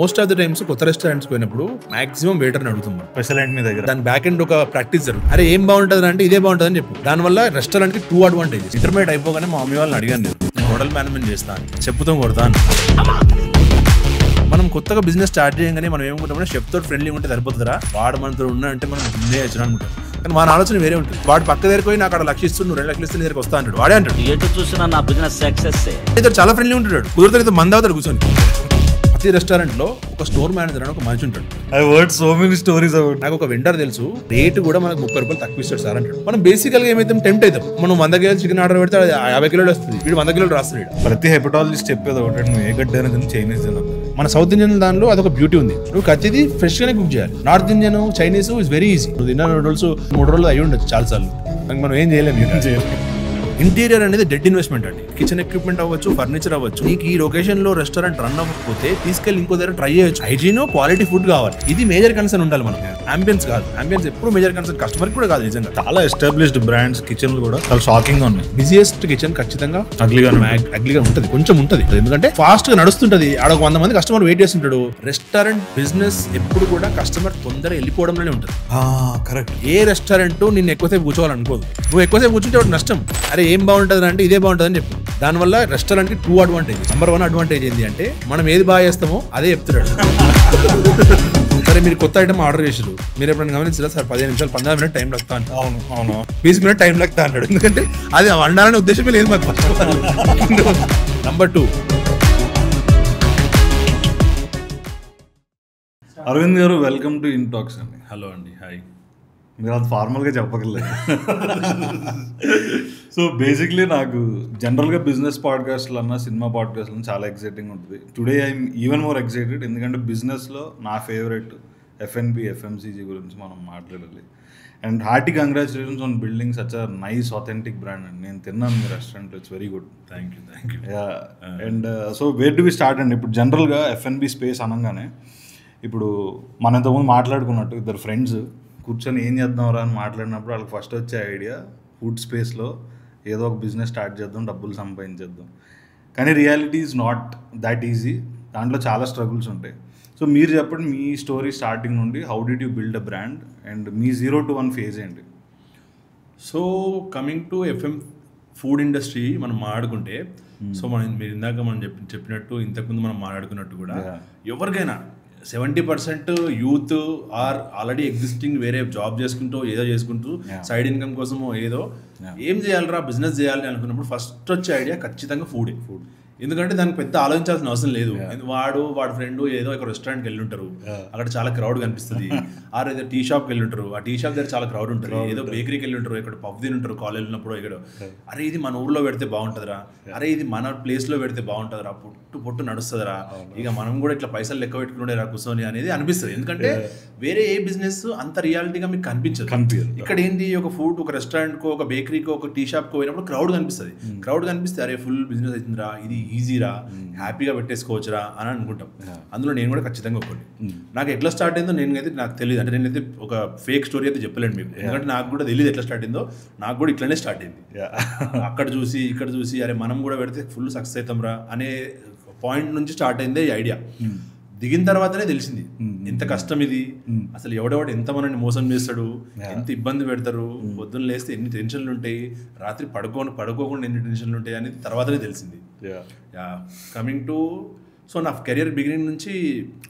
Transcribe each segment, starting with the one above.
Most of the times కొత్త restaurants పోయినప్పుడు maximum వెయిటర్ని అడుగుతాం స్పెషల్ ఏంటి మీ దగ్గర? దాని బ్యాక్ ఎండ్ ఒక ప్రాక్టీస్ జరుగుతుంది. అరే ఏం బాగుంటుంది అంటే ఇదే బాగుంటుంది అని చెప్పు. దానివల్ల రెస్టారెంట్ కి 2 అడ్వాంటేజెస్. ఇంటర్మీడియట్ అయిపోగానే మా మమ్మీ వాళ్ళని అడిగాను, నేను హోటల్ మేనేజ్మెంట్ చేస్తాను, చెప్పుతాం కొడతాను. మనం కొత్తగా బిజినెస్ స్టార్ట్ చేయగానే మనం ఏమనుకుంటామంటే షెఫ్ తోటి ఫ్రెండ్లీ ఉంటే సరిపోతుందా, వాడు మనతో ఉన్నాడంటే మనం ముందే వచ్చి అనుకుంటాం. కానీ మన ఆలోచన వేరే ఉంటుంది. వాడు పక్క దగ్గర పోయి నాకు అక్కడ లక్షిస్తూ 2 లక్షలు ఇస్తే దగ్గరకు వస్తా అంటాడు. వాడే అంటాడు ఎటు చూసినా నా బిజినెస్ సక్సెస్. ఇద్దరు చాలా ఫ్రెండ్లీ ఉంటాడు. కుదిరితే మంది అవుతాడు కూర్చొని. ప్రతి రెస్టారెంట్ లో ఒక స్టోర్ మేనేజర్ అని ఒక మనిషి ఉంటాడు. I heard so many stories about. నాకు ఒక వెండర్ తెలుసు, రేటు కూడా మనకు 30 రూపాయలు తక్కువ ఇస్తాడు సార్ అంటాడు. మనం బేసికల్ గా ఏమైతే టెంప్ట్ అవుతాం. మనం 100 కిలోలు చికెన్ ఆర్డర్ పెడితే 50 కిలోలు వస్తుంది, వీడు 100 కిలోలు రాస్తాడు. ప్రతి హెపటాలజిస్ట్ చెప్పేది ఒకటి, నువ్వు ఏ గడ్డ చైనీస్ తినదు. మన సౌత్ ఇండియన్ దానిలో అదొక బ్యూటీ ఉంది. నువ్వు ఖచ్చితంగా ఫ్రెష్ గానే కుక్ చేయాలి. North Indian Chinese is very easy. నువ్వు తిన్న నూడిల్స్ 3 రోజులు అయి ఉండొచ్చు చాలా సార్లు. మనం ఏం చేయలేము. ఇంటీరియర్ అనేది డెడ్ ఇన్వెస్ట్మెంట్ అండి. కిచెన్ ఎక్విప్మెంట్ అవ్వచ్చు, ఫర్నిచర్ అవ్వచ్చు. నీకు ఈ లొకేషన్ లో రెస్టారెంట్ రన్ అవ్వకపోతే తీసుకెళ్లి ఇంకో దగ్గర ట్రై చేయొచ్చు. హైజీన్, క్వాలిటీ ఫుడ్ కావాలి. ఇది మేజర్ కన్సర్న్ ఉండాలి మనకి. అంబియన్స్ కాదు. అంబియన్స్ ఎప్పుడు మేజర్ కన్సర్న్, కస్టమర్ కూడా కాదు. నిజంగా చాలా ఎస్టాబ్లిష్డ్ బ్రాండ్స్ కిచెన్ కూడా చాలా షాకింగ్ గా ఉన్నాయి. బిజియెస్ట్ కిచెన్ ఖచ్చితంగా అగ్లీగా ఉంటది, కొంచెం ఉంటది. ఎందుకంటే ఫాస్ట్ గా నడుస్తుంటది. ఆడ 100 మంది కస్టమర్ వెయిట్ చేస్తుంటాడు. రెస్టారెంట్ బిజినెస్ ఎప్పుడు కూడా కస్టమర్ తొందరగా వెళ్ళిపోవడంలోనే ఉంటది. కరెక్ట్. ఏ రెస్టారెంట్ నిన్ను ఎక్కువసేపు కూర్చోవాలనుకోదు. నువ్వు ఎక్కువసేపు కూర్చుంటే వాడు నష్టం. అరే ఏం బాగుంటుంది అంటే ఇదే బాగుంటుంది అని చెప్పు. దానివల్ల రెస్టారెంట్ కి 2 అడ్వాంటేజెస్. నెంబర్ 1 అడ్వాంటేజ్ ఏంటి అంటే మనం ఏది బాగా చేస్తామో అదే చెప్తున్నాడు. సరే మీరు కొత్త ఐటమ్ ఆర్డర్ చేసారు, మీరు ఎప్పుడైనా గమనించారా సార్ 15 నిమిషాలు 15 మినిట్ టైం లగ్తా అంట. అవును 20 మినిట్ టైం లగ్తా అంటాడు. ఎందుకంటే అది వండాలనే ఉద్దేశమే లేదు మాకు. నెంబర్ 2, అరవింద్ గారు, వెల్కమ్ టు ఇన్ టాక్స్ అండి. హలో అండి, హాయ్. మీరు అది ఫార్మల్గా చెప్పగలేదు. సో బేసిక్లీ నాకు జనరల్గా బిజినెస్ పాడ్కాస్ట్లు అన్నా సినిమా పాడ్కాస్ట్లు చాలా ఎక్సైటింగ్ ఉంటుంది. Today I'm even more excited, ఎందుకంటే బిజినెస్లో నా ఫేవరెట్ ఎఫ్ఎన్బి, ఎఫ్ఎంసీజీ గురించి మనం మాట్లాడాలి. And hearty congratulations on building such a nice authentic brand అండి. నేను తిన్నాను మీ restaurant, it's very good. Thank you. And so where do we start అండి? ఇప్పుడు జనరల్గా ఎఫ్ఎన్బి స్పేస్ అనగానే, ఇప్పుడు మనం ఇంతకుముందు మాట్లాడుకున్నట్టు ఇద్దరు ఫ్రెండ్స్ కూర్చొని ఏం చేద్దాంరా అని మాట్లాడినప్పుడు వాళ్ళకి ఫస్ట్ వచ్చే ఐడియా ఫుడ్ స్పేస్లో ఏదో ఒక బిజినెస్ స్టార్ట్ చేద్దాం, డబ్బులు సంపాదించేద్దాం. కానీ reality is not that easy. దాంట్లో చాలా స్ట్రగుల్స్ ఉంటాయి. సో మీరు చెప్పండి, మీ స్టోరీ స్టార్టింగ్ నుండి how did you build a brand and మీ 0 to 1 ఫేజ్ ఏంటి? So coming to FM food industry మనం మాట్లాడుకుంటే, సో మీరు ఇందాక మనం చెప్పినట్టు ఇంతకుముందు మనం మాట్లాడుకున్నట్టు కూడా ఎవరికైనా 70% యూత్ ఆర్ ఆల్రెడీ ఎగ్జిస్టింగ్ వేరే జాబ్ చేసుకుంటూ ఏదో చేసుకుంటూ సైడ్ ఇన్కమ్ కోసమో ఏదో ఏం చేయాలరా బిజినెస్ చేయాలి అనుకున్నప్పుడు ఫస్ట్ వచ్చే ఐడియా ఖచ్చితంగా ఫుడ్. ఎందుకంటే దానికి పెద్ద ఆలోచించాల్సిన అవసరం లేదు. వాడి ఫ్రెండ్ ఏదో ఒక రెస్టారెంట్కి వెళ్ళి ఉంటారు, అక్కడ చాలా క్రౌడ్ కనిపిస్తుంది. ఆర్ ఏదో టీ షాప్కి వెళ్ళి ఉంటారు, ఆ టీ షాప్ దగ్గర చాలా క్రౌడ్ ఉంటుంది. ఏదో బేకరీకి వెళ్ళి ఉంటారు, ఇక్కడ పఫ్ తిని ఉంటారు కాలేజ్ వెళ్ళినప్పుడు. ఇక్కడ అరే ఇది మన ఊర్లో పెడితే బాగుంటుందిరా, అరే ఇది మన ప్లేస్లో పెడితే బాగుంటుందిరా, పొట్టు నడుస్తుందిరా, ఇక మనం కూడా ఇట్లా పైసలు లెక్క పెట్టుకుంటే రా కూర్చొని అనేది అనిపిస్తుంది. ఎందుకంటే వేరే ఏ బిజినెస్ అంత రియాలిటీగా మీకు కనిపించదు. ఇక్కడ ఏంటి, ఒక ఫుడ్, ఒక రెస్టారెంట్కో, ఒక బేకరీకో, ఒక టీ షాప్కో పోయినప్పుడు క్రౌడ్ కనిపిస్తుంది. క్రౌడ్ కనిపిస్తే అరే ఫుల్ బిజినెస్ అవుతుందిరా, ఇది ఈజీరా, హ్యాపీగా పెట్టేసుకోవచ్చురా అని అనుకుంటాం. అందులో నేను కూడా ఖచ్చితంగా ఒకటి. నాకు ఎట్లా స్టార్ట్ అయిందో నాకు తెలియదు. అంటే నేనైతే ఒక ఫేక్ స్టోరీ అయితే చెప్పలేను మీకు, ఎందుకంటే నాకు కూడా తెలియదు ఎట్లా స్టార్ట్ అయిందో. నాకు కూడా ఇట్లానే స్టార్ట్ అయింది. అక్కడ చూసి ఇక్కడ చూసి అరే మనం కూడా పెడితే ఫుల్ సక్సెస్ అవుతాంరా అనే పాయింట్ నుంచి స్టార్ట్ అయిందే ఈ ఐడియా. దిగిన తర్వాతనే తెలిసింది ఎంత కష్టం ఇది, అసలు ఎవడెవడు ఎంత మనల్ని మోసం చేస్తాడు, ఎంత ఇబ్బంది పెడతారు, పొద్దున్న లేస్తే ఎన్ని టెన్షన్లు ఉంటాయి, రాత్రి పడుకోకుండా ఎన్ని టెన్షన్లు ఉంటాయి అనేది తర్వాతనే తెలిసింది. కమింగ్ టు సో నా కెరియర్ బిగినింగ్ నుంచి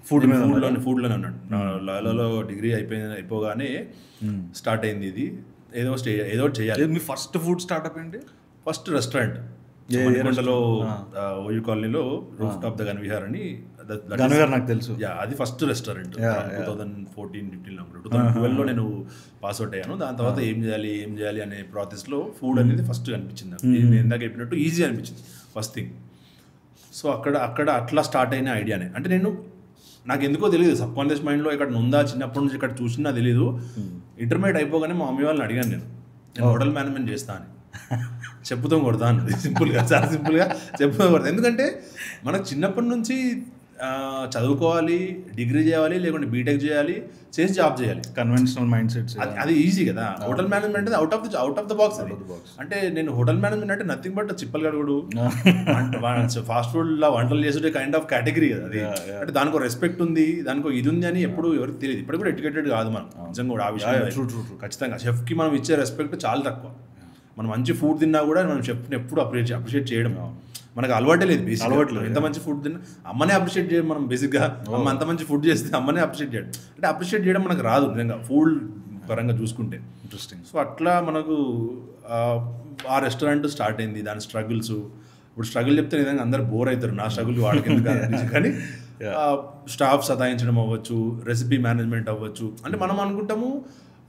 ఫుడ్లోనే ఉన్నాడు. నా లాలో డిగ్రీ అయిపోగానే స్టార్ట్ అయింది ఇది. ఏదో చేయాలి. మీ ఫస్ట్ ఫుడ్ స్టార్ట్అప్ ఏంటి? ఫస్ట్ రెస్టారెంట్ మణికొండలో ఓయూ కాలనీలో రూఫ్ టాప్ ద గన్విహార్ అని. నాకు తెలుసు. అది ఫస్ట్ రెస్టారెంట్ 2014-15 లో. 2012లో నేను పాస్అవుట్ అయ్యాను. దాని తర్వాత ఏం చేయాలి అనే ప్రాసెస్లో ఫుడ్ అనేది ఫస్ట్ అనిపించింది. నేను ఇందాక చెప్పినట్టు ఈజీ అనిపించింది ఫస్ట్ థింగ్. సో అక్కడ అట్లా స్టార్ట్ అయిన ఐడియానే. అంటే నాకు ఎందుకో తెలియదు, సబ్ కాన్షియస్ మైండ్లో ఇక్కడ ఉందా, చిన్నప్పటి నుంచి ఇక్కడ చూసినా తెలియదు. ఇంటర్మీడియట్ అయిపోగానే మా మమ్మీ వాళ్ళని అడిగాను, నేను హోటల్ మేనేజ్మెంట్ చేస్తాను అని. చెప్పుతాం కొడతాను, సింపుల్గా, చాలా సింపుల్గా చెప్పుతాం కొడతాను. ఎందుకంటే మనకు చిన్నప్పటి నుంచి చదువుకోవాలి, డిగ్రీ చేయాలి, లేకుంటే బీటెక్ చేయాలి, చేసి జాబ్ చేయాలి. కన్వెన్షనల్ మైండ్ సెట్స్ అది ఈజీ కదా. Hotel management out of the box అది. అంటే నేను హోటల్ మేనేజ్మెంట్ అంటే నథింగ్ బట్ చిప్పలు గడుగుడు, ఫాస్ట్ ఫుడ్ లా వంటలు చేసే కైండ్ ఆఫ్ కేటగిరీ కదా అది. అంటే దానికో రెస్పెక్ట్ ఉంది, దానికో ఇది ఉంది అని ఎప్పుడు ఎవరికి తెలియదు. ఇప్పుడు కూడా ఎడ్యుకేటెడ్ కాదు మనం నిజంగా కూడా ఆ విషయం. ఖచ్చితంగా షెఫ్కి మనం ఇచ్చే రెస్పెక్ట్ చాలా తక్కువ. మనం మంచి ఫుడ్ తిన్నా కూడా మనం షెఫ్ని ఎప్పుడు అప్రిషియేట్ చేయడం మనకు అలవాటే లేదు. అలవాట్లేదు. ఎంత మంచి ఫుడ్ తిన్నా అమ్మనే అప్రిషియేట్ చేయడం మనం బేసిక్గా. అమ్మ అంత మంచి ఫుడ్ చేస్తే అమ్మనే అప్రిషియేట్ చేయడం. అంటే అప్రిషియేట్ చేయడం మనకు రాదు నిజంగా ఫుడ్ పరంగా చూసుకుంటే. ఇంట్రెస్టింగ్. సో అట్లా మనకు ఆ రెస్టారెంట్ స్టార్ట్ అయింది. దాని స్ట్రగుల్స్, ఇప్పుడు స్ట్రగుల్ చెప్తే నిజంగా అందరు బోర్ అవుతారు. నా స్ట్రగుల్ వాడికి ఎందుకు కానీ స్టాఫ్ సతాయించడం అవ్వచ్చు, రెసిపీ మేనేజ్మెంట్ అవ్వచ్చు. అంటే మనం అనుకుంటాము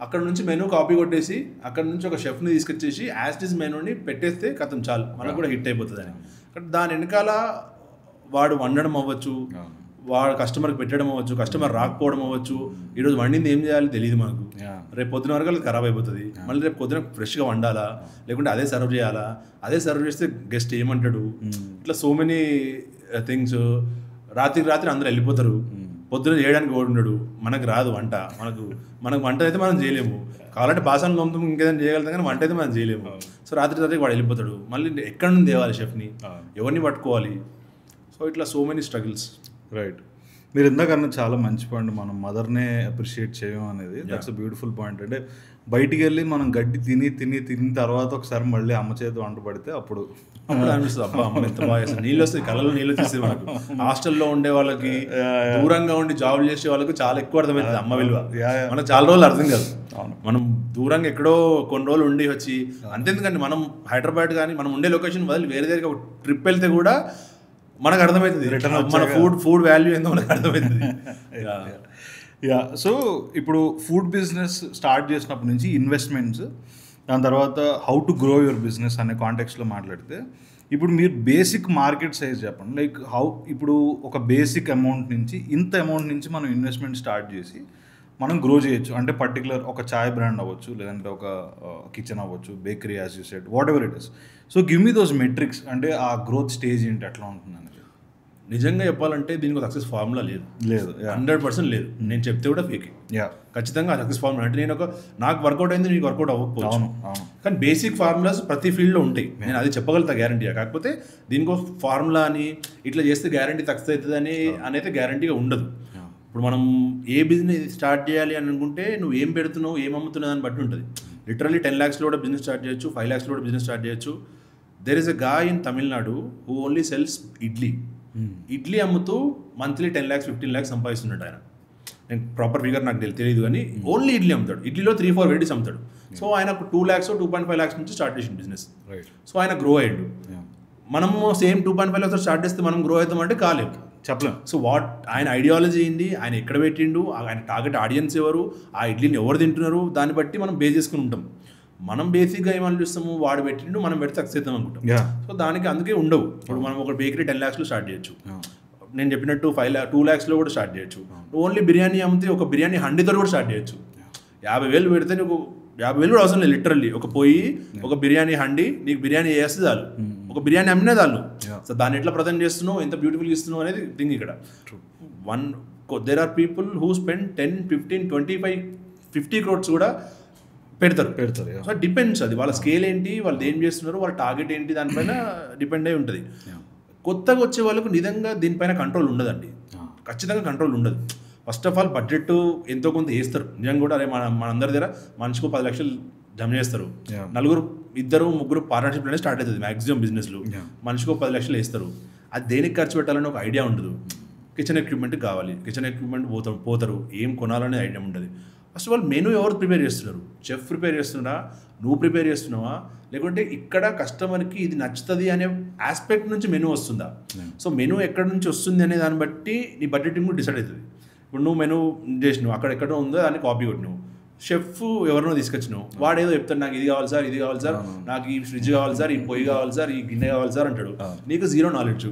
అక్కడ నుంచి మెనూ కాపీ కొట్టేసి అక్కడ నుంచి ఒక షెఫ్ని తీసుకొచ్చేసి యాజ్ ఇట్ ఈస్ మెనూని పెట్టేస్తే కథం చాలు మనకు కూడా హిట్ అయిపోతుంది అని. దాని వెనకాల వాడు వండడం అవ్వచ్చు, వాడు కస్టమర్కి పెట్టడం అవ్వచ్చు, కస్టమర్ రాకపోవడం అవ్వచ్చు, ఈరోజు వండింది ఏం చేయాలి తెలియదు మనకు, రేపు పొద్దున వరకు అది ఖరాబ్ అయిపోతుంది, మళ్ళీ రేపు పొద్దున ఫ్రెష్గా వండాలా, లేకుంటే అదే సర్వ్ చేయాలా, అదే సర్వ్ చేస్తే గెస్ట్ ఏమంటాడు, ఇట్లా సో మెనీ థింగ్స్. రాత్రికి రాత్రి అందరూ వెళ్ళిపోతారు, పొద్దున చేయడానికి ఓడి ఉన్నాడు, మనకు రాదు వంట, మనకు వంట అయితే మనం చేయలేము, కావాలంటే బాసాన్ని గొంతు ఇంకేదైనా చేయగలుగుతాం కానీ వంట అయితే మనం చేయలేము. సో రాత్రికి వాడు వెళ్ళిపోతాడు, మళ్ళీ ఎక్కడి నుంచి తేవాలి షెఫ్ని, ఎవరిని పట్టుకోవాలి. సో ఇట్లా సో మెనీ స్ట్రగుల్స్. రైట్. మీరు ఇందాక అన్న చాలా మంచి పాయింట్, మనం మదర్నే అప్రిషియేట్ చేయడం అనేది. That's a beautiful point. అంటే బయటికి వెళ్ళి మనం గడ్డి తిని తర్వాత ఒకసారి మళ్ళీ అమ్మ చేతి వంట పడితే అప్పుడు అనిపిస్తుంది అబ్బా అమ్మ ఎంత బాగా చేస్తుంది, నీళ్ళు వస్తాయి, కళ్ళలో నీళ్ళు వచ్చేస్తాయి. మనకు హాస్టల్లో ఉండే వాళ్ళకి, దూరంగా ఉండి జాబ్ చేసే వాళ్ళకి చాలా ఎక్కువ అర్థమవుతుంది అమ్మ విలువ. మనకు చాలా రోజులు అర్థం కాదు. మనం దూరంగా ఎక్కడో కొన్ని రోజులు ఉండి వచ్చి అంతేందుకంటే మనం హైదరాబాద్ కానీ మనం ఉండే లొకేషన్ వదిలి వేరే దగ్గర ఒక ట్రిప్ వెళ్తే కూడా మనకు అర్థమవుతుంది మన ఫుడ్ వాల్యూ ఏందో మనకు అర్థమవుతుంది. సో ఇప్పుడు ఫుడ్ బిజినెస్ స్టార్ట్ చేసినప్పటి నుంచి ఇన్వెస్ట్మెంట్స్, దాని తర్వాత how to grow your business అనే కాంటెక్స్లో మాట్లాడితే ఇప్పుడు మీరు బేసిక్ మార్కెట్ సైజ్ చెప్పండి. లైక్ ఇప్పుడు ఒక బేసిక్ అమౌంట్ నుంచి ఇంత అమౌంట్ నుంచి మనం ఇన్వెస్ట్మెంట్ స్టార్ట్ చేసి మనం గ్రో చేయొచ్చు. అంటే పర్టికులర్ ఒక చాయ్ బ్రాండ్ అవ్వచ్చు, లేదంటే ఒక కిచెన్ అవ్వచ్చు, bakery as you said, whatever it is. So give me those metrics. అంటే ఆ గ్రోత్ స్టేజ్ ఏంటి, ఎట్లా ఉంటుంది అనేది. నిజంగా చెప్పాలంటే దీనికి సక్సెస్ ఫార్ములా లేదు 100% లేదు. నేను చెప్తే కూడా ఫేక్. ఖచ్చితంగా సక్సెస్ ఫార్ములా అంటే నేను నాకు వర్కౌట్ అయింది, నీకు వర్కౌట్ అవ్వకపోవచ్చు, కానీ బేసిక్ ఫార్ములాస్ ప్రతి ఫీల్డ్లో ఉంటాయి. నేను అది చెప్పగలుగుతా గ్యారంటీగా. కాకపోతే దీనికి ఫార్ములా అని ఇట్లా చేస్తే గ్యారంటీ సక్సెస్ అవుతుంది అనేది గ్యారంటీగా ఉండదు. ఇప్పుడు మనం ఏ బిజినెస్ స్టార్ట్ చేయాలి అని అనుకుంటే నువ్వు ఏం పెడుతున్నావు, ఏం అమ్ముతున్నావు అని బట్టి ఉంటుంది. లిటరల్లీ 10 lakhsలో కూడా బిజినెస్ స్టార్ట్ చేయొచ్చు, 5 lakhsలో కూడా బిజినెస్ స్టార్ట్ చేయొచ్చు. There is a guy in Tamil Nadu who only cells idli అమ్ముతూ మంత్లీ 10 lakhs 15 lakhs సంపాదిస్తున్నాడు ఆయన. నేను ప్రాపర్ ఫిగర్ నాకు తెలియదు కానీ ఓన్లీ ఇడ్లీ అమ్ముతాడు. ఇడ్లీలో 3-4 వెరైటీస్ అమ్ముతాడు. సో ఆయన 2 lakhs 2.5 lakhs నుంచి స్టార్ట్ చేసిన బిజినెస్. సో ఆయన గ్రో అయ్యాడు. మనము సేమ్ 2.5 lakhs స్టార్ట్ చేస్తే మనం గ్రో అవుతామంటే కాలేము, చెప్పలేము. సో ఆయన ఐడియాలజీ ఏంటి, ఆయన ఎక్కడ పెట్టిండు, ఆయన టార్గెట్ ఆడియన్స్ ఎవరు, ఆ ఇడ్లీని ఎవరు తింటున్నారు, దాన్ని బట్టి మనం బేస్ చేసుకుని ఉంటాం. మనం బేసిక్గా ఏమనిపిస్తాము, వాడు పెట్టిండు మనం పెడితే సక్సెస్ అవుతాం అనుకుంటాం. సో దానికి అందుకే ఉండవు. ఇప్పుడు మనం ఒక బేకరీ 10 lakhsలో స్టార్ట్ చేయొచ్చు, నేను చెప్పినట్టు 2 lakhsలో కూడా స్టార్ట్ చేయొచ్చు. ఓన్లీ బిర్యానీ అమ్మితే ఒక బిర్యానీ హండీతో కూడా స్టార్ట్ చేయొచ్చు. 50,000 పెడితే నీకు 50,000 కూడా అవసరం లేదు. లిటరల్లీ ఒక పొయ్యి, ఒక బిర్యానీ హండీ, నీకు బిర్యానీ వేస్తే చాలు, ఒక బిర్యానీ అమ్మినా చాలు. సో దాన్ని ఎట్లా ప్రజెంట్ చేస్తున్నావు, ఎంత బ్యూటిఫుల్గా ఇస్తున్నావు అనేది థింగ్ ఇక్కడ. There are people who spend 10, 15, 25, 50 crores కూడా పెడతారు. సో డిపెండ్స్, అది వాళ్ళ స్కేల్ ఏంటి, వాళ్ళు ఏం చేస్తున్నారు, వాళ్ళ టార్గెట్ ఏంటి, దానిపైన డిపెండ్ అయి ఉంటుంది. కొత్తగా వచ్చే వాళ్ళకు నిజంగా దీనిపైన కంట్రోల్ ఉండదండి, ఖచ్చితంగా కంట్రోల్ ఉండదు. ఫస్ట్ ఆఫ్ ఆల్ బడ్జెట్ ఎంతో కొంత వేస్తారు నిజంగా కూడా. అదే మనందరి దగ్గర మనిషికి 10 lakhs జమ చేస్తారు. 4, 2, 3 పార్ట్నర్షిప్ అనేది స్టార్ట్ అవుతుంది మ్యాక్సిమం బిజినెస్లో. మనిషికి 10 lakhs వేస్తారు. అది దేనికి ఖర్చు పెట్టాలని ఒక ఐడియా ఉండదు. కిచెన్ ఎక్విప్మెంట్ కావాలి, కిచెన్ ఎక్విప్మెంట్ పోతారు, ఏం కొనాలనే ఐడియా ఉండదు. ఫస్ట్ ఆఫ్ ఆల్ మెనూ ఎవరు ప్రిపేర్ చేస్తున్నారు, చెఫ్ ప్రిపేర్ చేస్తున్నారా, నువ్వు ప్రిపేర్ చేస్తున్నావా, లేకుంటే ఇక్కడ కస్టమర్కి ఇది నచ్చుతుంది అనే ఆస్పెక్ట్ నుంచి మెనూ వస్తుందా. సో మెనూ ఎక్కడి నుంచి వస్తుంది అనే దాన్ని బట్టి నీ బడ్జెటింగ్ కూడా డిసైడ్ అవుతుంది. ఇప్పుడు నువ్వు మెనూ చేసినావు, అక్కడెక్కడో ఉందో దాన్ని కాపీ కొట్టినావు, షెఫ్ ఎవరినో తీసుకొచ్చినావు, వాడు ఏదో చెప్తాడు, నాకు ఇది కావాలి సార్, ఇది కావాలి సార్, నాకు ఈ ఫ్రిడ్జ్ కావాలి సార్, ఈ పొయ్యి కావాలి సార్, ఈ గిన్నె కావాలి సార్ అంటాడు. నీకు 0 knowledge.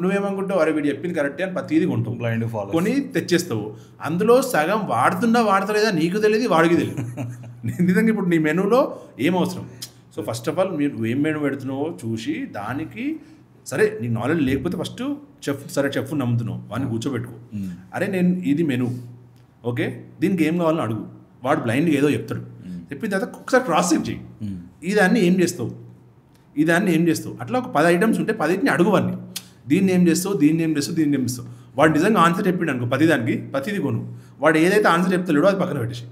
నువ్వేమనుకుంటావు, అరే వీడు చెప్పింది కరెక్టే అని ప్రతిదీ కొంటావు, బ్లైండ్ ఫాలో కొని తెచ్చేస్తావు. అందులో సగం వాడతలేదా నీకు తెలియదు, వాడికి తెలియదు. నిజంగా ఇప్పుడు నీ మెనూలో ఏం అవసరం. సో ఫస్ట్ ఆఫ్ ఆల్ మీరు ఏం మెనూ పెడుతున్నావో చూసి దానికి సరే నీకు నాలెడ్జ్ లేకపోతే ఫస్ట్ చెఫ్ నమ్ముతున్నావు వాడిని కూర్చోబెట్టుకో, అరే నేను ఇది మెను ఓకే దీనికి ఏం కావాలని అడుగు, వాడు బ్లైండ్గా ఏదో చెప్తాడు, చెప్పిన తర్వాత ఒకసారి క్రాస్ చెక్ చేయి, ఈ దాన్ని ఏం చేస్తావు, ఈ దాన్ని ఏం చేస్తావు, అట్లా ఒక 10 ఐటమ్స్ ఉంటే 10ని అడుగువాన్ని, దీన్ని ఏం చేస్తావు, దీన్ని ఏం చేస్తావు, దీన్ని ఏం చేస్తావు. వాడు నిజంగా ఆన్సర్ చెప్పిండు అనుకో 10 దానికి 10ది కొను, వాడు ఏదైతే ఆన్సర్ చెప్తాడో అది పక్కన పెట్టేసి,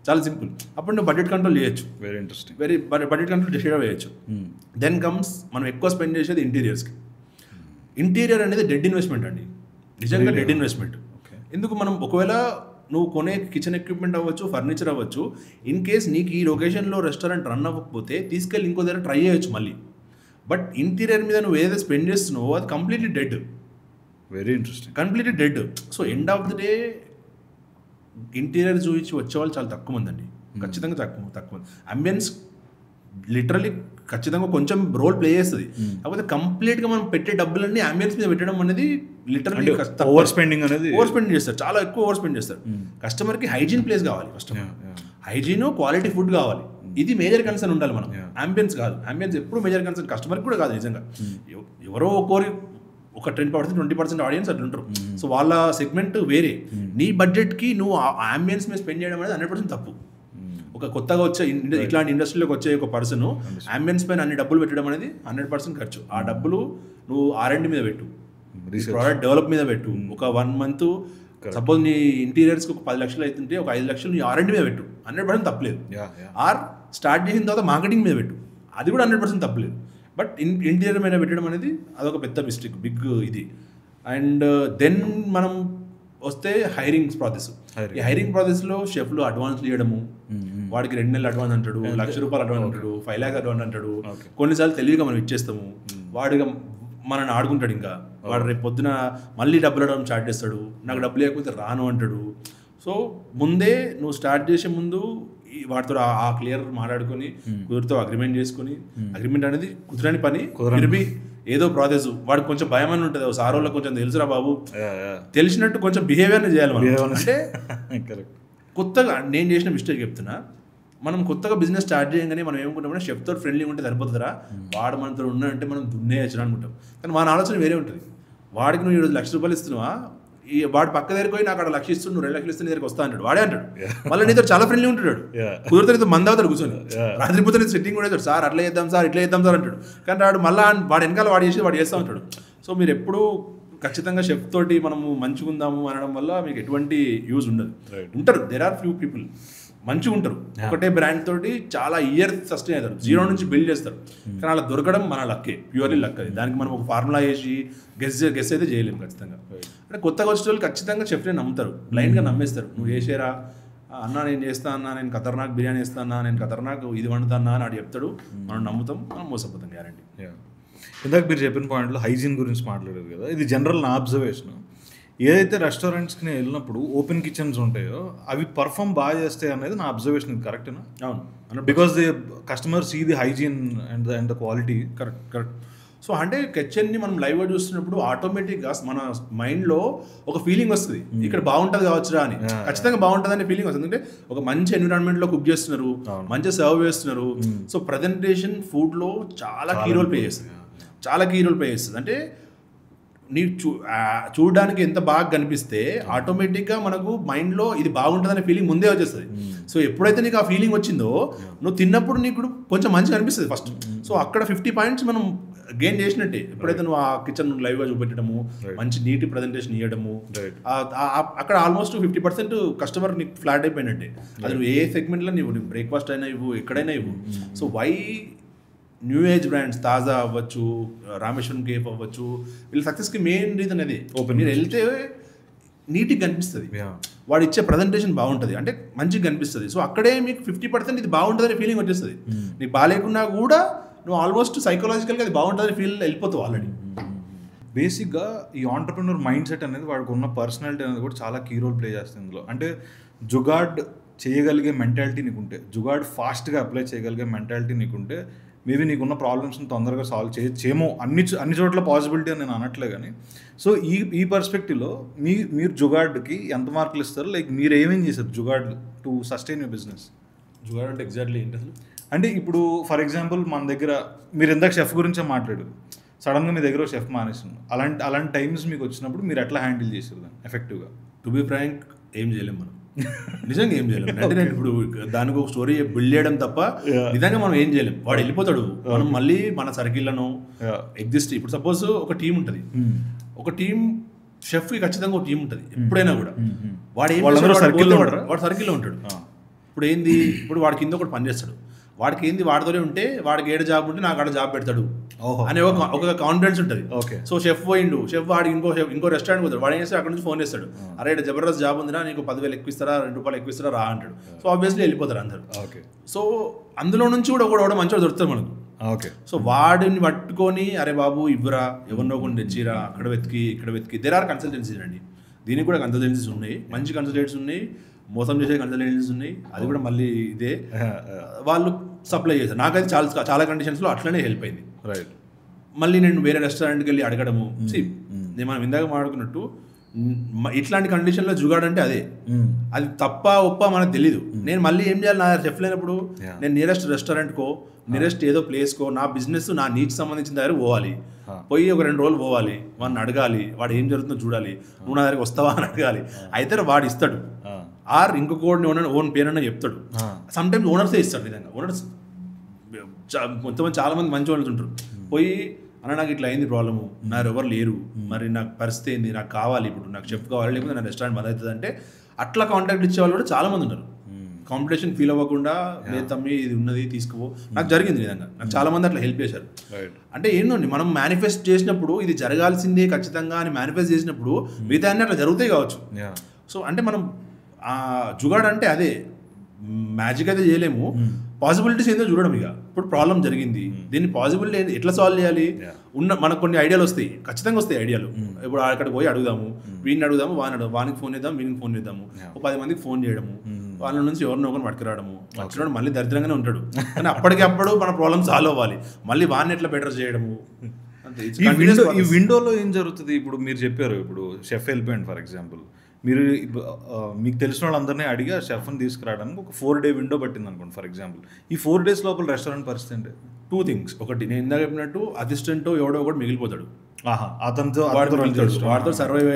చాలా సింపుల్. అప్పుడు నువ్వు బడ్జెట్ కంట్రోల్ చేయొచ్చు, వెరీ ఇంట్రెస్టింగ్, బడ్జెట్ కంట్రోల్ చేయవచ్చు. దెన్ కమ్స్ మనం ఎక్కువ స్పెండ్ చేసేది ఇంటీరియర్స్కి. ఇంటీరియర్ అనేది డెడ్ ఇన్వెస్ట్మెంట్ అండి, నిజంగా డెడ్ ఇన్వెస్ట్మెంట్. ఎందుకు మనం ఒకవేళ నువ్వు కొనే కిచెన్ ఎక్విప్మెంట్ అవ్వచ్చు, ఫర్నిచర్ అవ్వచ్చు, ఇన్ కేస్ నీకు ఈ లొకేషన్లో రెస్టారెంట్ రన్ అవ్వకపోతే తీసుకెళ్ళి ఇంకో దగ్గర ట్రై చేయొచ్చు మళ్ళీ. బట్ ఇంటీరియర్ మీద నువ్వు ఏదైతే స్పెండ్ చేస్తున్నావో అది completely dead, very interesting, completely dead. So end of the day interior చూపించి వచ్చేవాళ్ళు చాలా తక్కువ మంది అండి, ఖచ్చితంగా తక్కువ మంది. అంబియన్స్ లిటరల్లీ ఖచ్చితంగా కొంచెం రోల్ ప్లే చేస్తుంది, కాకపోతే కంప్లీట్గా మనం పెట్టే డబ్బులన్నీ అంబియన్స్ మీద పెట్టడం అనేది లిటరల్లీ ఓవర్ స్పెండింగ్ అనేది ఓవర్ స్పెండ్ చేస్తారు, చాలా ఎక్కువ ఓవర్ స్పెండ్ చేస్తారు. కస్టమర్కి హైజీన్ ప్లేస్ కావాలి, ఫస్ట్ హైజీన్ క్వాలిటీ ఫుడ్ కావాలి, ఇది మేజర్ కన్సర్న్ ఉండాలి. మనం అంబియన్స్ కాదు, అంబియన్స్ ఎప్పుడు మేజర్ కన్సర్న్, కస్టమర్కి కూడా కాదు. నిజంగా ఎవరో ఒక 10% 20% ఆడియన్స్ అట్లా ఉంటారు, సో వాళ్ళ సెగ్మెంట్ వేరే. నీ బడ్జెట్కి నువ్వు అంబియన్స్ మీద స్పెండ్ చేయడం అనేది 100% తప్పు. ఒక కొత్తగా వచ్చే ఇట్లాంటి ఇండస్ట్రీలోకి వచ్చే ఒక పర్సన్ అంబియన్స్ పైన అన్ని డబ్బులు పెట్టడం అనేది 100% ఖర్చు. ఆ డబ్బులు నువ్వు R&D మీద పెట్టు, ప్రోడక్ట్ డెవలప్ మీద పెట్టు. ఒక 1 month సపోజ్ నీ ఇంటీరియర్స్కి ఒక 10 లక్షలు అవుతుంటే ఒక 5 లక్షలు నీ R&D మీద పెట్టు, 100% తప్పలేదు. ఆర్ స్టార్ట్ చేసిన తర్వాత మార్కెటింగ్ మీద పెట్టు, అది కూడా 100% తప్పలేదు. బట్ ఇంటీరియర్ మీద పెట్టడం అనేది అదొక పెద్ద మిస్టేక్, బిగ్ ఇది. అండ్ దెన్ మనం వస్తే హైరింగ్ ప్రాసెస్. ఈ హైరింగ్ ప్రాసెస్లో షెఫ్లు అడ్వాన్స్లు ఇవ్వడము, వాడికి 2 నెలలు అడ్వాన్స్ అంటాడు, ₹1,00,000 అడ్వాన్స్ అంటాడు, 5 lakhs అడ్వాన్స్ అంటాడు. కొన్నిసార్లు తెలివిగా మనం ఇచ్చేస్తాము, వాడిగా మనని ఆడుకుంటాడు. ఇంకా వాడు రేపు పొద్దున మళ్ళీ డబ్బులు అడగడం స్టార్ట్ చేస్తాడు, నాకు డబ్బులు లేకపోతే రాను అంటాడు. సో ముందే నువ్వు స్టార్ట్ చేసే ముందు వాటితో ఆ క్లియర్ మాట్లాడుకొని కుదిరితో అగ్రిమెంట్ చేసుకుని, అగ్రిమెంట్ అనేది కుదరని పని, కుదిరి ఏదో ప్రాసెస్ వాడికి కొంచెం భయం అని ఉంటుంది. సార్ వాళ్ళకి కొంచెం తెలుసురా బాబు, తెలిసినట్టు కొంచెం బిహేవియర్ని చేయాలి మనం. అంటే కొత్తగా నేను చేసిన మిస్టేక్ చెప్తున్నా, మనం కొత్తగా బిజినెస్ స్టార్ట్ చేయగానే మనం ఏమనుకుంటామంటే షెఫ్తో ఫ్రెండ్లీ ఉంటే సరిపోతుందిరా, వాడు మనతో ఉన్నాడంటే మనం దున్నేయచ్చు అనుకుంటాం. కానీ మన ఆలోచన వేరే ఉంటుంది. వాడికి నువ్వు ₹1,00,000 ఇస్తున్నావా, ఈ వాడు పక్క దగ్గరికి పోయి నాకు అక్కడ 1,00,000 ఇస్తుంది, నువ్వు 2,00,000 ఇస్తే నీ దగ్గరికి వస్తా అంటాడు, వాడే అంటాడు. మళ్ళీ నీతో చాలా ఫ్రెండ్లీ ఉంటాడు, కుదిరితే నీతో మంది అవుతాడు కూర్చొని, రాత్రి పూత నీతో సెట్టింగ్ కూడా అవుతాడు, సార్ అట్లా చేద్దాం సార్ ఇట్లా చేద్దాం సార్ అంటాడు. కానీ వాడు మళ్ళీ వాడు వెనకాల వాడు చేస్తూ ఉంటాడు. సో మీరు ఎప్పుడూ ఖచ్చితంగా షెఫ్ తోటి మనము మంచిగా ఉందాము అనడం వల్ల మీకు ఎటువంటి యూజ్ ఉండదు. ఉంటారు, దేర్ ఆర్ ఫ్యూ పీపుల్ మంచిగా ఉంటారు, ఒకటే బ్రాండ్ తోటి చాలా ఇయర్స్ సస్టైన్ అవుతారు, 0 నుంచి బిల్డ్ చేస్తారు. కానీ అలా దొరకడం మన లక్కే, ప్యూర్లీ లక్. అది దానికి మనం ఒక ఫార్ములా వేసి గెస్ అయితే చేయలేము ఖచ్చితంగా. అంటే కొత్తగా వచ్చే వాళ్ళు ఖచ్చితంగా షెఫ్ని నమ్ముతారు, బ్లైండ్గా నమ్మేస్తారు. నువ్వు చేసేరా అన్న, నేను చేస్తా అన్నా, నేను ఖతర్నాక్ బిర్యానీ వేస్తా అన్నా, నేను ఖతర్నాక్ ఇది వండుతా అన్నా అని చెప్తాడు, మనం నమ్ముతాం, మనం మోసపోతాం గ్యారంటీ. ఇందాక మీరు చెప్పిన పాయింట్లో హైజీన్ గురించి మాట్లాడారు కదా, ఇది జనరల్ నా అబ్జర్వేషన్. ఏదైతే రెస్టారెంట్స్కి నేను వెళ్ళినప్పుడు ఓపెన్ కిచెన్స్ ఉంటాయో అవి పర్ఫామ్ బాగా చేస్తాయి అనేది నా అబ్జర్వేషన్. ఇది కరెక్టేనా? అవును, because the customer see the hygiene and the quality. Correct. So అంటే కిచెన్ని మనం లైవ్గా చూస్తున్నప్పుడు ఆటోమేటిక్గా మన మైండ్లో ఒక ఫీలింగ్ వస్తుంది, ఇక్కడ బాగుంటుంది కావచ్చురా అని. ఖచ్చితంగా బాగుంటుంది అనే ఫీలింగ్ వస్తుంది. ఎందుకంటే ఒక మంచి ఎన్విరాన్మెంట్లో కుక్ చేస్తున్నారు, మంచిగా సర్వ్ చేస్తున్నారు. సో ప్రజెంటేషన్ ఫుడ్లో చాలా కీ రోల్ ప్లే చేస్తుంది. అంటే నీ చూడడానికి ఎంత బాగా కనిపిస్తే ఆటోమేటిక్గా మనకు మైండ్లో ఇది బాగుంటుందనే ఫీలింగ్ ముందే వచ్చేస్తుంది. సో ఎప్పుడైతే నీకు ఆ ఫీలింగ్ వచ్చిందో నువ్వు తిన్నప్పుడు నీకు కొంచెం మంచిగా అనిపిస్తుంది ఫస్ట్. సో అక్కడ 50 points మనం గెయిన్ చేసినట్టే. ఎప్పుడైతే నువ్వు ఆ కిచెన్ లైవ్గా చూపెట్టడము, మంచి నీటి ప్రజెంటేషన్ ఇవ్వడము, అక్కడ ఆల్మోస్ట్ 50% కస్టమర్ నీకు ఫ్లాట్ అయిపోయినట్టే. అది నువ్వు ఏ సెగ్మెంట్లో నువ్వు బ్రేక్ఫాస్ట్ అయినా ఇవ్వు, ఎక్కడైనా ఇవ్వు. So why new age brands తాజా అవ్వచ్చు, రామేశ్వరం కేఫ్ అవ్వచ్చు, వీళ్ళ సక్సెస్కి మెయిన్ రీజన్ అది. మీరు వెళ్తే నీట్గా కనిపిస్తుంది, వాడు ఇచ్చే ప్రజెంటేషన్ బాగుంటుంది, అంటే మంచిగా కనిపిస్తుంది. సో అక్కడే మీకు 50% ఇది బాగుంటుందని ఫీలింగ్ వచ్చేస్తుంది. నీకు బాగాలేకున్నా కూడా నువ్వు ఆల్మోస్ట్ సైకలాజికల్గా అది బాగుంటుందని ఫీల్ వెళ్ళిపోతావు ఆల్రెడీ. బేసిక్గా ఈ ఆంటర్ప్రెన్యూర్ మైండ్ సెట్ అనేది వాడికి ఉన్న పర్సనాలిటీ అనేది కూడా చాలా కీ రోల్ ప్లే చేస్తుంది ఇందులో. అంటే జుగాడ్ చేయగలిగే మెంటాలిటీ నీకుంటే, జుగాడ్ ఫాస్ట్గా అప్లై చేయగలిగే మెంటాలిటీ నీకుంటే మేబీ నీకున్న ప్రాబ్లమ్స్ని తొందరగా సాల్వ్ చేయొచ్చేమో. అన్ని చోట్ల పాసిబిలిటీ అని నేను అనట్లే, కానీ సో ఈ పర్స్పెక్టివ్లో మీరు జుగాడ్కి ఎంత మార్కులు ఇస్తారు? లైక్ మీరు ఏమేం చేశారు jugaad to sustain your business? Jugaad అంటే ఎగ్జాక్ట్లీ ఏంటి అసలు? అంటే ఇప్పుడు ఫర్ ఎగ్జాంపుల్ మన దగ్గర మీరు ఇందాక షెఫ్ గురించే మాట్లాడారు. సడన్గా మీ దగ్గర షెఫ్ మానేస్తుంది, అలాంటి టైమ్స్ మీకు వచ్చినప్పుడు మీరు ఎట్లా హ్యాండిల్ చేసారు దాన్ని ఎఫెక్టివ్గా? టు బి ఫ్రాంక్ ఏం చేయలేం మనం, నిజంగా ఏం చేయలేం. అంటే నేను ఇప్పుడు దానికి ఒక స్టోరీ బిల్డ్ చేయడం తప్ప నిజంగా మనం ఏం చేయలేం. వాడు వెళ్ళిపోతాడు, మనం మళ్ళీ మన సర్కిల్లను ఎగ్జిస్ట్. ఇప్పుడు సపోజ్ ఒక టీం ఉంటుంది, ఒక టీం షెఫ్కి ఖచ్చితంగా ఒక టీం ఉంటుంది ఎప్పుడైనా కూడా. వాడు ఏం వాడు సర్కిల్లో ఉంటాడు. ఇప్పుడు ఏంది, ఇప్పుడు వాడి కింద ఒకటి పని చేస్తాడు, వాడికి ఏంది వాడితోనే ఉంటే వాడికి ఏడు జాబ్ ఉంటే నాకు ఆడ జాబ్ పెడతాడు అనే ఒక కాన్ఫిడెన్స్ ఉంటుంది. సో షెఫ్ పోయిండు, షెఫ్ వాడు ఇంకో రెస్టారెంట్ పోతాడు, వాడు ఏం చేస్తాడు అక్కడ నుంచి ఫోన్ చేస్తాడు, అరే జబర్దస్త్ జాబ్ ఉందినా, నీకు 10,000 ఎక్కువ ఇస్తారా, ₹2 ఎక్కువ ఇస్తారా రా అంటాడు. సో ఆబ్వియస్లీ వెళ్ళిపోతారు అందరు. సో అందులో నుంచి కూడా ఒకడు మంచిగా దొరుకుతారు మనకు. సో వాడిని పట్టుకొని అరే బాబు ఇవ్వరా, ఎవరినో కొన్ని తెచ్చిరా, అక్కడ వెతికి ఇక్కడ వెతికి. దేర్ ఆర్ కన్సల్టెన్సీస్ అండి, దీనికి కూడా కన్సల్టెన్సీస్ ఉన్నాయి, మంచి కన్సల్టెంట్స్ ఉన్నాయి, మోసం చేసే కన్సల్టెన్సీస్ ఉన్నాయి, అది కూడా మళ్ళీ ఇదే వాళ్ళు సప్లై చేశారు. నాకైతే చాలా చాలా కండిషన్స్లో అట్లనే హెల్ప్ అయింది. రైట్. మళ్ళీ నేను వేరే రెస్టారెంట్కి వెళ్ళి అడగడము, నేను మనం ఇందాక మాట్లాడుకున్నట్టు ఇట్లాంటి కండిషన్లో జుగాడంటే అదే, అది తప్ప ఒప్ప మనకు తెలీదు. నేను మళ్ళీ ఏం చేయాలి, నా చెఫ్ లేనప్పుడు నేను నియరెస్ట్ రెస్టారెంట్కో నియరెస్ట్ ఏదో ప్లేస్కో నా బిజినెస్ నా నీడ్కి సంబంధించిన దగ్గర పోవాలి, పోయి ఒక 2 రోజులు పోవాలి, వాడిని అడగాలి, వాడు ఏం జరుగుతుందో చూడాలి, నువ్వు నా దగ్గరికి వస్తావా అని అడగాలి. అయితే వాడు ఇస్తాడు, ఆర్ ఇంకొకటి ఓన్ పేరన్నా చెప్తాడు. సమ్ టైమ్స్ ఓనర్సే ఇస్తాడు. నిజంగా ఓనర్స్ మొత్తం చాలా మంది మంచి వాళ్ళు ఉంటారు. పోయి అన్న నాకు ఇట్లా అయింది ప్రాబ్లము, నాకు ఎవరు లేరు, మరి నాకు పరిస్థితి ఏంది, నాకు కావాలి, ఇప్పుడు నాకు చెఫ్ కావాలి, లేకపోతే నా రెస్టారెంట్ బంద్ అవుతుంది అంటే అట్లా కాంటాక్ట్ ఇచ్చే వాళ్ళు కూడా చాలా మంది ఉన్నారు. కాంపిటీషన్ ఫీల్ అవ్వకుండా లేదు తమ్మి ఇది ఉన్నది తీసుకో, నాకు జరిగింది నిజంగా, నాకు చాలా మంది అట్లా హెల్ప్ చేశారు. అంటే ఏంటండి, మనం మేనిఫెస్ట్ చేసినప్పుడు ఇది జరగాల్సిందే ఖచ్చితంగా అని మేనిఫెస్ట్ చేసినప్పుడు మిగతా అన్నీ అట్లా జరుగుతాయి కావచ్చు. సో అంటే మనం జుగాడు అంటే అదే, మ్యాజిక్ అయితే చేయలేము, పాసిబిలిటీస్ ఏందో చూడడం. ఇక ఇప్పుడు ప్రాబ్లం జరిగింది, దీన్ని పాసిబిలిటీ ఎట్లా సాల్వ్ చేయాలి, మనకు కొన్ని ఐడియాలు వస్తాయి, ఖచ్చితంగా వస్తాయి ఐడియాలు. ఇప్పుడు అక్కడికి పోయి అడుగుదాము, వీడిని అడుగుదాము, వానికి ఫోన్ చేద్దాం, వీనికి ఫోన్ చేద్దాము, ఒక 10 మందికి ఫోన్ చేయడము, వాళ్ళ నుంచి ఎవరినో ఒకరిని పట్టుకురావడము, వచ్చినప్పుడు మళ్ళీ దరిద్రంగానే ఉంటాడు, కానీ అప్పటికప్పుడు మన ప్రాబ్లమ్ సాల్వ్ అవ్వాలి, మళ్ళీ వాడిని ఎట్లా బెటర్ చేయడము. ఈ విండోలో ఏం జరుగుతుంది? ఇప్పుడు మీరు చెప్పారు, ఇప్పుడు షెఫ్ వెళ్ళిపోయింది ఫర్ ఎగ్జాంపుల్, మీరు మీకు తెలిసిన వాళ్ళందరినీ అడిగి షెఫ్ని తీసుకురావడానికి ఒక 4 day విండో పట్టింది అనుకోండి ఫర్ ఎగ్జాంపుల్. ఈ 4 days లోపల రెస్టారెంట్ పరిస్థితి అంటే 2 things. ఒకటి నేను ఇందాక చెప్పినట్టు అసిస్టెంట్ ఎవడో ఒకటి మిగిలిపోతాడు, అతనితో వాడితో సర్వైవ్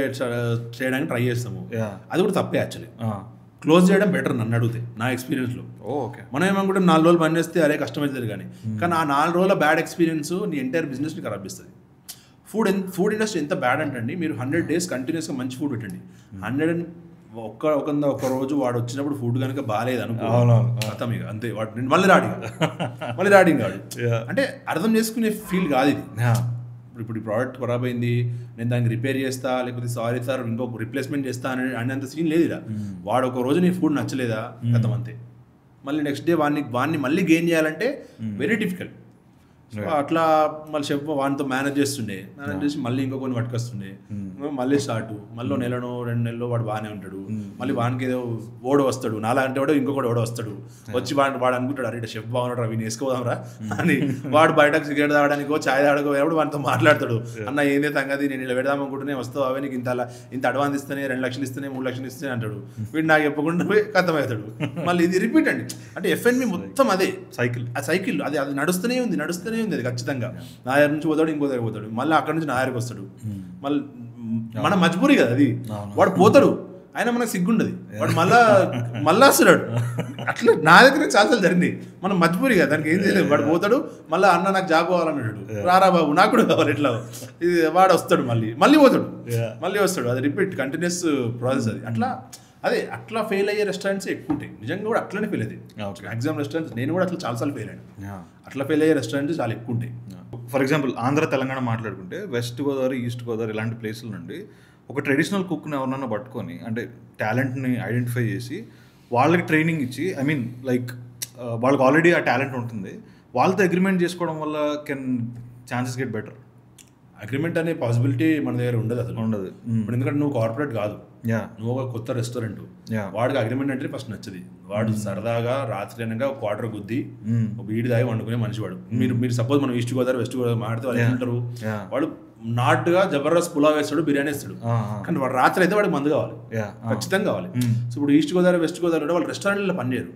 చేయడానికి ట్రై చేస్తాము, అది కూడా తప్పే యాక్చువల్లీ. క్లోజ్ చేయడం బెటర్ నన్ను అడిగితే, నా ఎక్స్పీరియన్స్లో. మనం ఏమనుకుంటే 4 రోజులు పని చేస్తే అరే కష్టమవుతుంది, కానీ ఆ 4 రోజుల బ్యాడ్ ఎక్స్పీరియన్స్ నీ ఎంటైర్ బిజినెస్ని ఖరాబ్ చేస్తుంది. ఫుడ్ ఇండస్ట్రీ ఎంత బ్యాడ్ అంటే మీరు 100 days కంటిన్యూస్గా మంచి ఫుడ్ పెట్టండి, 100 ఒక్క రోజు వాడు వచ్చినప్పుడు ఫుడ్ కనుక బాగాలేదు అనుకో అర్థం, ఇక అంతే, వాడు మళ్ళీ రాడింగ్ కాదు. అంటే అర్థం చేసుకునే ఫీల్ కాదు ఇది. ఇప్పుడు ఈ ప్రోడక్ట్ ఖరాబ్ అయింది, నేను దానికి రిపేర్ చేస్తా, లేకపోతే సారీ సార్ ఇంకొక రిప్లేస్మెంట్ చేస్తా అనేంత సీన్ లేదు ఇలా. వాడు ఒక రోజు నీ ఫుడ్ నచ్చలేదా గతం అంతే, మళ్ళీ నెక్స్ట్ డే వాడిని మళ్ళీ గెయిన్ చేయాలంటే వెరీ డిఫికల్ట్. అట్లా మళ్ళీ షెఫ్ వానితో మేనేజ్ చేసి మళ్ళీ ఇంకో కొన్ని పట్టుకొస్తుండే, మళ్ళీ స్టార్ట్, మళ్ళీ 1 నెలలో 2 నెలలో వాడు బాగానే ఉంటాడు, మళ్ళీ వానికి ఏదో ఓడ వస్తాడు, నాలా అంటే వాడు ఇంకొకటి ఓడ వస్తాడు, వచ్చి వాడు అనుకుంటాడు అరే షెఫ్ బాగున్నాడు రా, వీని వేసుకోదాంరా అని, వాడు బయటకు సిగరెట్ తాగడానికో ఛాయ్ తాగడానికి వాడితో మాట్లాడతాడు, అన్న ఏందే సంగతి, నేను ఇలా పెడదాం అనుకుంటూనే వస్తావు, అవే నీకు ఇంత అడ్వాన్స్ ఇస్తేనే 2 లక్షలు ఇస్తేనే 3 లక్షలు ఇస్తేనే అంటాడు, వీడు నాకు చెప్పకుండా పోయి కథమవుతాడు. మళ్ళీ ఇది రిపీట్ అండి, అంటే F&B మొత్తం అదే సైకిల్, అది నడుస్తూనే ఉంది అది ఖచ్చితంగా. నా దగ్గర నుంచి పోతాడు, ఇంకో దగ్గర పోతాడు, మళ్ళీ అక్కడ నుంచి నా దగ్గరకు వస్తాడు, మళ్ళీ మన మజ్బూరి కదా అది, వాడు పోతాడు, ఆయన మనకు సిగ్గుండదు, వాడు మళ్ళా వస్తున్నాడు. అట్లా నా దగ్గర చాలా జరిగింది, మనం మజ్బూరి కదా, దానికి ఏం చేయలేదు, వాడు పోతాడు, మళ్ళీ అన్న నాకు జాబ్ కావాలన్నాడు, రారా బాబు నాకు కూడా కావాలి, ఎట్లా ఇది వాడు వస్తాడు, మళ్ళీ పోతాడు, మళ్ళీ వస్తాడు, అది రిపీట్ కంటిన్యూస్ ప్రాసెస్ అది. అట్లా ఫెయిల్ అయ్యే రెస్టారెంట్స్ ఎక్కువ ఉంటాయి, నిజంగా కూడా అట్లనే ఫెయిల్ అవుతాయి మ్యాక్సిమం రెస్టారెంట్స్. నేను కూడా అట్లా చాలాసార్లు ఫెయిల్ అయ్యాను, అట్లా ఫెయిల్ అయ్యే రెస్టారెంట్స్ చాలా ఎక్కువ ఉంటాయి. ఫర్ ఎగ్జాంపుల్ ఆంధ్ర తెలంగాణ మాట్లాడుకుంటే వెస్ట్ గోదావరి ఈస్ట్ గోదావరి ఇలాంటి ప్లేసుల నుండి ఒక ట్రెడిషనల్ కుక్ని ఎవరన్నా పట్టుకొని, అంటే టాలెంట్ని ఐడెంటిఫై చేసి వాళ్ళకి ట్రైనింగ్ ఇచ్చి, ఐ మీన్ లైక్ వాళ్ళకి ఆల్రెడీ ఆ టాలెంట్ ఉంటుంది, వాళ్ళతో అగ్రిమెంట్ చేసుకోవడం వల్ల can chances get better. Agreement అనే పాసిబిలిటీ మన దగ్గర ఉండదు, ఇప్పుడు ఎందుకంటే నువ్వు కార్పొరేట్ కాదు, నువ్వు ఒక కొత్త రెస్టారెంట్, వాడికి అగ్రిమెంట్ అంటే ఫస్ట్ నచ్చది, వాడు సరదాగా రాత్రి అనగా క్వార్టర్ గుద్ది ఒక వీడి దాగి వండుకునే మనిషి వాడు. మీరు సపోజ్ మనం ఈస్ట్ గోదావరి వెస్ట్ గోదావరి మాడితే వాళ్ళు ఏమంటారు, వాడు నాటుగా జబర్దస్త్ పులావ్ వేస్తాడు, బిర్యానీ వేస్తాడు, కానీ వాడు రాత్రి అయితే వాడికి మందు కావాలి, ఖచ్చితంగా కావాలి. సో ఇప్పుడు ఈస్ట్ గోదావరి వెస్ట్ గోదావరి వాళ్ళు రెస్టారెంట్లో పనిచేయరు,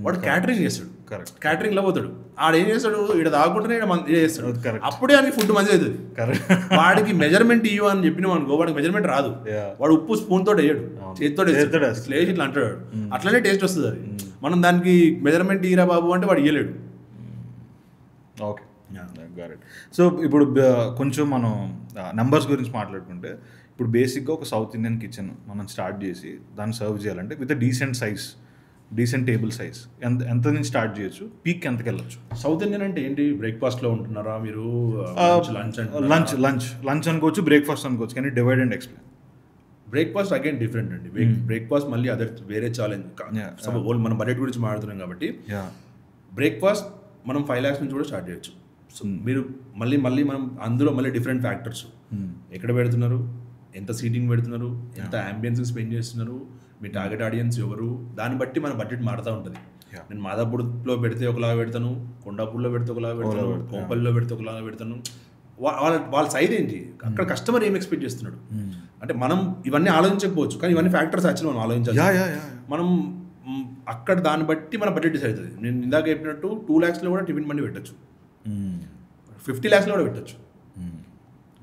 వాడు క్యాటరింగ్ చేస్తాడు, కరెక్ట్, క్యాటరింగ్లో పోతాడు, ఆడు ఏం చేస్తాడు, ఇక్కడ తాగుకుంటేనే ఇక్కడ చేస్తాడు, కరెక్ట్, అప్పుడే అని ఫుడ్ మంచిగా అవుతుంది. కరెక్ట్. వాడికి మెజర్మెంట్ ఇవ్వు అని చెప్పినాం అనుకో, వాడికి మెజర్మెంట్ రాదు. వాడు ఉప్పు స్పూన్ తోటి వేయడు, చేతితో వేసి ఇట్లా అంటాడు, అట్లనే టేస్ట్ వస్తుంది అది. మనం దానికి మెజర్మెంట్ ఇరా బాబు అంటే వాడు ఇవ్వలేడు. ఓకే, సో ఇప్పుడు కొంచెం మనం నెంబర్స్ గురించి మాట్లాడుకుంటే, ఇప్పుడు బేసిక్గా ఒక సౌత్ ఇండియన్ కిచెన్ మనం స్టార్ట్ చేసి దాన్ని సర్వ్ చేయాలంటే with decent size, decent table size ఎంత నుంచి స్టార్ట్ చేయొచ్చు, పీక్ ఎంతకి వెళ్ళచ్చు? సౌత్ ఇండియన్ అంటే ఏంటి? బ్రేక్ఫాస్ట్లో ఉంటున్నారా మీరు? లంచ్ అనుకోవచ్చు, బ్రేక్ఫాస్ట్ అనుకోవచ్చు, కానీ divide and explain. Breakfast again different అండి. బ్రేక్ఫాస్ట్ మళ్ళీ వేరే ఛాలెంజ్. మనం బడ్జెట్ గురించి మాట్లాడుతున్నాం కాబట్టి బ్రేక్ఫాస్ట్ మనం 5 lakhs నుంచి కూడా స్టార్ట్ చేయొచ్చు. సో మీరు మళ్ళీ మనం అందులో మళ్ళీ డిఫరెంట్ ఫ్యాక్టర్స్, ఎక్కడ పెడుతున్నారు, ఎంత సీటింగ్ పెడుతున్నారు, ఎంత అంబియన్స్ స్పెండ్ చేస్తున్నారు, మీ టార్గెట్ ఆడియన్స్ ఎవరు, దాన్ని బట్టి మన బడ్జెట్ మారుతూ ఉంటుంది. నేను మాదాపూర్లో పెడితే ఒకలాగా పెడతాను, కొండాపూర్లో పెడితే ఒకలాగా పెడతాను, కోంపల్లిలో పెడితే ఒకలాగా పెడతాను. వాళ్ళ సైజ్ ఏంటి, అక్కడ కస్టమర్ ఏం ఎక్స్పెక్ట్ చేస్తున్నాడు అంటే మనం ఇవన్నీ ఆలోచించకపోవచ్చు, కానీ ఇవన్నీ ఫ్యాక్టర్స్ యాక్చువల్లీ మనం ఆలోచించాలి. మనం అక్కడ దాన్ని బట్టి మన బడ్జెట్ డిసైడ్ అవుతుంది. నేను ఇందాక చెప్పినట్టు 2 lakhsలో కూడా టిఫిన్ బండి పెట్టచ్చు, 50 lakhsలో కూడా పెట్టచ్చు,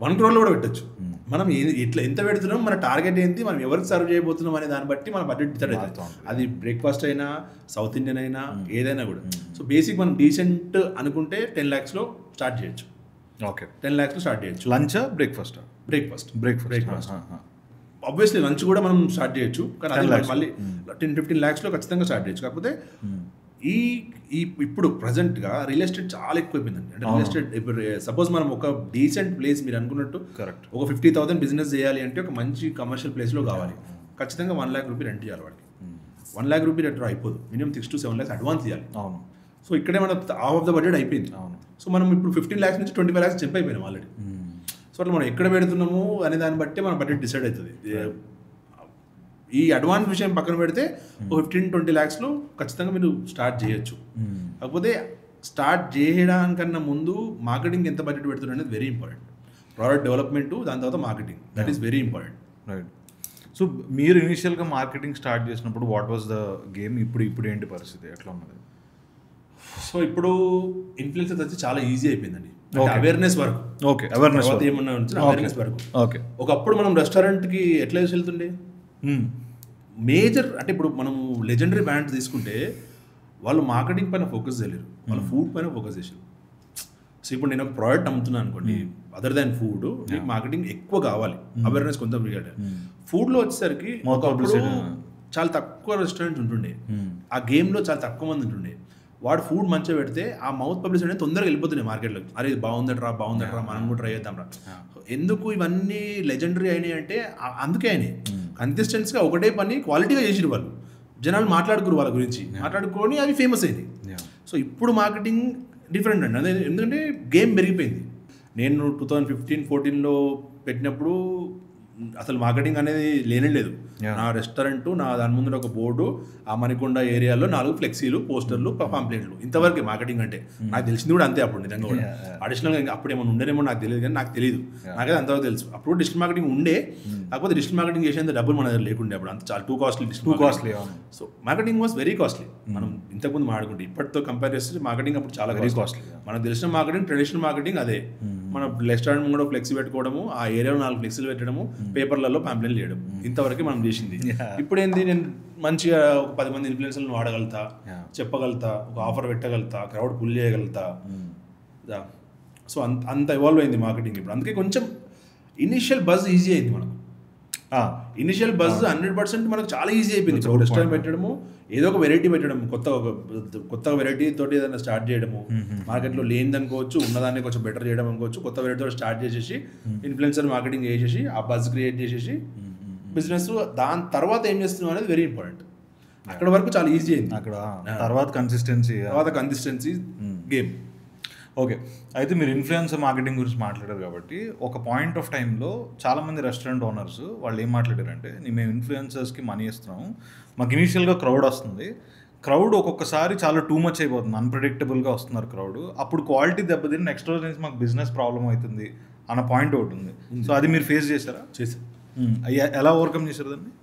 1 crore కూడా పెట్టచ్చు. మనం ఇట్లా ఎంత పెడుతున్నాం, మన టార్గెట్ ఏంటి, మనం ఎవరికి సర్వ్ చేయబోతున్నాం అనే దాన్ని బట్టి మన బడ్జెట్ డిసైడ్ అవుతుంది. అది బ్రేక్ఫాస్ట్ అయినా, సౌత్ ఇండియన్ అయినా, ఏదైనా కూడా. సో బేసిక్ మనం డీసెంట్ అనుకుంటే 10 lakhsలో స్టార్ట్ చేయొచ్చు. ఓకే, 10 lakhsలో స్టార్ట్ చేయొచ్చు. లంచా బ్రేక్ఫాస్ట్? బ్రేక్ఫాస్ట్ ఆబ్వియస్లీ లంచ్ కూడా మనం స్టార్ట్ చేయొచ్చు, కానీ అది మళ్ళీ 10-15 lakhsలో ఖచ్చితంగా స్టార్ట్ చేయొచ్చు. కాకపోతే ఇప్పుడు ప్రజెంట్గా రియల్ ఎస్టేట్ చాలా ఎక్కువైపోయిందండి. అంటే రియల్ ఎస్టేట్ ఇప్పుడు సపోజ్ మనం ఒక డీసెంట్ ప్లేస్, మీరు అనుకున్నట్టు కరెక్ట్, ఒక 50,000 బిజినెస్ చేయాలి అంటే ఒక మంచి కమర్షియల్ ప్లేస్లో కావాలి. ఖచ్చితంగా 1 lakh రూపీ రెంట్ చేయాలి వాడికి. 1 lakh రూపీ రెంట్ అయిపోదు, మినిమం 6 to 7 lakhs అడ్వాన్స్ ఇవ్వాలి. అవును. సో ఇక్కడే మన హాఫ్ ఆఫ్ ద బడ్జెట్ అయిపోయింది. అవును. సో మనం ఇప్పుడు 15 lakhs నుంచి 25 lakhs జంప్ అయిపోయినాం ఆల్రెడీ. సో అట్లా మనం ఎక్కడ పెడుతున్నాము అనే దాన్ని బట్టి మన బడ్జెట్ డిసైడ్ అవుతుంది. ఈ అడ్వాన్స్ విషయం పక్కన పెడితే 15-20 lakhsలో ఖచ్చితంగా మీరు స్టార్ట్ చేయొచ్చు. కాకపోతే స్టార్ట్ చేయడానికన్నా ముందు మార్కెటింగ్ ఎంత బడ్జెట్ పెడుతున్నారు అనేది వెరీ ఇంపార్టెంట్. ప్రోడక్ట్ డెవలప్మెంట్, దాని తర్వాత marketing, that is very important. Right. So మీరు ఇనిషియల్గా మార్కెటింగ్ స్టార్ట్ చేసినప్పుడు వాట్ వాజ్ ద గేమ్? ఇప్పుడు ఏంటి పరిస్థితి, ఎట్లా ఉన్నది? సో ఇప్పుడు ఇన్ఫ్లుయెన్సర్స్ వచ్చి చాలా ఈజీ అయిపోయిందండి. అవేర్నెస్ వరకు. ఓకే, అవేర్నెస్ ఏమన్నా అవేర్నెస్ వరకు. ఓకే. ఒకప్పుడు మనం రెస్టారెంట్కి ఎట్లా వెళ్తుండే, మేజర్ అంటే ఇప్పుడు మనం లెజెండరీ బ్రాండ్స్ తీసుకుంటే వాళ్ళు మార్కెటింగ్ పైన ఫోకస్ చేయలేరు, వాళ్ళు ఫుడ్ పైన ఫోకస్ చేశారు. సో ఇప్పుడు నేను ఒక ప్రోడక్ట్ అమ్ముతున్నాను అనుకోండి, అదర్ దాన్ ఫుడ్, మీకు మార్కెటింగ్ ఎక్కువ కావాలి, అవేర్నెస్ కొంత పెరిగాడు. ఫుడ్లో వచ్చేసరికి చాలా తక్కువ రెస్టారెంట్స్ ఉంటుండే, ఆ గేమ్లో చాలా తక్కువ మంది ఉంటుండే. వాడు ఫుడ్ మంచిగా పెడితే ఆ మౌత్ పబ్లిసిటీ తొందరగా వెళ్ళిపోతున్నాయి మార్కెట్లో. అరే ఇది బాగుందట్రా, మనం కూడా ట్రై చేద్దాం రా. ఎందుకు ఇవన్నీ లెజెండరీ అయినాయి అంటే అందుకే అయినాయి. కన్సిస్టెన్సీగా ఒకటే పని క్వాలిటీగా చేసిరు వాళ్ళు, జనాలు మాట్లాడుకురు వాళ్ళ గురించి, మాట్లాడుకొని అవి ఫేమస్ అయినాయి. సో ఇప్పుడు మార్కెటింగ్ డిఫరెంట్ అండి, అదే ఎందుకంటే గేమ్ పెరిగిపోయింది. నేను 2015-14లో పెట్టినప్పుడు అసలు మార్కెటింగ్ అనేది లేనే లేదు. నా రెస్టారెంట్, నా దాని ముందు ఒక బోర్డు, ఆ మణికొండ ఏరియాలో 4 ఫ్లెక్సీలు, పోస్టర్లు, పాంప్లెట్లు, ఇంతవరకే మార్కెటింగ్ అంటే. నాకు తెలిసింది కూడా అంతే అప్పుడు, నిజంగా కూడా. అడిషనల్గా అప్పుడు ఏమైనా ఉండేనేమో నాకు తెలియదు, కానీ నాకు తెలియదు, నాకైతే అంతవరకు తెలుసు. అప్పుడు డిజిటల్ మార్కెటింగ్ ఉండే, కాకపోతే డిజిటల్ మార్కెటింగ్ చేసేంత డబ్బులు మన దగ్గర లేకుండే అప్పుడు, అంత చాలా too costly. So marketing was very costly. మనం ఇంతకుముందు మాట్లాడుకుంటే ఇప్పటితో కంపేర్ చేస్తే మార్కెటింగ్ అప్పుడు చాలా వెరీ కాస్ట్లీ. మనకు తెలిసిన మార్కెటింగ్, ట్రెడిషనల్ మార్కెటింగ్ అదే. మన రెస్టారెంట్ కూడా ఫ్లెక్సీ పెట్టుకోవడము, ఆ ఏరియాలో 4 ఫ్లెక్సీలు పెట్టడము, పేపర్లలో పాంప్లెట్లు చేయడం, ఇంతవరకు మనం చేసింది. ఇప్పుడు ఏంది, నేను మంచిగా ఒక 10 మంది ఇన్ఫ్లుయెన్సర్లను వాడగలుగుతా, చెప్పగలుగుతా, ఒక ఆఫర్ పెట్టగలుగుతా, క్రౌడ్ పుల్ చేయగలుగుతా. సో అంత ఇవాల్వ్ అయింది మార్కెటింగ్ ఇప్పుడు. అందుకే కొంచెం ఇనిషియల్ బజ్ ఈజీ అయింది మనకు. ఇనిషియల్ బజ్ 100% మనకు చాలా ఈజీ అయిపోయింది. ఒక రెస్టారెంట్ పెట్టడము, ఏదో ఒక వెరైటీ పెట్టడం, కొత్త వెరైటీ తోటి ఏదైనా స్టార్ట్ చేయడము, మార్కెట్లో లేనిది అనుకోవచ్చు, ఉన్నదాన్ని కొంచెం బెటర్ చేయడం అనుకోవచ్చు, కొత్త వెరైటీతో స్టార్ట్ చేసేసి ఇన్ఫ్లుయెన్సర్ మార్కెటింగ్ చేసేసి ఆ బజ్ క్రియేట్ చేసేసి బిజినెస్. దాని తర్వాత ఏం చేస్తున్నాం అనేది వెరీ ఇంపార్టెంట్. అక్కడ వరకు చాలా ఈజీ అయింది, అక్కడ తర్వాత కన్సిస్టెన్సీ గేమ్. ఓకే, అయితే మీరు ఇన్ఫ్లుయెన్సర్ మార్కెటింగ్ గురించి మాట్లాడారు కాబట్టి ఒక పాయింట్ ఆఫ్ టైంలో చాలామంది రెస్టారెంట్ ఓనర్స్ వాళ్ళు ఏం మాట్లాడారంటే, మేము ఇన్ఫ్లుయెన్సర్స్కి మనీ ఇస్తున్నాము, మాకు ఇనీషియల్గా క్రౌడ్ వస్తుంది, క్రౌడ్ ఒక్కొక్కసారి చాలా టూ మచ్ అయిపోతుంది, అన్ప్రెడిక్టబుల్గా వస్తున్నారు క్రౌడ్, అప్పుడు క్వాలిటీ దెబ్బతిని నెక్స్ట్ రోజు నుంచి మాకు బిజినెస్ ప్రాబ్లం అవుతుంది అన్న పాయింట్ ఒకటి ఉంది. సో అది మీరు ఫేస్ చేశారా? చేశారు. ఎలా ఓవర్కమ్ చేశారు దాన్ని?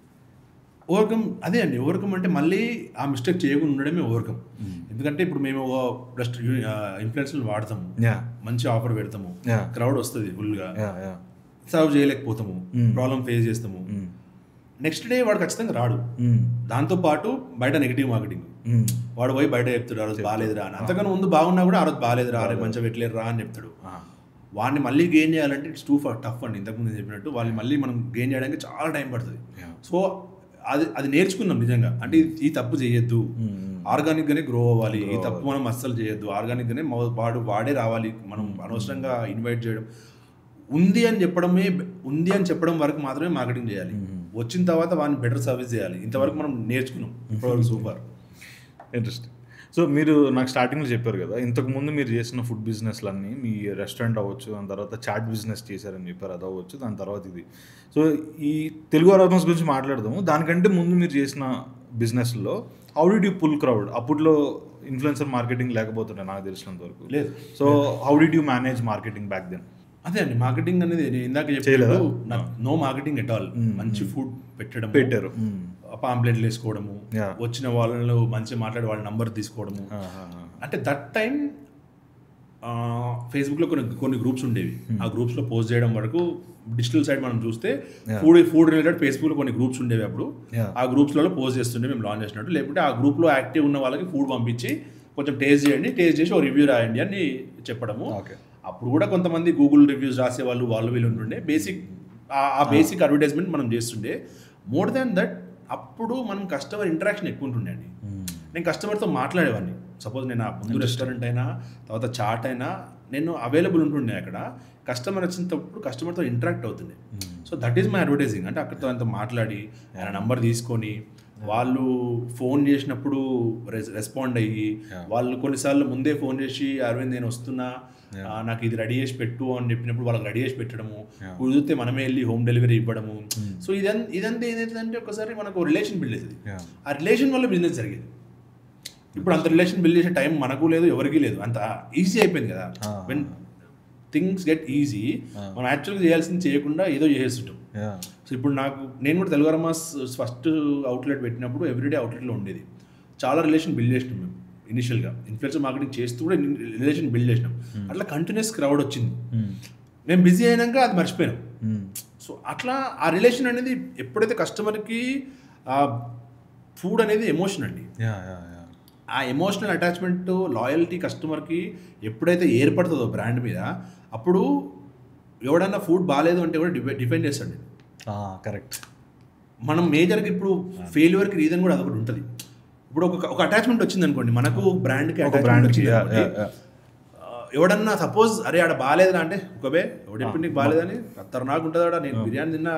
ఓవర్కమ్ అదే అండి. ఓవర్కమ్ అంటే మళ్ళీ ఆ మిస్టేక్ చేయకుండా ఉండడమే ఓవర్కమ్. ఎందుకంటే ఇప్పుడు మేము ఒక ప్లస్ ఇన్ఫ్లుయెన్సర్లు వాడతాము, మంచి ఆఫర్ పెడతాము, క్రౌడ్ వస్తుంది ఫుల్గా, సర్వ్ చేయలేకపోతాము, ప్రాబ్లం ఫేస్ చేస్తాము, నెక్స్ట్ డే వాడు ఖచ్చితంగా రాడు. దాంతోపాటు బయట నెగిటివ్ మార్కెటింగ్, వాడు పోయి బయట చెప్తాడు ఆ రోజు బాగాలేదురా అని. అంతకన్నా ముందు బాగున్నా కూడా ఆ రోజు బాగాలేదురా, అరే మంచిగా పెట్టలేరు రా అని చెప్తాడు. వాడిని మళ్ళీ గెయిన్ చేయాలంటే ఇట్స్ టూ టఫ్ అండి. ఇంతకుముందు చెప్పినట్టు వాళ్ళని మళ్ళీ మనం గెయిన్ చేయడానికి చాలా టైం పడుతుంది. సో అది నేర్చుకున్నాం నిజంగా. అంటే ఈ తప్పు చేయొద్దు, ఆర్గానిక్గానే గ్రో అవ్వాలి, ఈ తప్పు మనం అస్సలు చేయొద్దు, ఆర్గానిక్గానే వాడే రావాలి, మనం అనవసరంగా ఇన్వైట్ చేయడం ఉంది అని చెప్పడం వరకు మాత్రమే మార్కెటింగ్ చేయాలి. వచ్చిన తర్వాత వాడిని బెటర్ సర్వీస్ చేయాలి. ఇంతవరకు మనం నేర్చుకున్నాం ఇప్పటివరకు. Super interesting. సో మీరు నాకు స్టార్టింగ్లో చెప్పారు కదా, ఇంతకుముందు మీరు చేసిన ఫుడ్ బిజినెస్లన్నీ, మీ రెస్టారెంట్ అవ్వచ్చు, దాని తర్వాత చాట్ బిజినెస్ చేశారని చెప్పారు, అది అవ్వచ్చు, దాని తర్వాత ఇది. సో ఈ తెలుగు అరాబన్స్ గురించి మాట్లాడదాము. దానికంటే ముందు మీరు చేసిన బిజినెస్లో how did you pull crowd? అప్పట్లో ఇన్ఫ్లుయెన్సర్ మార్కెటింగ్ లేకపోతుండే నాకు తెలిసినంత వరకు. లేదు. So how did you manage marketing back then? అదే అండి, మార్కెటింగ్ అనేది నేను ఇందాక చెప్పలేదు, నో మార్కెటింగ్ ఎట్ ఆల్. మంచి ఫుడ్ పెట్టారు, పాంప్లెట్లు వేసుకోవడము, వచ్చిన వాళ్ళను మంచిగా మాట్లాడి వాళ్ళ నంబర్ తీసుకోవడము. అంటే దట్ టైం ఫేస్బుక్లో కొన్ని గ్రూప్స్ ఉండేవి. ఆ గ్రూప్స్లో పోస్ట్ చేయడం వరకు. డిజిటల్ సైడ్ మనం చూస్తే ఫుడ్ రిలేటెడ్ ఫేస్బుక్లో కొన్ని గ్రూప్స్ ఉండేవి. అప్పుడు ఆ గ్రూప్స్లలో పోస్ట్ చేస్తుండే మేము లాంచ్ చేసినట్టు. లేకపోతే ఆ గ్రూప్లో యాక్టివ్ ఉన్న వాళ్ళకి ఫుడ్ పంపించి కొంచెం టేస్ట్ చేసి ఒక రివ్యూ రాయండి అని చెప్పడము. అప్పుడు కూడా కొంతమంది గూగుల్ రివ్యూస్ రాసేవాళ్ళు, వాళ్ళు వీళ్ళు ఉంటుండే. ఆ బేసిక్ అడ్వర్టైజ్మెంట్ మనం చేస్తుండే. మోర్ దాన్ దట్ అప్పుడు మనం కస్టమర్ ఇంటరాక్షన్ ఎక్కువ ఉంటుండే అండి. నేను కస్టమర్తో మాట్లాడేవాడిని. సపోజ్ నేను ఆ ముందు రెస్టారెంట్ అయినా తర్వాత చాట్ అయినా నేను అవైలబుల్ ఉంటుండే అక్కడ. కస్టమర్ వచ్చినప్పుడు కస్టమర్తో ఇంటరాక్ట్ అవుతుండే. So that is my advertising. అంటే అక్కడితో అంత మాట్లాడి ఆయన నంబర్ తీసుకొని, వాళ్ళు ఫోన్ చేసినప్పుడు రెస్పాండ్ అయ్యి, వాళ్ళు కొన్నిసార్లు ముందే ఫోన్ చేసి అరవింద్ నేను వస్తున్నా, నాకు ఇది రెడీ చేసి పెట్టు అని చెప్పినప్పుడు వాళ్ళకి రెడీ చేసి పెట్టడము, కుదిరితే మనమే వెళ్ళి హోమ్ డెలివరీ ఇవ్వడము. సో ఇదంతా ఏదైతుందంటే ఒకసారి మనకు రిలేషన్ బిల్డ్ అవుతుంది. ఆ రిలేషన్ వల్ల బిజినెస్ జరిగేది. ఇప్పుడు అంత రిలేషన్ బిల్డ్ చేసే టైం మనకు లేదు, ఎవరికి లేదు. అంత ఈజీ అయిపోయింది కదా. వెన్ థింగ్స్ గెట్ ఈజీ, మనం యాక్చువల్గా చేయాల్సింది చేయకుండా ఏదో చేసేస్తుంటాం. సో ఇప్పుడు నేను కూడా తెలుగు అరాబన్స్ ఫస్ట్ అవుట్లెట్ పెట్టినప్పుడు ఎవ్రీడే అవుట్లెట్లో ఉండేది. చాలా రిలేషన్ బిల్డ్ చేసినాం మేము ఇనిషియల్గా. ఇన్ఫ్లుయెన్సర్ మార్కెటింగ్ చేస్తూ కూడా రిలేషన్ బిల్డ్ చేసినాం. అట్లా కంటిన్యూస్ క్రౌడ్ వచ్చింది. మేము బిజీ అయినాక అది మర్చిపోయినాం. సో అట్లా ఆ రిలేషన్ అనేది ఎప్పుడైతే కస్టమర్కి ఫుడ్ అనేది ఎమోషన్ అండి. ఆ ఎమోషనల్ అటాచ్మెంట్, లాయల్టీ కస్టమర్కి ఎప్పుడైతే ఏర్పడుతుందో బ్రాండ్ మీద, అప్పుడు ఎవడన్నా ఫుడ్ బాగాలేదు అంటే కూడా డిఫైన్ చేస్తాడు. కరెక్ట్. మనం మేజర్గా ఇప్పుడు ఫెయిల్యూర్కి రీజన్ కూడా అదొకటి ఉంటుంది. ఇప్పుడు ఒక అటాచ్మెంట్ వచ్చింది అనుకోండి, మనకు బ్రాండ్కి అటాచ్మెంట్ వచ్చింది అనుకోండి. ఎవడన్నా సపోజ్ అరే ఆడ బాగాలేదురా అంటే ఒకబే ఎవడెప్పుడు నీకు బాగాలేదని నాకు ఉంటుంది. నేను బిర్యానీ తిన్నా,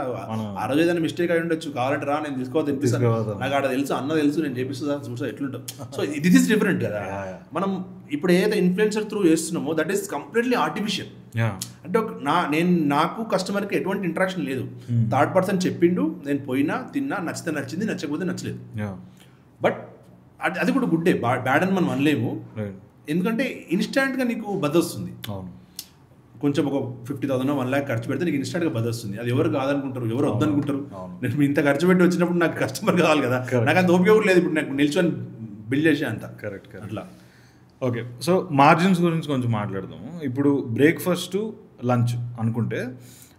ఆ రోజు ఏదైనా మిస్టేక్ అయి ఉండొచ్చు, కావాలంటే రా నేను తీసుకోవాలి తినిపిస్తాను, నాకు ఆడ తెలుసు అన్న తెలుసు, నేను చేపిస్తా చూసా ఎట్లుంటాం. సో దిస్ ఈస్ డిఫరెంట్ కదా. మనం ఇప్పుడు ఏదైతే ఇన్ఫ్లుయెన్సర్ త్రూ చేస్తున్నామో దట్ ఈస్ కంప్లీట్లీ ఆర్టిఫిషియల్. అంటే నాకు కస్టమర్కి ఎటువంటి ఇంటరాక్షన్ లేదు. థర్డ్ పర్సన్ చెప్పిండు, నేను పోయినా తిన్నా, నచ్చితే నచ్చింది, నచ్చకపోతే నచ్చలేదు. బట్ అది కూడా గుడ్డే, బ్యాడ్ అని మనం అనలేము. ఎందుకంటే ఇన్స్టాంట్గా నీకు బజ్ వస్తుంది. కొంచెం ఒక 50,000 1 lakh ఖర్చు పెడితే నీకు ఇన్స్టాంట్గా బజ్ వస్తుంది. అది ఎవరు కాదనుకుంటారు, ఎవరు వద్దనుకుంటారు. నేను ఇంత ఖర్చు పెట్టి వచ్చినప్పుడు నాకు కస్టమర్ కావాలి కదా, నాకు అంత ఓపిక కూడా లేదు ఇప్పుడు నాకు నిల్చొని బిల్డ్ చేసే అంత. కరెక్ట్ అట్లా. ఓకే, సో మార్జిన్స్ గురించి కొంచెం మాట్లాడదాము. ఇప్పుడు బ్రేక్ఫాస్ట్ లంచ్ అనుకుంటే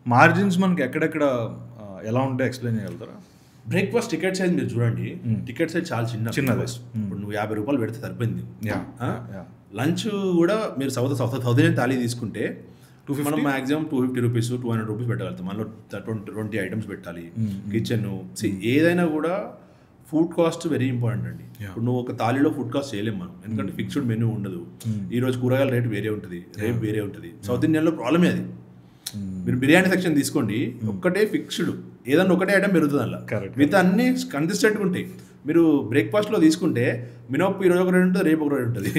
మార్జిన్స్ మనకి ఎక్కడెక్కడ ఎలా ఉంటాయో ఎక్స్ప్లెయిన్ చేయగలుగుతారా? బ్రేక్ఫాస్ట్ టికెట్ సైజ్ మీరు చూడండి, టికెట్ సైజ్ చాలా చిన్నది. ఇప్పుడు నువ్వు 50 రూపాయలు పెడితే సరిపోయింది. లంచ్ కూడా మీరు సౌత్ ఇండియన్ థాలీ తీసుకుంటే మనం మాక్సిమం 250 రూపీస్ 200 రూపీస్ పెట్టగలుగుతాం. మనలో 20 ఐటమ్స్ పెట్టాలి. కిచెన్ ఏదైనా కూడా ఫుడ్ కాస్ట్ వెరీ ఇంపార్టెంట్ అండి. ఇప్పుడు నువ్వు ఒక థాలీలో ఫుడ్ కాస్ట్ చేయలేము మనం, ఎందుకంటే ఫిక్స్డ్ మెనూ ఉండదు. ఈరోజు కూరగాయల రేటు వేరే ఉంటుంది, రేపు వేరే ఉంటుంది. సౌత్ ఇండియన్లో ప్రాబ్లమే అది. మీరు బిర్యానీ సెక్షన్ తీసుకోండి, ఒక్కటే ఫిక్స్డ్, ఏదన్నా ఒకటే ఐటమ్ పెరుగుతుంది అలా, మిగతా అన్ని కన్సిస్టెంట్గా ఉంటాయి. మీరు బ్రేక్ఫాస్ట్లో తీసుకుంటే మినపప్పు ఈరోజు ఒక రేట్ ఉంటుంది, రేపు ఒక రేట్ ఉంటుంది.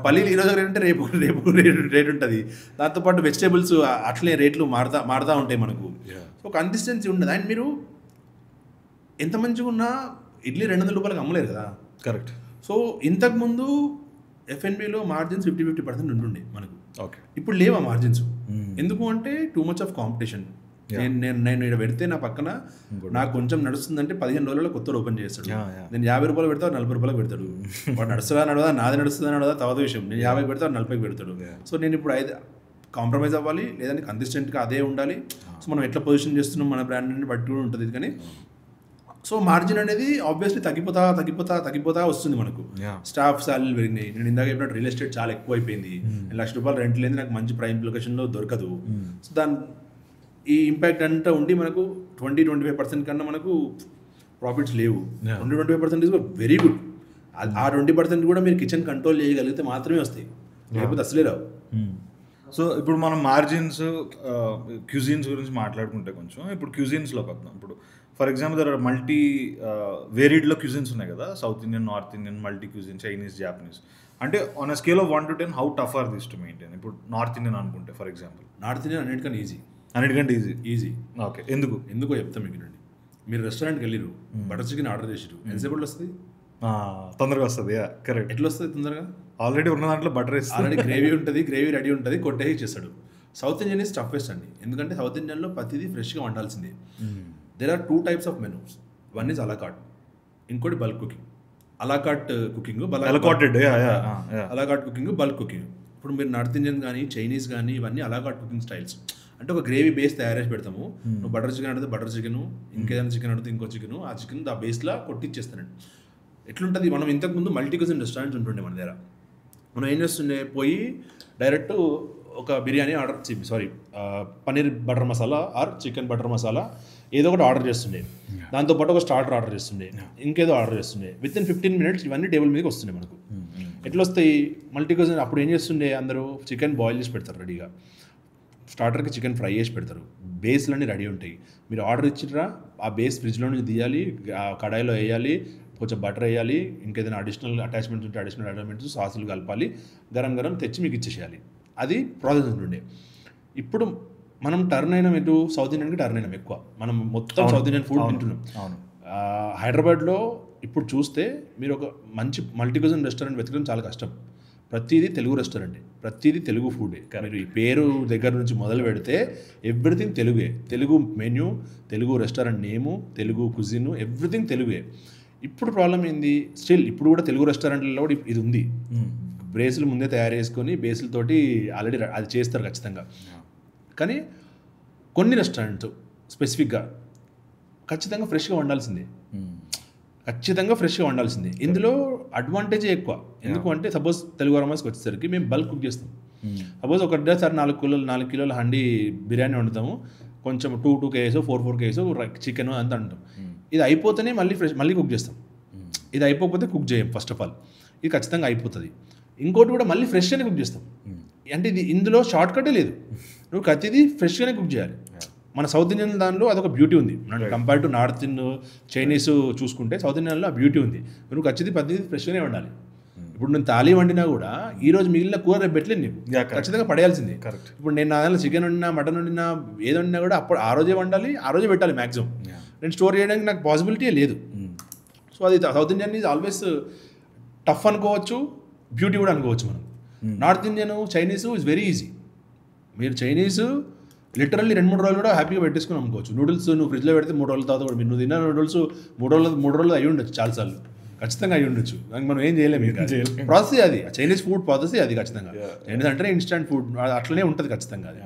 పల్లీలు ఈరోజు ఒక రేట్ ఉంటే రేపు ఒక రేట్ ఉంటుంది. దాంతోపాటు వెజిటేబుల్స్ అట్లనే రేట్లు మారుతూ ఉంటాయి మనకు. సో కన్సిస్టెన్సీ ఉండదు. అండ్ మీరు ఎంత మంచిగా ఉన్నా ఇడ్లీ 200 రూపాయలకు అమ్మలేరు కదా. కరెక్ట్. సో ఇంతకుముందు ఎఫ్ఎన్బిలో మార్జిన్స్ 50% ఉంటుండే మనకు. ఓకే. ఇప్పుడు లేవు ఆ మార్జిన్స్. ఎందుకు అంటే టూ మచ్ ఆఫ్ కాంపిటీషన్. నేను ఇక్కడ పెడితే నా పక్కన నాకు కొంచెం నడుస్తుందంటే 15 రోజుల్లో కొత్త ఓపెన్ చేస్తాడు. నేను 50 రూపాయలు పెడతా 40 రూపాయలకు పెడతాడు. వాడు నడుస్తుందా నడదా, నాది నడుస్తుందా నడదా తర్వాత విషయం. నేను 50కి పెడతా 40కి పెడతాడు. సో నేను ఇప్పుడు కాంప్రమైజ్ అవ్వాలి, లేదంటే కన్సిస్టెంట్గా అదే ఉండాలి. సో మనం ఎట్లా పొజిషన్ చేస్తున్నాం మన బ్రాండ్ని బట్టి కూడా ఉంటుంది. కానీ సో మార్జిన్ అనేది ఆబ్వియస్లీ తగ్గిపోతా వస్తుంది మనకు. స్టాఫ్ శాలరీలు పెరిగినాయి. నేను ఇందాక చెప్పినట్టు రియల్ ఎస్టేట్ చాలా ఎక్కువ అయిపోయింది. ₹1,00,000 రెంట్ లేదు, నాకు మంచి ప్రైమ్ లొకేషన్లో దొరకదు. సో ఈ ఇంపాక్ట్ అంతా ఉండి మనకు 20-25% కన్నా మనకు ప్రాఫిట్స్ లేవు. 20-25% ఇస్ వెరీ గుడ్. ఆ 20% కూడా మీరు కిచెన్ కంట్రోల్ చేయగలిగితే మాత్రమే వస్తాయి, లేకపోతే అసలే రావు. సో ఇప్పుడు మనం మార్జిన్స్ క్యూజిన్స్ గురించి మాట్లాడుకుంటే కొంచెం ఇప్పుడు క్యూజిన్స్లోకి వద్దాం. ఇప్పుడు for example there are multi వేరీడ్లో క్యూజిన్స్ ఉన్నాయి కదా, south Indian, north Indian, multi cuisine, Chinese, Japanese. అంటే on a scale of 1 to 10 how tough are this to maintain? ఇప్పుడు నార్త్ ఇండియన్ అనుకుంటే ఫర్ ఎగ్జాంపుల్. నార్త్ ఇండియన్ అన్నిటికన్నా easy. Okay, ఎందుకో చెప్తాం మీకు. మీరు రెస్టారెంట్కి వెళ్ళిరు, బటర్ చికెన్ ఆర్డర్ చేసిరు, ఎంతసేపట్లో వస్తుంది? తొందరగా వస్తుంది. కరెక్ట్. ఎట్లా వస్తుంది తొందరగా? ఆల్రెడీ ఉన్న దాంట్లో బటర్ వేస్తే ఆల్రెడీ గ్రేవీ ఉంటుంది, గ్రేవీ రెడీ ఉంటుంది, కొట్టేసి ఇచ్చేస్తాడు. సౌత్ ఇండియన్ ఈజ్ టఫెస్ట్ అండి, ఎందుకంటే సౌత్ ఇండియన్లో ప్రతిదీ ఫ్రెష్గా వండాల్సిందే. There are 2 types of menus. One is a la carte, ఇంకోటి bulk cooking. A la carte cooking, a la carte cooking, bulk cooking. ఇప్పుడు మీరు నార్త్ ఇండియన్ కానీ చైనీస్ కానీ ఇవన్నీ అలాకాట్ కుకింగ్ స్టైల్స్. అంటే ఒక గ్రేవీ బేస్ తయారు చేసి పెడతాము. నువ్వు బటర్ చికెన్ అడితే బటర్ చికెన్, ఇంకేదైనా చికెన్ అడితే ఇంకో చికెన్, ఆ చికెన్ ఆ బేస్లో కొట్టిచ్చేస్తానండి. ఎట్లుంటుంది, మనం ఇంతకుముందు మల్టీ క్యూజిన్ రెస్టారెంట్స్ ఉంటుండే మన దగ్గర. మనం ఏం చేస్తుండే, పోయి డైరెక్ట్ ఒక biryani paneer butter masala or chicken butter masala ఏదో ఒకటి ఆర్డర్ చేస్తుండే. దాంతోపాటు ఒక స్టార్టర్ ఆర్డర్ చేస్తుండే, ఇంకేదో ఆర్డర్ చేస్తుండే. విత్ ఇన్ 15 minutes ఇవన్నీ టేబుల్ మీదకి వస్తుండే మనకు. ఎట్లా వస్తాయి మల్టీ క్యూజిన్? అప్పుడు ఏం చేస్తుండే, అందరూ చికెన్ బాయిల్ చేసి పెడతారు రెడీగా, స్టార్టర్కి చికెన్ ఫ్రై చేసి పెడతారు, బేస్లన్నీ రెడీ ఉంటాయి. మీరు ఆర్డర్ ఇచ్చిరా, ఆ బేస్ ఫ్రిడ్జ్లో నుంచి తీయాలి, కడాయిలో వేయాలి, కొంచెం బటర్ వేయాలి, ఇంకేదైనా అడిషనల్ అటాచ్మెంట్స్ ఉంటే అడిషనల్ అటాచ్మెంట్స్, సాసులు కలపాలి, గరం తెచ్చి మీకు ఇచ్చేసేయాలి. అది ప్రాసెస్ ఉంటుండే. ఇప్పుడు మనం టర్న్ అయినాం ఎటు, సౌత్ ఇండియన్కి టర్న్ అయినాం ఎక్కువ. మనం మొత్తం సౌత్ ఇండియన్ ఫుడ్ తింటున్నాం. హైదరాబాద్లో ఇప్పుడు చూస్తే మీరు ఒక మంచి మల్టీ క్యూజిన్ రెస్టారెంట్ వెతకడం చాలా కష్టం. ప్రతిదీ తెలుగు రెస్టారెంటే, ప్రతిదీ తెలుగు ఫుడే. మీరు ఈ పేరు దగ్గర నుంచి మొదలు పెడితే ఎవ్రీథింగ్ తెలుగే. తెలుగు మెన్యూ, తెలుగు రెస్టారెంట్ నేము, తెలుగు కుజిన్, ఎవ్రీథింగ్ తెలుగే. ఇప్పుడు ప్రాబ్లం ఏంది, స్టిల్ ఇప్పుడు కూడా తెలుగు రెస్టారెంట్లలో కూడా ఇది ఉంది. బేసులు ముందే తయారు చేసుకొని బేసులతోటి ఆల్రెడీ అది చేస్తారు ఖచ్చితంగా. కానీ కొన్ని రెస్టారెంట్స్ స్పెసిఫిక్గా ఖచ్చితంగా ఫ్రెష్గా వండాల్సిందే, ఇందులో అడ్వాంటేజ్ ఎక్కువ. ఎందుకు అంటే సపోజ్ తెలుగు అరమాస్కి వచ్చేసరికి మేము బల్క్ కుక్ చేస్తాం. సపోజ్ ఒకటేసారి 4 కిలోల హండీ బిర్యానీ వండుతాము, కొంచెం 2 kgs 4 kgs చికెన్ అంతా అంటాం. ఇది అయిపోతేనే మళ్ళీ కుక్ చేస్తాం. ఇది అయిపోకపోతే కుక్ చేయం. ఫస్ట్ ఆఫ్ ఆల్ ఇది ఖచ్చితంగా అయిపోతుంది. ఇంకోటి కూడా మళ్ళీ ఫ్రెష్గానే కుక్ చేస్తాం. అంటే ఇందులో షార్ట్ కటే లేదు, నువ్వు ప్రతిదీ ఫ్రెష్గానే కుక్ చేయాలి. మన సౌత్ ఇండియన్ దానిలో అదొక బ్యూటీ ఉంది. Compare to north Indian Chinese చూసుకుంటే సౌత్ ఇండియన్లో ఆ బ్యూటీ ఉంది. నువ్వు ఖచ్చితంగా ప్రతిదీ ఫ్రెష్గానే వండాలి. ఇప్పుడు నేను తాళీ వండినా కూడా ఈ రోజు మిగిలిన కూర రేపు పెట్టలేదు, నీకు ఖచ్చితంగా పడేయాల్సిందే. కరెక్ట్. ఇప్పుడు నేను నా దానిలో చికెన్ వండినా, మటన్ వండినా, ఏది వండినా కూడా అప్పుడు ఆ రోజే వండాలి, ఆ రోజే పెట్టాలి మ్యాక్సిమం. నేను స్టోర్ చేయడానికి నాకు పాసిబిలిటీ లేదు. సో అది south Indian is always tough అనుకోవచ్చు, బ్యూటీ కూడా అనుకోవచ్చు మనం. North Indian Chinese is very easy. మీరు చైనీస్ లిటరల్లీ 2-3 రోజులు కూడా హ్యాపీగా పెట్టేసుకుని అమ్ముకోవచ్చు. నూడిల్స్ నువ్వు ఫ్రిడ్జ్లో పెడితే 3 రోజుల తర్వాత కూడా మీరు నువ్వు తిన్న నూడిల్స్ 3 రోజులు అయ్యి ఉండొచ్చు, చాలాసార్లు ఖచ్చితంగా అయ్యి ఉండొచ్చు. దానికి మనం ఏం చేయలేము. ప్రాసెస్ అది, చైనీస్ ఫుడ్ ప్రాసెస్ అది ఖచ్చితంగా. ఎందుకంటే ఇన్స్టెంట్ ఫుడ్ అట్లనే ఉంటుంది ఖచ్చితంగా. అది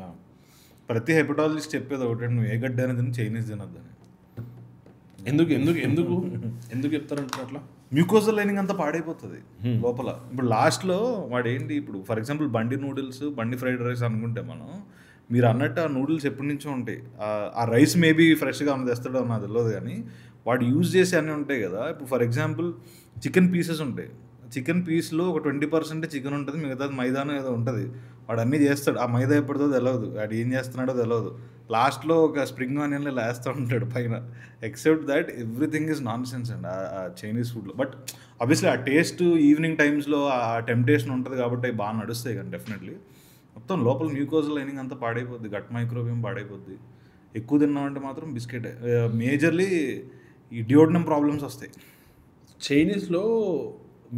ప్రతి హెపటాలజిస్ట్ చెప్పేది ఒకటి, నువ్వు ఏ గడ్డ అనేది చైనీస్ తినద్దని. ఎందుకు చెప్తారంటే అట్లా మ్యూకోజల్ లైనింగ్ అంతా పాడైపోతుంది లోపల. ఇప్పుడు లాస్ట్లో వాడు ఏంటి, ఇప్పుడు ఫర్ ఎగ్జాంపుల్ బండి నూడిల్స్, బండి ఫ్రైడ్ రైస్ అనుకుంటే మనం, మీరు అన్నట్టు ఆ నూడిల్స్ ఎప్పటి నుంచో ఉంటాయి. ఆ రైస్ మేబీ ఫ్రెష్గా అన్న తెస్తాడో నాకు తెలియదు, కానీ వాడు యూజ్ చేసి అన్నీ ఉంటాయి కదా. ఇప్పుడు ఫర్ ఎగ్జాంపుల్ చికెన్ పీసెస్ ఉంటాయి, చికెన్ పీస్లో ఒక 20% చికెన్ ఉంటుంది, మిగతాది మైదానో ఏదో ఉంటుంది. వాడు అన్నీ చేస్తాడు, ఆ మైదా ఎప్పుడుతో తెలియదు, వాడు ఏం చేస్తున్నాడో తెలియదు. లాస్ట్లో ఒక స్ప్రింగ్ ఆనియన్లో ఇలా వేస్తూ ఉంటాడు పైన. Except that everything is non sense అండి ఆ చైనీస్ ఫుడ్లో. బట్ ఆబ్వియస్లీ ఆ టేస్ట్ ఈవినింగ్ టైమ్స్లో ఆ టెంప్టేషన్ ఉంటుంది కాబట్టి అవి బాగా నడుస్తాయి. కానీ డెఫినెట్లీ మొత్తం లోపల మ్యూకోజల్ లైనింగ్ అంతా పాడైపోద్ది, గట్ మైక్రోబియం పాడైపోద్ది. ఎక్కువ తిన్నామంటే మాత్రం బిస్కెట్. మేజర్లీ ఈ డియోడనం ప్రాబ్లమ్స్ వస్తాయి. చైనీస్లో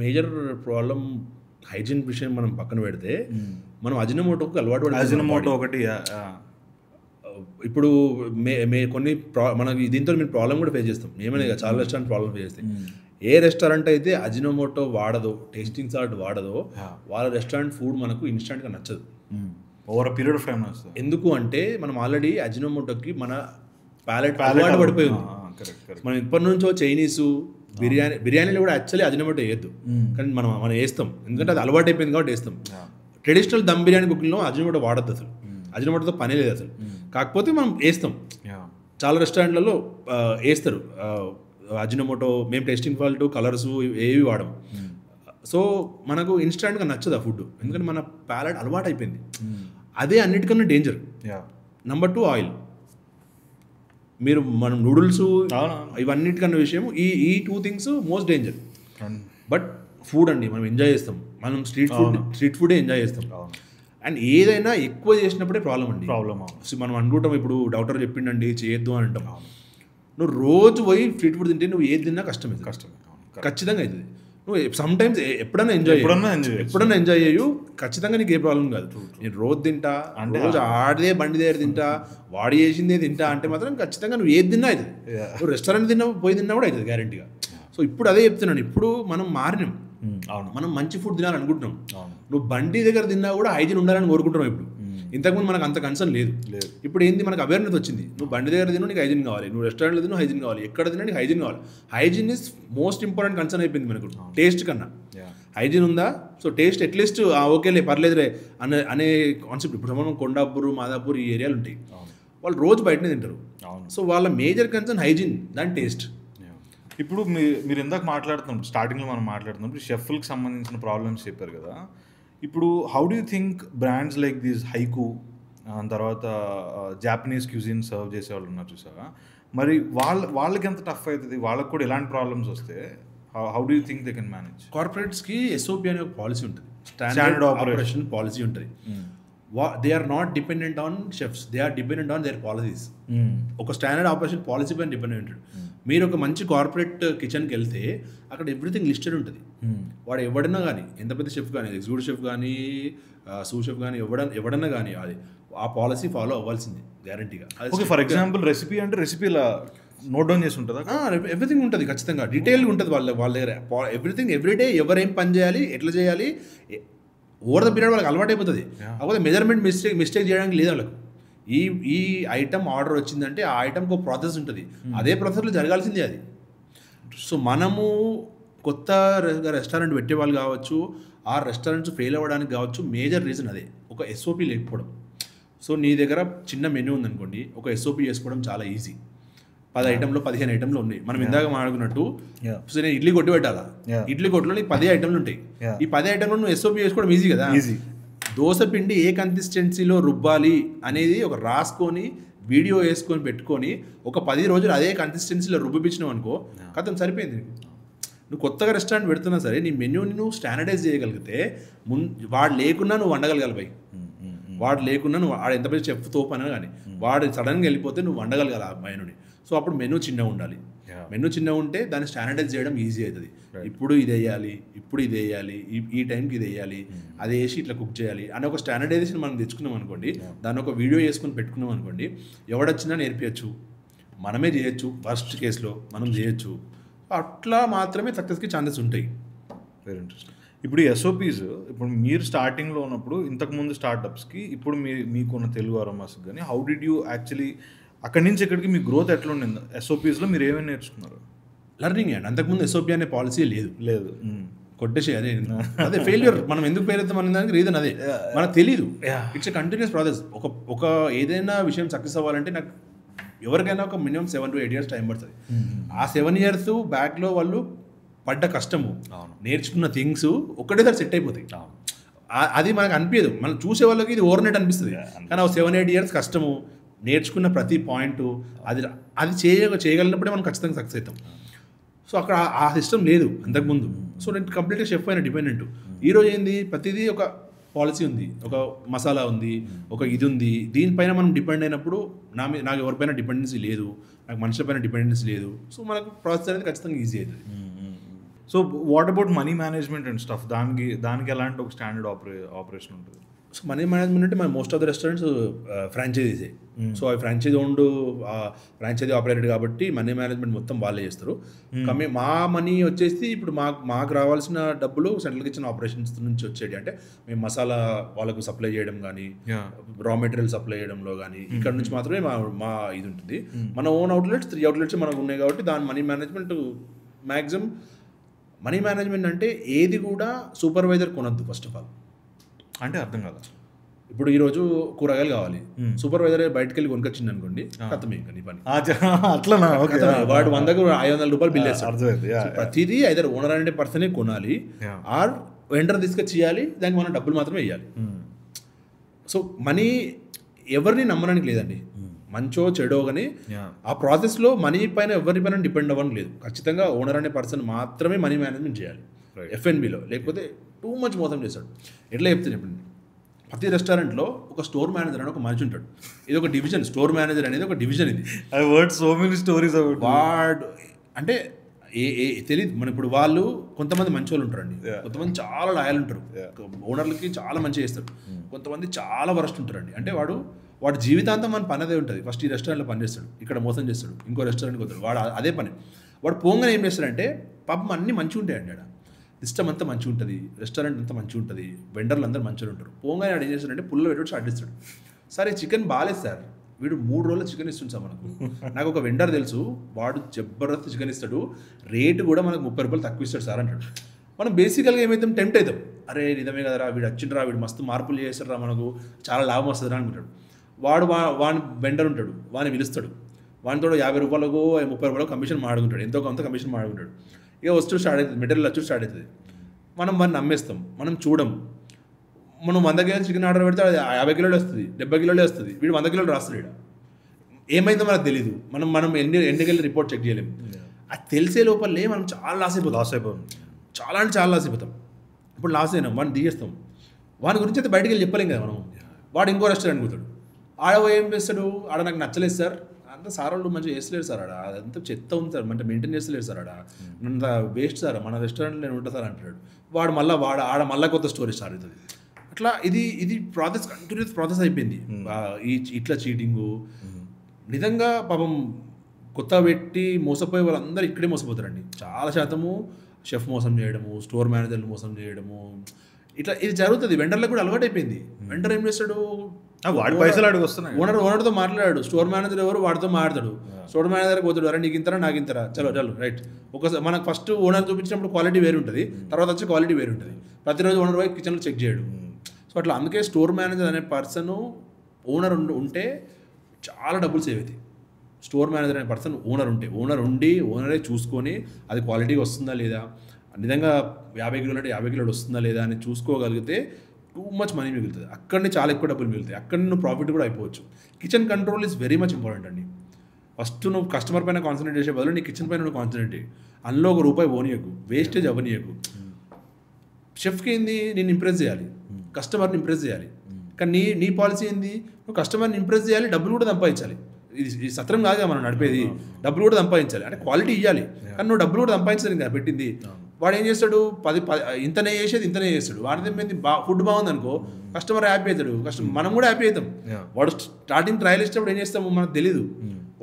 మేజర్ ప్రాబ్లం హైజీన్ విషయం మనం పక్కన పెడితే, మనం అజినోమోటోకి అలవాటు. అజినోమోటో ఒకటి ఇప్పుడు కొన్ని మనకి దీంతో మేము ప్రాబ్లం కూడా ఫేస్ చేస్తాం. ఏమైనా కదా, చాలా రెస్టారెంట్ ప్రాబ్లం ఫేస్ చేస్తాయి. ఏ రెస్టారెంట్ అయితే అజినోమోటో వాడదో, టేస్టింగ్ సాల్ట్ వాడదో, వాళ్ళ రెస్టారెంట్ ఫుడ్ మనకు ఇన్స్టెంట్గా నచ్చదు. ఓవర్ పీరియడ్ ఆఫ్ టైం వస్తుంది. ఎందుకు అంటే మనం ఆల్రెడీ అజినోమోటోకి మన ప్యాలెట్ అలవాటు పడిపోయింది. మనం ఇప్పటి నుంచో చైనీసు బిర్యానీలో కూడా యాక్చువల్లీ అజినోమోటో వేయద్దు, కానీ మనం వేస్తాం ఎందుకంటే అది అలవాటు అయిపోయింది కాబట్టి వేస్తాం. ట్రెడిషనల్ దమ్ బిర్యానీ కుకింగ్లో అజినోమోటో వాడద్దు, అసలు అజినోమోటోతో పని లేదు అసలు. కాకపోతే మనం వేస్తాం, చాలా రెస్టారెంట్లలో వేస్తారు అజినోమోటో. మేము టేస్టింగ్ సాల్ట్, కలర్స్ ఏవి వాడము. సో మనకు ఇన్స్టెంట్గా నచ్చదు ఆ ఫుడ్, ఎందుకంటే మన ప్యాలెట్ అలవాటు అయిపోయింది. అదే అన్నిటికన్నా డేంజర్. Number 2 oil. మనం నూడిల్స్ ఇవన్నిటికన్నా విషయం ఈ 2 things most danger. But food అండి మనం ఎంజాయ్ చేస్తాం, మనం స్ట్రీట్ ఫుడే ఎంజాయ్ చేస్తాం. అండ్ ఏదైనా ఎక్కువ చేసినప్పుడే ప్రాబ్లం అండి. మనం అనుకుంటాం ఇప్పుడు డాక్టర్ చెప్పిండండి చేయొద్దు అని అంటాం. నువ్వు రోజు పోయి స్ట్రీట్ ఫుడ్ తింటే నువ్వు ఏది తిన్నా కష్టమే ఖచ్చితంగా అవుతుంది. నువ్వు సమ్ టైమ్స్ ఎప్పుడైనా ఎంజాయ్ చేయు, ఖచ్చితంగా నీకు ఏ ప్రాబ్లం కాదు. నేను రోజు తింటా, రోజు ఆడదే బండి దగ్గర తింటా, వాడి చేసిందే తింటా అంటే మాత్రం ఖచ్చితంగా నువ్వు ఏది తిన్నా అవుతుంది. నువ్వు రెస్టారెంట్ పోయి తిన్నా కూడా అవుతుంది గ్యారంటీగా. సో ఇప్పుడు అదే చెప్తున్నాను, ఇప్పుడు మనం మారినాం, మనం మంచి ఫుడ్ తినాలనుకుంటున్నాం. నువ్వు బండి దగ్గర తిన్నా కూడా హైజీన్ ఉండాలని కోరుకుంటున్నావు. ఇప్పుడు ఇంతకుముందు మనకు అంత కన్సర్న్ లేదు. ఇప్పుడు ఏంది, మనకు అవేర్నెస్ వచ్చింది. నువ్వు బండి దగ్గర తిను నీకు హైజీన్ కావాలి, నువ్వు రెస్టారెంట్లో తిను హైజీన్ కావాలి, ఎక్కడ తిన్నా నీకు హైజీన్ కావాలి. Hygiene is most important concern అయిపోయింది మనకు, టేస్ట్ కన్నా. హైజీన్ ఉందా, సో టేస్ట్ అట్లీస్ట్ ఓకేలే పర్లేదులే అనే కాన్సెప్ట్. ఇప్పుడు మనం కొండాపూర్, మాదాపూర్ ఈ ఏరియాలు ఉంటాయి, వాళ్ళు రోజు బయటనే తింటారు. సో వాళ్ళ మేజర్ కన్సర్న్ హైజీన్ దాని టేస్ట్. ఇప్పుడు మీరు ఇందాక మాట్లాడుతున్నప్పుడు, స్టార్టింగ్లో మనం మాట్లాడుతున్నప్పుడు షెఫ్లకు సంబంధించిన ప్రాబ్లమ్స్ చెప్పారు కదా. ఇప్పుడు how do you think brands like this haiku, తర్వాత జాపనీస్ క్యూజిన్ సర్వ్ చేసే వాళ్ళు ఉన్నారు చూసారా, మరి వాళ్ళకి ఎంత టఫ్ అవుతుంది, వాళ్ళకి కూడా ఎలాంటి ప్రాబ్లమ్స్ వస్తే how do you think they can manage? కార్పొరేట్స్కి SOP అనే ఒక పాలసీ ఉంటుంది, స్టాండర్డ్ ఆపరేషన్ పాలసీ ఉంటుంది. They are not dependent on chefs, they are dependent on their policies. ఒక స్టాండర్డ్ ఆపరేషన్ పాలసీ పైన డిపెండెంట్. మీరు ఒక మంచి కార్పొరేట్ కిచెన్కి వెళ్తే అక్కడ ఎవ్రీథింగ్ లిస్టెడ్ ఉంటుంది. వాడు ఎవడన్నా కానీ, ఎంత పెద్ద షెఫ్ కానీ, ఎగ్జిక్యూటివ్ షెఫ్ కానీ, సూప్ షెఫ్ కానీ, ఎవడన్నా కానీ అది ఆ పాలసీ ఫాలో అవ్వాల్సింది గ్యారంటీగా. ఫర్ ఎగ్జాంపుల్ రెసిపీ అంటే రెసిపీలా నోట్ డౌన్ చేసి ఉంటుందా? ఎవ్రీథింగ్ ఉంటుంది ఖచ్చితంగా, డీటెయిల్గా ఉంటుంది వాళ్ళ దగ్గర. ఎవ్రీథింగ్ ఎవ్రీడే ఎవరేం పని చేయాలి, ఎట్లా చేయాలి, ఓవర్ ద పీరియడ్ వాళ్ళకి అలవాటు అయిపోతుంది. కాకపోతే మెజర్మెంట్ మిస్టేక్ చేయడానికి లేదు వాళ్ళకు. ఈ ఐటమ్ ఆర్డర్ వచ్చిందంటే ఆ ఐటమ్కి ఒక ప్రాసెస్ ఉంటుంది, అదే ప్రాసెస్లో జరగాల్సిందే అది. సో మనము కొత్త రెస్టారెంట్ పెట్టే వాళ్ళు కావచ్చు, ఆ రెస్టారెంట్స్ ఫెయిల్ అవ్వడానికి కావచ్చు, మేజర్ రీజన్ అదే, ఒక SOP లేకపోవడం. సో నీ దగ్గర చిన్న మెనూ ఉందనుకోండి, ఒక SOP చేసుకోవడం చాలా ఈజీ. 10 ఐటెంలో 15 ఐటెంలు ఉన్నాయి. మనం ఇందాక మాట్లాడుకున్నట్టు, సో నేను ఇడ్లీ కొట్టి పెట్టాలా, ఇడ్లీ కొట్టులో నీకు 10 ఐటెంలు ఉంటాయి. ఈ 10 ఐటెంలో నువ్వు SOP చేసుకోవడం ఈజీ కదా. ఈజీ. దోశ పిండి ఏ కన్సిస్టెన్సీలో రుబ్బాలి అనేది ఒక రాసుకొని వీడియో వేసుకొని పెట్టుకొని ఒక 10 రోజులు అదే కన్సిస్టెన్సీలో రుబ్బిపించినావు అనుకో, కథం సరిపోయింది. నువ్వు కొత్తగా రెస్టారెంట్ పెడుతున్నా సరే నీ మెన్యూని నువ్వు స్టాండర్డైజ్ చేయగలిగితే వాడు లేకున్నా నువ్వు వండగలగాలి భయ్. వాడు లేకున్నా నువ్వు వాడు ఎంత పెద్ద చెఫ్ తోపనా కానీ వాడు సడన్గా వెళ్ళిపోతే నువ్వు వండగలగాలి ఆ మెనూని. సో అప్పుడు మెనూ చిన్నగా ఉండాలి. మెనూ చిన్నగా ఉంటే దాన్ని స్టాండర్డైజ్ చేయడం ఈజీ అవుతుంది. ఇప్పుడు ఇది వేయాలి, ఇప్పుడు ఇది వేయాలి, ఈ టైంకి ఇది వేయాలి, అది వేసి ఇట్లా కుక్ చేయాలి అని ఒక స్టాండర్డైజేషన్ మనం తెచ్చుకున్నాం అనుకోండి, దాన్ని ఒక వీడియో వేసుకొని పెట్టుకున్నాం అనుకోండి, ఎవడొచ్చినా నేర్పించచ్చు, మనమే చేయొచ్చు, వర్స్ట్ కేసులో మనం చేయొచ్చు. అట్లా మాత్రమే సక్సెస్కి ఛాన్సెస్ ఉంటాయి. Very interesting. ఇప్పుడు SOPs, ఇప్పుడు మీరు స్టార్టింగ్లో ఉన్నప్పుడు, ఇంతకుముందు స్టార్టప్స్కి ఇప్పుడు మీకున్న తెలుగు అరోమాస్ కానీ, హౌ డిడ్ యూ యాక్చువల్లీ అక్కడి నుంచి ఇక్కడికి మీ గ్రోత్ ఎట్లా ఉండింది? SOPsలో మీరు ఏమేమి నేర్చుకున్నారు? లెర్నింగ్ అండి. అంతకుముందు SOP అనే పాలసీ లేదు, కొట్టేసి అదే ఫెయిల్యూర్. మనం ఎందుకు ఫెయిల్ అవుతాం అనే దానికి రీజన్ అదే, మనకు తెలీదు. It's a continuous process. ఒక ఏదైనా విషయం సక్సెస్ అవ్వాలంటే నాకు ఎవరికైనా ఒక మినిమం 7 to 8 years టైం పడుతుంది. ఆ 7 years బ్యాక్లో వాళ్ళు పడ్డ కష్టము, నేర్చుకున్న థింగ్స్ ఒక్కటేసారి సెట్ అయిపోతాయి. అది మనకు అనిపించదు, మనం చూసే వాళ్ళకి ఇది ఓవర్ నైట్ అనిపిస్తుంది. కానీ ఆ 7-8 years కష్టము, నేర్చుకున్న ప్రతి పాయింట్ అది చేయగలిగినప్పుడే మనం ఖచ్చితంగా సక్సెస్ అవుతాం. సో అక్కడ ఆ సిస్టమ్ లేదు అంతకుముందు. సో నేను కంప్లీట్గా షెఫ్ అయిన డిపెండెంట్. ఈరోజు ఏంది, ప్రతిదీ ఒక పాలసీ ఉంది, ఒక మసాలా ఉంది, ఒక ఇది ఉంది, దీనిపైన మనం డిపెండ్ అయినప్పుడు నాకు ఎవరిపైన డిపెండెన్సీ లేదు, నాకు మనుషులపైన డిపెండెన్సీ లేదు. సో మనకు ప్రాసెస్ అనేది ఖచ్చితంగా ఈజీ అవుతుంది. So what about money management and stuff, దానికి ఎలాంటి ఒక స్టాండర్డ్ ఆపరేషన్ ఉంటుంది? సో మనీ మేనేజ్మెంట్ అంటే మన మోస్ట్ ఆఫ్ ద రెస్టారెంట్స్ ఫ్రాంచైజీసే. సో అవి ఫ్రాంచైజీ ఆపరేటెడ్ కాబట్టి మనీ మేనేజ్మెంట్ మొత్తం వాళ్ళే చేస్తారు. మా మనీ వచ్చేసి ఇప్పుడు మాకు రావాల్సిన డబ్బులు సెంట్రల్ కిచెన్ ఆపరేషన్స్ నుంచి వచ్చేటి. అంటే మేము మసాలా వాళ్ళకు సప్లై చేయడం కానీ, రా మెటీరియల్ సప్లై చేయడంలో కానీ ఇక్కడ నుంచి మాత్రమే మా ఇది ఉంటుంది. మన ఓన్ అవుట్లెట్స్ 3 అవుట్లెట్స్ మనకు ఉన్నాయి కాబట్టి దాని money management maximum. Money management అంటే ఏది కూడా సూపర్వైజర్ కొనద్దు ఫస్ట్ ఆఫ్ ఆల్. అంటే అర్థం కదా. ఇప్పుడు ఈరోజు కూరగాయలు కావాలి, సూపర్వైజర్ బయటకు వెళ్ళి కొనుకొచ్చింది అనుకోండి, కథమే ఇంకా నీ పని. అట్లా వాడు 100కు 500 రూపాయలు బిల్ వేస్తాడు. ప్రతిదీ ఐదర్ ఓనర్ అనే పర్సనే కొనాలి, ఆర్ వెండర్ తీసుకొచ్చి ఇవ్వాలి, దానికి మనం డబ్బులు మాత్రమే ఇవ్వాలి. సో మనీ ఎవరిని నమ్మడానికి లేదండి, మంచో చెడో కానీ ఆ ప్రాసెస్లో మనీ పైన ఎవరి పైన డిపెండ్ అవ్వడం లేదు. ఖచ్చితంగా ఓనర్ అనే పర్సన్ మాత్రమే మనీ మేనేజ్మెంట్ చేయాలి F&Bలో, లేకపోతే టూ మచ్ మోసం చేస్తాడు. ఎట్లా చెప్తాను చెప్పండి, ప్రతి రెస్టారెంట్లో ఒక స్టోర్ మేనేజర్ అని ఒక మనిషి ఉంటాడు. ఇది ఒక డివిజన్, స్టోర్ మేనేజర్ అనేది ఒక డివిజన్. ఇది I word so many stories about వాడు అంటే తెలియదు మన. ఇప్పుడు వాళ్ళు కొంతమంది మంచి వాళ్ళు ఉంటారండి, కొంతమంది చాలా లాయల్ ఉంటారు, ఓనర్లకి చాలా మంచి చేస్తారు, కొంతమంది చాలా వరస్ట్ ఉంటారండి. అంటే వాడు జీవితాంతం మన పని అదే ఉంటుంది. ఫస్ట్ ఈ రెస్టారెంట్లో పని చేస్తాడు, ఇక్కడ మోసం చేస్తాడు, ఇంకో రెస్టారెంట్కి వస్తాడు, వాడు అదే పని. వాడు పోగానే ఏం చేస్తాడంటే పాపం అన్నీ మంచిగా ఉంటాయండి, ఆడ సిస్టమ్ అంతా మంచిగా ఉంటుంది, రెస్టారెంట్ అంతా మంచిగా ఉంటుంది, వెండర్లు అందరూ మంచిగా ఉంటారు. పోగానే ఆడు ఏం చేస్తాడంటే పుల్ల పెట్టి స్టార్ట్ చేస్తాడు. సార్ ఈ చికెన్ బాగాలేదు సార్, వీడు 3 రోజులు చికెన్ ఇస్తుంది సార్ మనకు. నాకు ఒక వెండర్ తెలుసు, వాడు జబర్దస్త్ చికెన్ ఇస్తాడు, రేటు కూడా మనకు 30 రూపాయలు తక్కువ ఇస్తాడు సార్ అంటాడు. మనం బేసికల్గా ఏమైతే టెంప్ట్ అవుతాం, అరే నిజమే కదరా, వీడు వచ్చిండ్రా, వీడు మస్తు మార్పులు చేస్తారా, మనకు చాలా లాభం వస్తుందిరా అనుకుంటాడు. వాని వెండర్ ఉంటాడు, వాడిని పిలుస్తాడు, వానితో 50 రూపాయలకు 30 రూపాయలకు కమిషన్ మాడుకుంటాడు, ఎంతో కొంత కమిషన్ మాడుకుంటాడు. ఇక వస్తూ స్టార్ట్ అవుతుంది, మెటీరియల్ వచ్చి స్టార్ట్ అవుతుంది. మనం వాడిని నమ్మేస్తాం, మనం చూడం. మనం 100 కిలోలు చికెన్ ఆర్డర్ పెడితే అది 50 కిలోలు వస్తుంది, 70 కిలోలే వస్తుంది, వీడు 100 కిలోలు రాస్తాడు. ఇక్కడ ఏమైందో మనకు తెలియదు, మనం ఎన్నికెళ్ళి రిపోర్ట్ చెక్ చేయలేము. అది తెలిసే లోపలే మనం చాలా లాస్ అయిపోతాం, చాలా అంటే చాలా లాస్ అయిపోతాం. ఇప్పుడు లాస్ అయినాం, వాడిని దిగేస్తాం, వాని గురించి అయితే బయటకు వెళ్ళి చెప్పలేం కదా మనం. వాడు ఇంకో రెస్టారెంట్ పోతాడు, ఆడ ఏం చేస్తాడు, ఆడ నాకు నచ్చలేదు సార్, అంత సార్ వాళ్ళు మంచిగా చేస్తలేరు సార్, ఆడ అదంతా చెత్త ఉంది సార్, అంటే మెయింటైన్ చేస్తలేరు సార్, ఆడ అంత వేస్ట్ సార్, మన రెస్టారెంట్లో నేను ఉంటా సార్ అంటాడు. ఆడ మళ్ళీ కొత్త స్టోరీ స్టార్ట్ అవుతుంది. అట్లా ఇది ప్రాసెస్, కంటిన్యూస్ ప్రాసెస్ అయిపోయింది. ఇట్లా చీటింగు నిజంగా పాపం కొత్త పెట్టి మోసపోయే వాళ్ళందరూ ఇక్కడే మోసపోతారండి. చాలా శాతము షెఫ్ మోసం చేయడము, స్టోర్ మేనేజర్లు మోసం చేయడము, ఇట్లా ఇది జరుగుతుంది. వెండర్లకు కూడా అలవాటు అయిపోయింది. వెండర్ ఏం చేస్తాడు, వాడి పైసలు అడిగి వస్తున్నాయి, ఓనర్తో మాట్లాడాడు, స్టోర్ మేనేజర్ ఎవరు వాడితో మాట్లాడతాడు, స్టోర్ మేనేజర్కి పోతాడు, అరే నీకు ఇంతరా నాకు ఇంతరా, చలో రైట్. ఒకసారి మనకు ఫస్ట్ ఓనర్ చూపించినప్పుడు క్వాలిటీ వేరు ఉంటుంది, తర్వాత వచ్చి క్వాలిటీ వేరు ఉంటుంది. ప్రతిరోజు ఓనర్ పోయి కిచెన్లో చెక్ చేయడు. సో అట్లా అందుకే స్టోర్ మేనేజర్ అనే పర్సన్ ఓనర్ ఉంటే చాలా డబ్బులు సేవ్ అవుతాయి. స్టోర్ మేనేజర్ అనే పర్సన్ ఓనరే చూసుకొని అది క్వాలిటీగా వస్తుందా లేదా, నిజంగా 50 కిలోలు అంటే 50 కిలోలు వస్తుందా లేదా అని చూసుకోగలిగితే టూ మచ్ మనీ మిగులుతుంది. అక్కడనే చాలా ఎక్కువ డబ్బులు మిగులుతాయి, అక్కడ నువ్వు ప్రాఫిట్ కూడా అయిపోవచ్చు. Kitchen control is very much important అండి. ఫస్ట్ నువ్వు కస్టమర్ పైన కాన్సన్ట్రేట్ చేసే బదులు నీ కిచెన్ పైన నువ్వు కాన్సన్ట్రేట్ చేయి. అందులో ₹1 పోనీయకు, వేస్టేజ్ అవ్వనీయకు. షెఫ్కి ఏంది, నేను ఇంప్రెస్ చేయాలి, కస్టమర్ని ఇంప్రెస్ చేయాలి. కానీ నీ పాలసీ ఏంది, నువ్వు కస్టమర్ని ఇంప్రెస్ చేయాలి, డబ్బులు కూడా సంపాదించాలి. ఇది సత్రం కాదుగా మనం నడిపేది, డబ్బులు కూడా సంపాదించాలి. అంటే క్వాలిటీ ఇవ్వాలి, కానీ నువ్వు డబ్బులు కూడా సంపాదించాలి కదా పెట్టింది. వాడు ఏం చేస్తాడు, 10 ఇంతనే చేస్తాడు. వాడిది ఏమైంది, ఫుడ్ బాగుంది అనుకో, కస్టమర్ హ్యాపీ అవుతాడు, మనం కూడా హ్యాపీ అవుతాం. వాడు స్టార్టింగ్ ట్రయల్ ఇచ్చినప్పుడు ఏం చేస్తాము మనకు తెలీదు,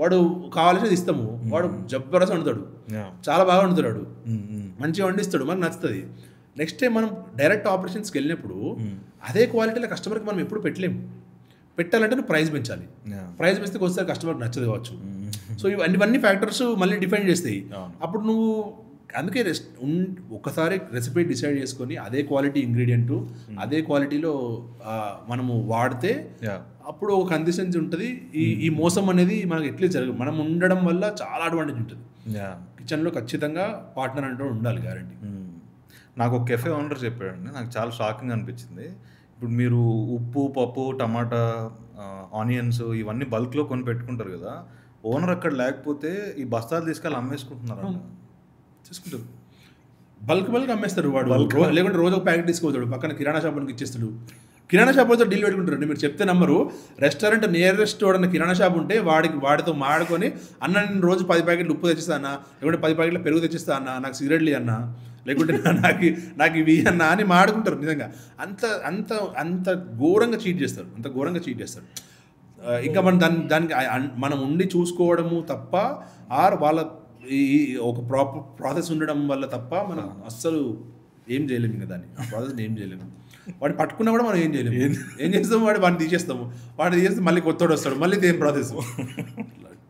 వాడు కావాల్సినది ఇస్తాము, వాడు జబర్దస్త్ వండుతాడు, చాలా బాగా వండుతాడు, మంచిగా వండిస్తాడు, మనకు నచ్చుతుంది. నెక్స్ట్ టైం మనం డైరెక్ట్ ఆపరేషన్స్కి వెళ్ళినప్పుడు అదే క్వాలిటీలో కస్టమర్కి మనం ఎప్పుడు పెట్టాలంటే నువ్వు ప్రైస్ పెంచాలి. ప్రైస్ పెంచితే ఒకసారి కస్టమర్కి నచ్చదు కావచ్చు. సో ఇవన్నీ ఫ్యాక్టర్స్ మళ్ళీ డిఫైన్ చేస్తాయి. అప్పుడు నువ్వు అందుకే ఒకసారి రెసిపీ డిసైడ్ చేసుకొని అదే క్వాలిటీ ఇంగ్రీడియంట్ అదే క్వాలిటీలో మనము వాడితే అప్పుడు ఒక కన్సిస్టెన్సీ ఉంటుంది. ఈ మోసం అనేది మనకు ఎట్లే జరగదు, మనం ఉండడం వల్ల చాలా అడ్వాంటేజ్ ఉంటుంది. కిచెన్లో ఖచ్చితంగా పార్ట్నర్ అంటూ ఉండాలి, గ్యారంటీ. నాకు ఒక కెఫే ఓనర్ చెప్పాడండి, నాకు చాలా షాకింగ్ అనిపించింది. ఇప్పుడు మీరు ఉప్పు, పప్పు, టమాటా, ఆనియన్స్ ఇవన్నీ బల్క్లో కొని పెట్టుకుంటారు కదా, ఓనర్ అక్కడ లేకపోతే ఈ బస్తాలు తీసుకెళ్ళి అమ్మేసుకుంటున్నారు, బల్క్ అమ్మేస్తారు. వాడు లేకుంటే రోజు ఒక ప్యాకెట్ తీసుకుపోతాడు, పక్కన కిరాణా షాపుకి ఇచ్చేస్తాడు. కిరాణా షాప్ వాళ్ళతో డీల్ పెట్టుకుంటారు. మీరు చెప్తే నమ్మరు, రెస్టారెంట్ నియరెస్ట్ వాడన్న కిరాణా షాప్ ఉంటే వాడితో మాడుకొని, అన్న నేను రోజు 10 ప్యాకెట్లు ఉప్పు తెచ్చిస్తా అన్న, లేకుంటే 10 ప్యాకెట్లు పెరుగు తెచ్చిస్తా అన్న, నాకు సిగరెట్లు అన్న, లేకుంటే నాకు ఇవి అన్నా అని మాడుకుంటారు నిజంగా. అంత అంత అంత ఘోరంగా చీట్ చేస్తారు. ఇంకా మనం దానికి మనం ఉండి చూసుకోవడము తప్ప వాళ్ళ ఈ ఒక ప్రాపర్ ప్రాసెస్ ఉండడం వల్ల తప్ప మనం అస్సలు ఏం చేయలేము. ఇంకా దాన్ని ఆ ప్రాసెస్ని ఏం చేయలేము. వాడిని పట్టుకున్నా కూడా మనం ఏం చేయలేము. ఏం చేస్తాము, వాడిని తీసేస్తాము. మళ్ళీ కొత్తోడు వస్తాడు, మళ్ళీ ఏం ప్రాసెస్.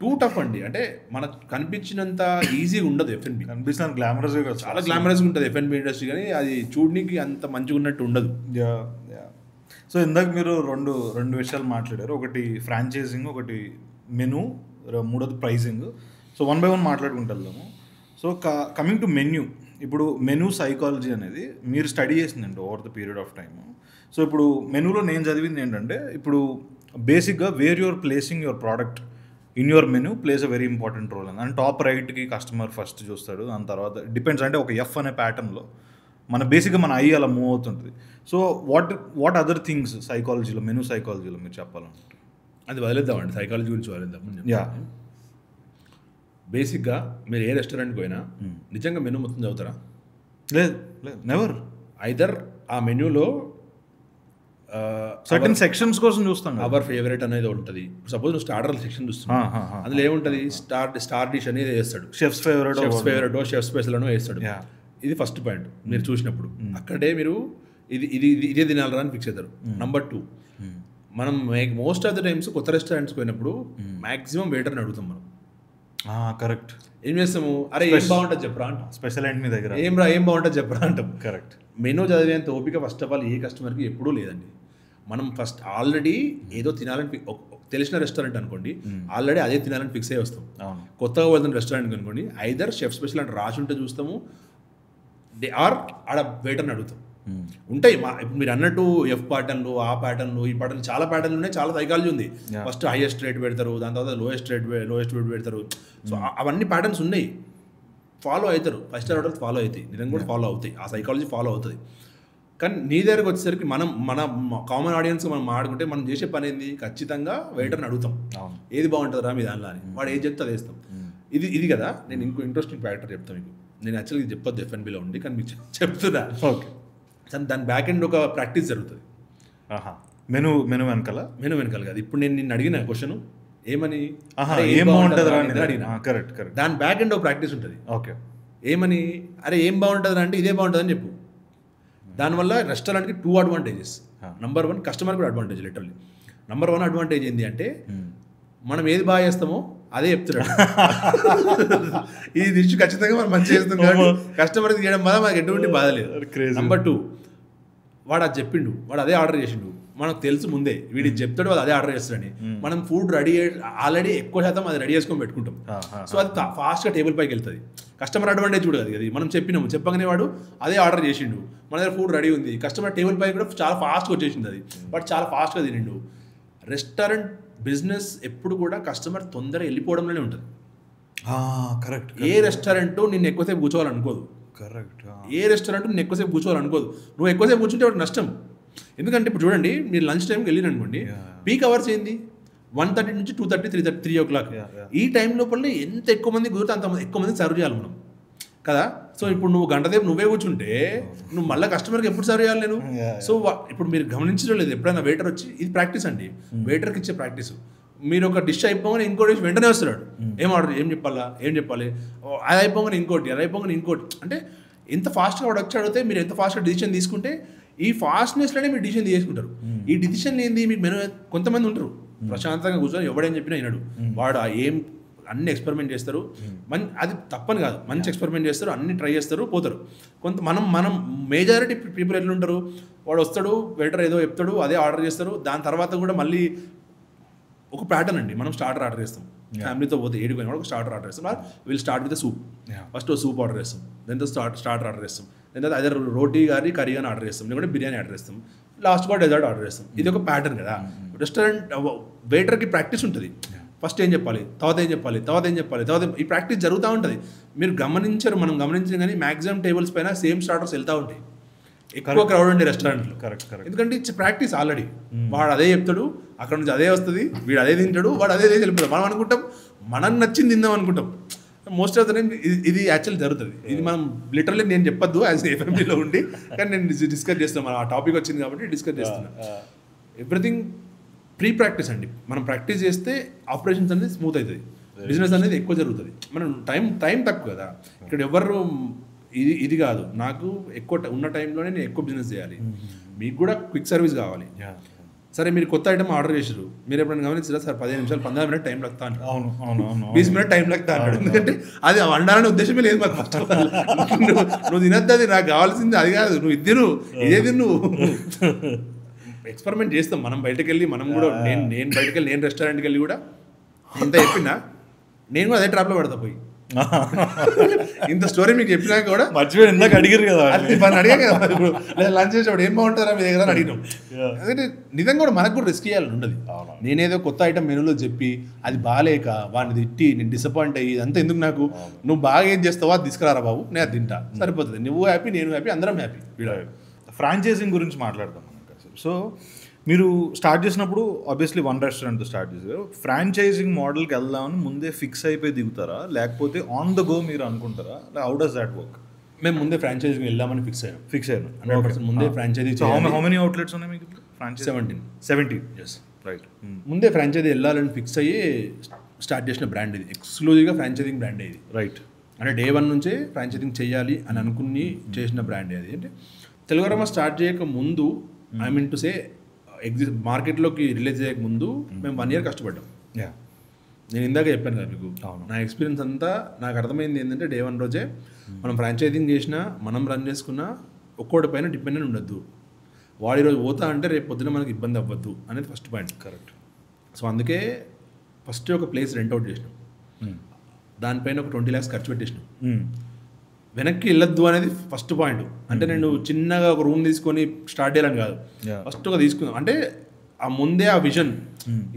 టూ టఫ్ అండి. అంటే మనకు కనిపించినంత ఈజీగా ఉండదు ఎఫ్ఎన్బి. కనిపించిన గ్లామరస్గా, చాలా గ్లామరస్గా ఉంటుంది ఎఫ్ఎన్బి ఇండస్ట్రీ, కానీ అది చూడడానికి అంత మంచిగా ఉన్నట్టు ఉండదు. సో ఇందాక మీరు రెండు విషయాలు మాట్లాడారు. ఒకటి ఫ్రాంచైజింగ్, ఒకటి మెనూ, మూడోది ప్రైజింగ్. సో 1 by 1 మాట్లాడుకుంటూ వెళ్దాము. సో కమింగ్ టు మెన్యూ, ఇప్పుడు మెనూ సైకాలజీ అనేది మీరు స్టడీ చేసిందండి over the period of time. So ఇప్పుడు మెనూలో నేను చదివింది ఏంటంటే, ఇప్పుడు బేసిక్గా where your placing your product in your menu place a very important role అని. టాప్ రైట్కి కస్టమర్ ఫస్ట్ చూస్తాడు, దాని తర్వాత డిపెండ్స్, అంటే ఒక ఎఫ్ అనే ప్యాటర్న్లో మన బేసిక్గా మన ఐ అలా మూవ్ అవుతుంటుంది. సో వాట్ అదర్ థింగ్స్ సైకాలజీలో, మెనూ సైకాలజీలో మీరు చెప్పాలంటే? అది వదిలేద్దామండి, సైకాలజీ గురించి వదిలేద్దాం. యా, బేసిక్గా మీరు ఏ రెస్టారెంట్కి పోయినా నిజంగా మెనూ మొత్తం చదువుతారా? లేదు, నెవర్. ఐదర్ ఆ మెనూలో సర్టన్ సెక్షన్స్ కోసం చూస్తాం. అవర్ ఫేవరెట్ అనేది ఉంటుంది. సపోజ్ నువ్వు స్టార్టర్ సెక్షన్ చూస్తున్నావు, అందులో ఏముంటుంది, స్టార్ డిష్ అనేది వేస్తాడు, షెఫ్స్ ఫేవరెట్, షెఫ్ స్పెషల్ అనో వేస్తాడు. ఇది ఫస్ట్ పాయింట్. మీరు చూసినప్పుడు అక్కడే మీరు ఇదే తినాలరా అని ఫిక్స్ అవుతారు. నెంబర్ 2, మనం మోస్ట్ ఆఫ్ ద టైమ్స్ కొత్త రెస్టారెంట్స్కి పోయినప్పుడు మ్యాక్సిమం వెయిటర్ని అడుగుతాం మనం. కరెక్ట్. ఏం చేస్తాము, అరే ఏం బాగుంటుంది చెప్పరా అంటాం. స్పెషల్ ఏంటి మీ దగ్గర, ఏం బాగుంటుంది చెప్పరా అంటాం. కరెక్ట్. మెనూ చదివేంత ఓపిక ఫస్ట్ ఆఫ్ ఆల్ ఏ కస్టమర్కి ఎప్పుడూ లేదండి. మనం ఫస్ట్ ఆల్రెడీ ఏదో తినాలని తెలిసిన రెస్టారెంట్ అనుకోండి, ఆల్రెడీ అదే తినాలని ఫిక్స్ అయ్యి వస్తాం. కొత్తగా వెళ్తున్న రెస్టారెంట్ అనుకోండి, ఐదర్ షెఫ్ స్పెషల్ అంటే రాసి ఉంటే చూస్తాము, ఆర్ ఆడ వెయిటర్ని అడుగుతాం. ఉంటాయి ఇప్పుడు మీరు అన్నట్టు ఎఫ్ ప్యాటర్న్లు, ఆ ప్యాటర్న్లు, ఈ ప్యాటర్న్లు, చాలా ప్యాటర్న్లు ఉన్నాయి, చాలా సైకాలజీ ఉంది. ఫస్ట్ హైయెస్ట్ రేట్ పెడతారు, దాని తర్వాత లోయెస్ట్ రేట్ పెడతారు. సో అవన్నీ ప్యాటర్న్స్ ఉన్నాయి, ఫాలో అవుతారు. 5 స్టార్ హోటల్స్ ఫాలో అవుతాయి, నిజంగా కూడా ఫాలో అవుతాయి, ఆ సైకాలజీ ఫాలో అవుతుంది. కానీ నీ దగ్గరకు వచ్చేసరికి మన కామన్ ఆడియన్స్ మనం మాడుకుంటే మనం చేసే పని ఏంది, ఖచ్చితంగా వెయిటర్ని అడుగుతాం, ఏది బాగుంటుందా మీ దానిలో అని. వాడు ఏది చెప్తే అది వేస్తాం. ఇది కదా. నేను ఇంకో ఇంట్రెస్టింగ్ ఫ్యాక్టర్ చెప్తాను మీకు. నేను యాక్చువల్గా ఇది చెప్పొద్దు ఎఫ్ఎన్బిలో ఉండి, కానీ మీకు చెప్తున్నా. ఓకే. దాని బ్యాక్ ఎండ్ ఒక ప్రాక్టీస్ జరుగుతుంది. మెనూ వెనకాల కాదు. ఇప్పుడు నేను నిన్ను అడిగిన క్వశ్చన్ ఏమని, ఏం బాగుంటుందా అని అడిగిన, కరెక్ట్. దాని బ్యాక్ ఎండ్ ఒక ప్రాక్టీస్ ఉంటుంది. ఓకే. ఏమని, అరే ఏం బాగుంటుంది అంటే ఇదే బాగుంటుంది అని చెప్పు. దానివల్ల రెస్టారెంట్కి 2 అడ్వాంటేజెస్. నెంబర్ 1 కస్టమర్కి కూడా అడ్వాంటేజ్. లిటరల్లీ నెంబర్ 1 అడ్వాంటేజ్ ఏంటి అంటే, మనం ఏది బాగా చేస్తామో అదే చెప్తున్నాడు. ఈ డిష్ ఖచ్చితంగా మనం మంచిగా చేస్తాం కాబట్టి కస్టమర్కి చేయడం వల్ల మనకు ఎటువంటి బాధ లేదు. నెంబర్ 2, వాడు అది చెప్పిండు, వాడు అదే ఆర్డర్ చేసిండు, మనకు తెలుసు ముందే వీడికి చెప్తాడు, వాడు అదే ఆర్డర్ చేస్తాడని. మనం ఫుడ్ రెడీ ఆల్రెడీ ఎక్కువ శాతం అది రెడీ చేసుకొని పెట్టుకుంటాం. సో అది ఫాస్ట్గా టేబుల్ పైకి వెళ్తుంది. కస్టమర్ అడ్వాంటేజ్ కూడా అది మనం చెప్పగానే వాడు అదే ఆర్డర్ చేసిండు, మన దగ్గర ఫుడ్ రెడీ ఉంది, కస్టమర్ టేబుల్ పైకి కూడా చాలా ఫాస్ట్గా వచ్చేసింది, అది వాడు చాలా ఫాస్ట్గా తినిండు. రెస్టారెంట్ బిజినెస్ ఎప్పుడు కూడా కస్టమర్ తొందరగా వెళ్ళిపోవడంలోనే ఉంటుంది. కరెక్ట్. ఏ రెస్టారెంట్ నిన్ను ఎక్కువసేపు కూర్చోవాలనుకోదు. కరెక్ట్. ఏ రెస్టారెంట్ నిన్ను ఎక్కువసేపు కూర్చోవాలనుకోదు. నువ్వు ఎక్కువసేపు కూర్చుంటే వాడికి నష్టం. ఎందుకంటే ఇప్పుడు చూడండి, మీరు లంచ్ టైంకి వెళ్ళిననుకోండి, పీక్ అవర్స్ ఏంది 1:30 నుంచి 2:30, 3 o'clock. ఈ టైం లోపల ఎంత ఎక్కువ మంది కుదిరితే అంత ఎక్కువ మంది సర్వ్ చేయాలి మనం కదా. సో ఇప్పుడు నువ్వు గంట సేపు నువ్వే కూర్చుంటే నువ్వు మళ్ళీ కస్టమర్కి ఎప్పుడు సర్వ్ చేయాలి నేను. సో ఇప్పుడు మీరు గమనించడం లేదు, ఎప్పుడైనా వెయిటర్ వచ్చి, ఇది ప్రాక్టీస్ అండి, వెయిటర్కి ఇచ్చే ప్రాక్టీస్. మీరు ఒక డిష్ అయిపోగానే ఇంకో డిష్ వెంటనే వస్తున్నాడు, ఏం చెప్పాలి, అది అయిపోగానే ఇంకోటి. అంటే ఎంత ఫాస్ట్గా వాడు వచ్చి అడిగితే మీరు ఎంత ఫాస్ట్గా డిసిషన్ తీసుకుంటే ఈ ఫాస్ట్నెస్లోనే మీరు డిసిషన్ తీసుకుంటారు. ఈ డిసిషన్ ఏంది మీకు మెనూ. కొంతమంది ఉంటారు ప్రశాంతంగా కూర్చొని ఎవడేం చెప్పినా వినడు, వాడు ఏం అన్ని ఎక్స్పెరిమెంట్ చేస్తారు. అది తప్పని కాదు, మంచి ఎక్స్పెరిమెంట్ చేస్తారు, అన్ని ట్రై చేస్తారు, పోతారు. మనం మేజారిటీ పీపుల్ ఎట్లుంటారు, వాడు వస్తాడు, వెయిటర్ ఏదో చెప్తాడు, అదే ఆర్డర్ చేస్తారు. దాని తర్వాత కూడా మళ్ళీ ఒక ప్యాటర్న్ అండి, మనం స్టార్టర్ ఆర్డర్ చేస్తాం. ఫ్యామిలీతో పోతే ఏడుకొని కూడా ఒక స్టార్టర్ ఆర్డర్ చేస్తాం. వీళ్ళు start with soup, first soup order చేస్తాం, దాంతో స్టార్టర్ ఆర్డర్ చేస్తాం, దాని తర్వాత అదే రోటీ కానీ కర్రీ కానీ ఆర్డర్ చేస్తాం, లేకుంటే బిర్యానీ ఆర్డర్ చేస్తాం, లాస్ట్ కూడా డెజర్ట్ ఆర్డర్ చేస్తాం. ఇది ఒక ప్యాటర్న్ కదా. రెస్టారెంట్ వెయిటర్కి ప్రాక్టీస్ ఉంటుంది. ఫస్ట్ ఏం చెప్పాలి, తర్వాత ఏం చెప్పాలి, ఈ ప్రాక్టీస్ జరుగుతూ ఉంటుంది. మీరు మనం గమనించారు కానీ మ్యాక్సిమం టేబుల్స్ పైన సేమ్ స్టార్టర్స్ వెళ్తూ ఉంటాయి, ఎక్కువ క్రౌడ్ ఉండే రెస్టారెంట్లో. కరెక్ట్. ఎందుకంటే ఇట్స్ ప్రాక్టీస్ ఆల్రెడీ. వాడు అదే చెప్తాడు, అక్కడ నుంచి అదే వస్తుంది, వీడు అదే తింటాడు, వాడు అదే వెళ్ళిపోతాడు. మనం అనుకుంటాం మనం నచ్చింది తిందాం అనుకుంటాం, మోస్ట్ ఆఫ్ ద టైం ఇది యాక్చువల్ జరుగుతుంది. ఇది మనం లిటరల్లీ నేను చెప్పొద్దు యాజ్ ఎఫ్ఎంబీలో ఉండి, కానీ నేను డిస్కస్ చేస్తాను. ఆ టాపిక్ వచ్చింది కాబట్టి డిస్కస్ చేస్తున్నా. ఎవ్రీథింగ్ ప్రీ ప్రాక్టీస్ అండి. మనం ప్రాక్టీస్ చేస్తే ఆపరేషన్స్ అనేది స్మూత్ అవుతుంది, బిజినెస్ అనేది ఎక్కువ జరుగుతుంది. మనం టైం తక్కువ కదా ఇక్కడ. ఎవరు ఇది కాదు, నాకు ఎక్కువ ఉన్న టైంలోనే నేను ఎక్కువ బిజినెస్ చేయాలి. మీకు కూడా క్విక్ సర్వీస్ కావాలి. సరే మీరు కొత్త ఐటమ్ ఆర్డర్ చేసారు, మీరు ఎప్పుడైనా గమనించారా సార్ 15 నిమిషాలు 15 మినిట్ టైం లగ్తా అంటారు, 20 మినిట్ టైం లగ్తా అంటాడు. ఎందుకంటే అది వండాలనే ఉద్దేశమే లేదు మాకు. ఫస్ట్ నువ్వు తినద్దు, అది నాకు కావాల్సింది అది కాదు, నువ్వు ఇదే తిను. ఎక్స్పెరిమెంట్ చేస్తాం మనం బయటకు వెళ్ళి. మనం కూడా నేను బయటకు వెళ్ళి, నేను రెస్టారెంట్కి వెళ్ళి కూడా ఎంత చెప్పినా నేను కూడా అదే ట్రాప్లో పడతా పోయి. ఇంత స్టోరీ మీకు చెప్పినాక కూడా మర్చిపోయి ఇందాక అడిగారు కదా, అడిగా కదా లంచ్ చేసేవాడు ఏం బాగుంటుందా మీ దగ్గర అడిగినాం. ఎందుకంటే నిజంగా కూడా మనకు కూడా రిస్క్ చేయాలని ఉండదు. నేనేదో కొత్త ఐటమ్ మెనూలో చెప్పి అది బాగాలేక వాడిని తిట్టి నేను డిసప్పాయింట్ అయ్యి అంతా ఎందుకు నాకు, నువ్వు బాగా ఏం చేస్తావో అది తీసుకురారా బాబు, నేను అది తింటా, సరిపోతుంది. నువ్వు హ్యాపీ, నేను హ్యాపీ, అందరం హ్యాపీ. ఫ్రాంచైజింగ్ గురించి మాట్లాడదాం మనం కాసేపు. సో మీరు స్టార్ట్ చేసినప్పుడు ఆబ్వియస్లీ 1 రెస్టారెంట్తో స్టార్ట్ చేశారు. ఫ్రాంచైజింగ్ మోడల్కి వెళ్దామని ముందే ఫిక్స్ అయిపోయి దిగుతారా, లేకపోతే ఆన్ ద గో మీరు అనుకుంటారా? How does that work? మేము ముందే ఫ్రాంచైజింగ్ వెళ్దామని ఫిక్స్ అయ్యాను. 100% ముందే ఫ్రాంచైజీ. హౌ మెనీ అవుట్లెట్స్ ఉన్నాయి మీకు? 17. Yes, right. ముందే ఫ్రాంచైజీ వెళ్ళాలని ఫిక్స్ అయ్యి స్టార్ట్ చేసిన బ్రాండ్ ఇది. ఎక్స్క్లూజివ్గా ఫ్రాంచైజింగ్ బ్రాండ్ ఇది. రైట్. అంటే డే 1 నుంచే ఫ్రాంచైజింగ్ చేయాలి అని అనుకుని చేసిన బ్రాండ్ అది. అంటే తెలుగురామ స్టార్ట్ చేయక ముందు, ఐ మీన్ టు సే మార్కెట్లోకి రిలీజ్ చేయక ముందు మేము 1 year కష్టపడ్డాం. నేను ఇందాక చెప్పాను కదా మీకు, నా ఎక్స్పీరియన్స్ అంతా నాకు అర్థమైంది ఏంటంటే డే 1 రోజే మనం ఫ్రాంచైజింగ్ చేసినా, మనం రన్ చేసుకున్నా ఒక్కోటి పైన డిపెండెంట్ ఉండొద్దు. వాడు ఈరోజు పోతా అంటే రేపు పొద్దున మనకి ఇబ్బంది అవ్వద్దు అనేది ఫస్ట్ పాయింట్. కరెక్ట్. సో అందుకే ఫస్ట్ ఒక ప్లేస్ రెంట్ అవుట్ చేసినాం, దానిపైన ఒక 20 lakhs ఖర్చు పెట్టేసినాం. వెనక్కి వెళ్ళొద్దు అనేది ఫస్ట్ పాయింట్. అంటే నేను చిన్నగా ఒక రూమ్ తీసుకొని స్టార్ట్ చేయాలని కాదు, ఫస్ట్ ఒక తీసుకుందాం. అంటే ఆ ముందే ఆ విజన్,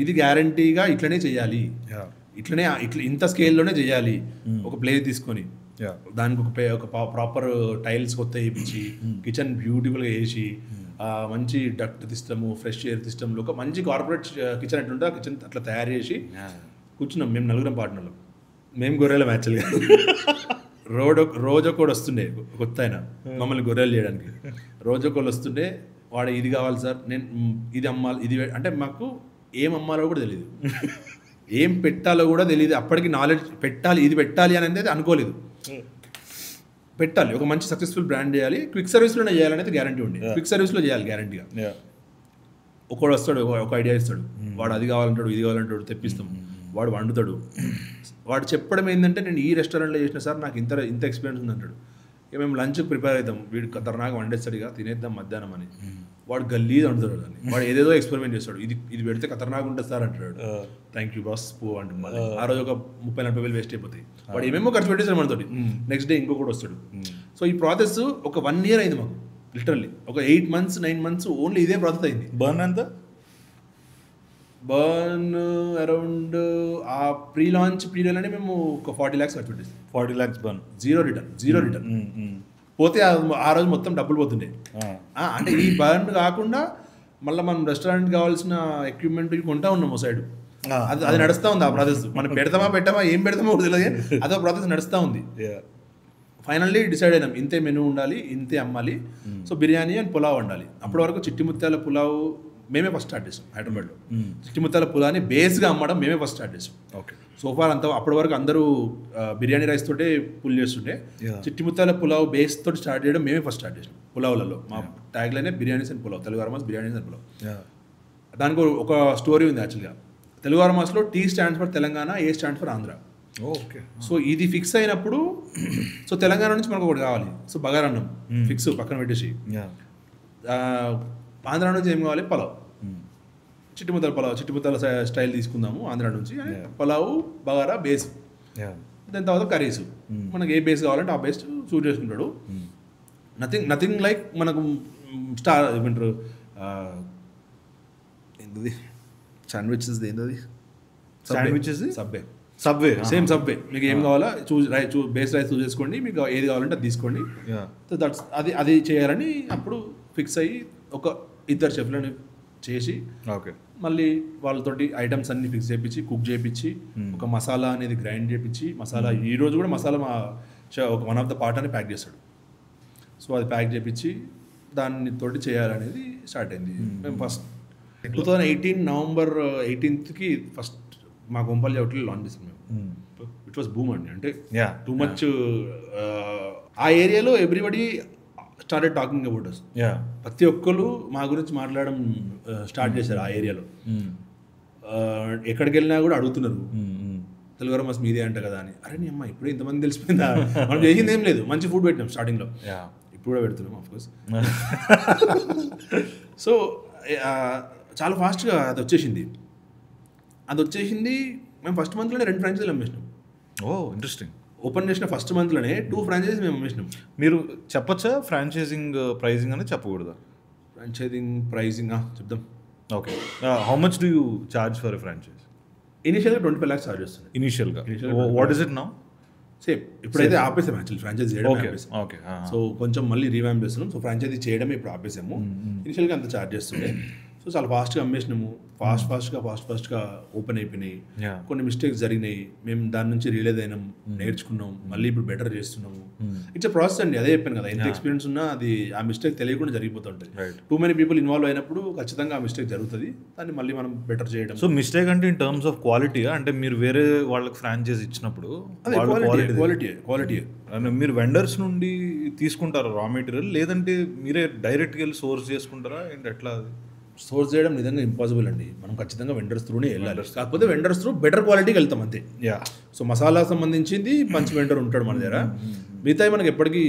ఇది గ్యారంటీగా ఇట్లనే చేయాలి, ఇట్లనే ఇంత స్కేల్లోనే చేయాలి. ఒక ప్లేస్ తీసుకొని దానికి ఒక ప్రాపర్ టైల్స్ కొత్త వేయించి, కిచెన్ బ్యూటిఫుల్గా వేసి, మంచి డక్ట్ సిస్టము, ఫ్రెష్ ఎయిర్ సిస్టంలో ఒక మంచి కార్పొరేట్ కిచెన్ ఎట్లుంటే ఆ కిచెన్ అట్లా తయారు చేసి కూర్చున్నాం. మేము 4 పార్ట్నర్లు, మేము గొర్రెలం యాక్చువల్గా. రోజొకడు వస్తుండే కొత్త ఆయన మమ్మల్ని గొర్రెలు చేయడానికి. రోజొకడు వస్తుండే, వాడు ఇది కావాలి సార్, నేను ఇది అమ్మాలి, ఇది అంటే మాకు ఏం అమ్మాలో కూడా తెలియదు, ఏం పెట్టాలో కూడా తెలియదు. అప్పటికి నాలెడ్జ్ పెట్టాలి, ఇది పెట్టాలి అని అనేది అనుకోలేదు. పెట్టాలి, ఒక మంచి సక్సెస్ఫుల్ బ్రాండ్ చేయాలి, క్విక్ సర్వీస్లోనే చేయాలనేది గ్యారంటీ ఉండే. క్విక్ సర్వీస్లో చేయాలి గ్యారంటీగా. ఒకడు వస్తాడు, ఒక ఐడియా ఇస్తాడు, వాడు అది కావాలంటాడు, ఇది కావాలంటాడు, తెప్పిస్తాం. వాడు వండుతాడు. వాడు చెప్పడం ఏంటంటే నేను ఈ రెస్టారెంట్లో చేసిన సార్, నాకు ఇంత ఎక్స్పీరియన్స్ ఉంది అంటాడు. ఇక మేము లంచ్కి ప్రిపేర్ అవుతాం, వీడు ఖతర్నాక్ వండేస్తాడుగా, తినేద్దాం మధ్యాహ్నం అని. వాడు గల్లీది వండుతాడు దాన్ని, వాడు ఏదేదో ఎక్స్పెరిమెంట్ చేస్తాడు. ఇది పెడితే ఖతర్నాక్ ఉంటుంది సార్ అంటాడు. థ్యాంక్ యూ బాస్ పో అంటుంది. ఆ రోజు ఒక 30-40 వేలు వేస్ట్ అయిపోతాయి. వాడు ఏమేమో ఖర్చు పెట్టేసాడు మనతోటి. నెక్స్ట్ డే ఇంకొకటి వస్తాడు. సో ఈ ప్రాసెస్ ఒక 1 year అయింది మాకు, లిటరల్లీ ఒక 8 months 9 months ఓన్లీ ఇదే ప్రాసెస్ అయింది. బర్న్ ఎంత? బర్న్ అరౌండ్ ఆ ప్రీ లాంచ్ పీరియడ్లోనే మేము ఒక 40 lakhs ఖర్చు పెట్టేసాం. 40 lakhs బర్న్. Zero return. పోతే ఆ రోజు మొత్తం డబ్బులు పోతుండే. అంటే ఈ బర్న్ కాకుండా మళ్ళీ మనం రెస్టారెంట్ కావాల్సిన ఎక్విప్మెంట్ కొంటా ఉన్నాం ఓ సైడ్. అది నడుస్తూ ఉంది ఆ ప్రాసెస్. మనం పెట్టామా ఏం పెడతామో తెలియదు, అదో ప్రాసెస్ నడుస్తూ ఉంది. ఫైనల్లీ డిసైడ్ అయినాం, ఇంతే మెనూ ఉండాలి, ఇంతే అమ్మాలి. సో బిర్యానీ అండ్ పులావ్ వండాలి. అప్పటి వరకు చిట్టి ముత్యాల పులావ్ మేమే ఫస్ట్ స్టార్ట్ చేసాం హైదరాబాద్లో. చిట్టి ముత్యాల పులావ్ని బేస్గా అమ్మడం మేమే ఫస్ట్ స్టార్ట్ చేసాం. ఓకే. సోఫార్ అంతా అప్పటి వరకు అందరూ బిర్యానీ రైస్ తోటే పుల్ చేస్తుంటే, చిట్టి ముత్యాల పులావ్ బేస్ తోటి స్టార్ట్ చేయడం మేమే ఫస్ట్ స్టార్ట్ చేసాం. పులావులలో మా ట్యాగ్ లైనే biryanis and pulao, Telugu aromas biryanis and pulao. దానికి ఒక స్టోరీ ఉంది యాక్చువల్గా. తెలుగు ఆర్మాస్లో T stands for Telangana, A stands for Andhra. Okay. So ఇది ఫిక్స్ అయినప్పుడు, సో తెలంగాణ నుంచి మనకు ఒకటి కావాలి, సో బగారన్నం ఫిక్స్ పక్కన పెట్టేసి, ఆంధ్ర నుంచి ఏం కావాలి, పలావ్, చిట్టిముద్దల పలావ్, చిట్టిముద్దల స్టైల్ తీసుకుందాము ఆంధ్ర నుంచి. పలావ్ బగారా బేస్, దాని తర్వాత కర్రీస్, మనకి ఏ బేస్ కావాలంటే ఆ బేస్ చూస్ చేసుకుంటాడు. నథింగ్ లైక్ మనకు స్టార్ ఏమంటారు ఏంటది శాండ్విచెస్, ఏంటది శాండ్విచెస్, సబ్వే సేమ్ సబ్వే. మీకు ఏం కావాలో బేస్ రైస్ చూస్ చేసుకోండి, మీకు ఏది కావాలంటే అది తీసుకోండి. అది చేయాలని అప్పుడు ఫిక్స్ అయ్యి ఒక 2 చెఫ్లని చేసి ఓకే మళ్ళీ వాళ్ళతోటి ఐటమ్స్ అన్ని ఫిక్స్ చేయించి కుక్ చేయించి ఒక మసాలా అనేది గ్రైండ్ చేయించి మసాలా ఈ రోజు కూడా మసాలా మా ఒక వన్ ఆఫ్ ద పార్ట్ అని ప్యాక్ చేస్తాడు. సో అది ప్యాక్ చేయించి దాన్ని తోటి చేయాలనేది స్టార్ట్ అయింది. మేము ఫస్ట్ 2018 నవంబర్ 18కి ఫస్ట్ మా గొంపల్లి హోటల్ లాంచ్ చేసాం మేము. ఇట్ వాస్ బూమ్ అండి. అంటే టూ మచ్ ఆ ఏరియాలో everybody started talking about us. ప్రతి ఒక్కరు మా గురించి మాట్లాడడం స్టార్ట్ చేశారు ఆ ఏరియాలో. ఎక్కడికి వెళ్ళినా కూడా అడుగుతున్నారు తెలుగు మస్ మీదే అంట కదా అని. అరే నీ అమ్మ ఇప్పుడే ఇంతమంది తెలిసిపోయిందా, మనం చేసింది ఏం లేదు, మంచి ఫుడ్ పెట్టినాం స్టార్టింగ్లో, ఇప్పుడు కూడా పెడుతున్నాం ఆఫ్కోర్స్. సో చాలా ఫాస్ట్గా అది వచ్చేసింది. మేము ఫస్ట్ మంత్లోనే 2 ఫ్రాంచైజీలు అమ్మేసినాం. ఇంట్రెస్టింగ్. ఓపెన్ చేసిన ఫస్ట్ మంత్లోనే 2 ఫ్రాంచైజీస్ మేము అమ్మేసినాం. మీరు చెప్పచ్చా ఫ్రాంచైజింగ్ ప్రైజింగ్ అని చెప్పకూడదా? ఫ్రాంచైజింగ్ ప్రైజింగ్ చెప్దాం. Okay. How much do you charge for a franchise? ఇనిషియల్గా 25 lakhs చార్జ్ చేస్తుంది. ఇనిషియల్గా what is it now? Same ఇప్పుడైతే ఆపేసాం యాక్చువల్లీ ఫ్రాంచైజీ చేయడం ఆపేసాం. ఓకే. సో కొంచెం మళ్ళీ రీవ్యాంప్ చేస్తున్నాం. సో ఫ్రాంచైజీ చేయడమే ఇప్పుడు ఆపేసాము. ఇనిషియల్గా అంత చార్జ్ చేస్తుండే. సో చాలా ఫాస్ట్గా అమ్మేసినాము. ఫాస్ట్గా ఓపెన్ అయిపోయినాయి. కొన్ని మిస్టేక్స్ జరిగినాయి, మేము దాని నుంచి రియలైజ్ అయినాం, నేర్చుకున్నాం, మళ్ళీ ఇప్పుడు బెటర్ చేస్తున్నాము. ఇట్స్ ఎ ప్రాసెస్ అండి. అదే చెప్పాను కదా, ఎంత ఎక్స్పీరియన్స్ ఉన్నా అది ఆ మిస్టేక్ తెలియకుండా జరిగిపోతుంటుంది. టూ మెనీ పీపుల్ ఇన్వాల్వ్ అయినప్పుడు ఖచ్చితంగా ఆ మిస్టేక్ జరుగుతుంది. దాన్ని మళ్ళీ మనం బెటర్ చేయడం. సో మిస్టేక్ అంటే ఇన్ టర్మ్స్ ఆఫ్ క్వాలిటీ, అంటే మీరు వేరే వాళ్ళకి ఫ్రాంచైజ్ ఇచ్చినప్పుడు క్వాలిటీ మీరు వెండర్స్ నుండి తీసుకుంటారా రా మెటీరియల్, లేదంటే మీరే డైరెక్ట్గా వెళ్ళి సోర్స్ చేసుకుంటారా? అండ్ ఎట్లా సోర్స్ చేయడం నిజంగా ఇంపాసిబుల్ అండి. మనం ఖచ్చితంగా వెండర్స్ త్రూనే వెళ్ళాలి. కాకపోతే వెండర్స్ త్రూ బెటర్ క్వాలిటీకి వెళ్తాం అంతే. సో మసాలా సంబంధించింది మంచి వెండర్ ఉంటాడు మన దగ్గర. మిగతా మనకి ఎప్పటికీ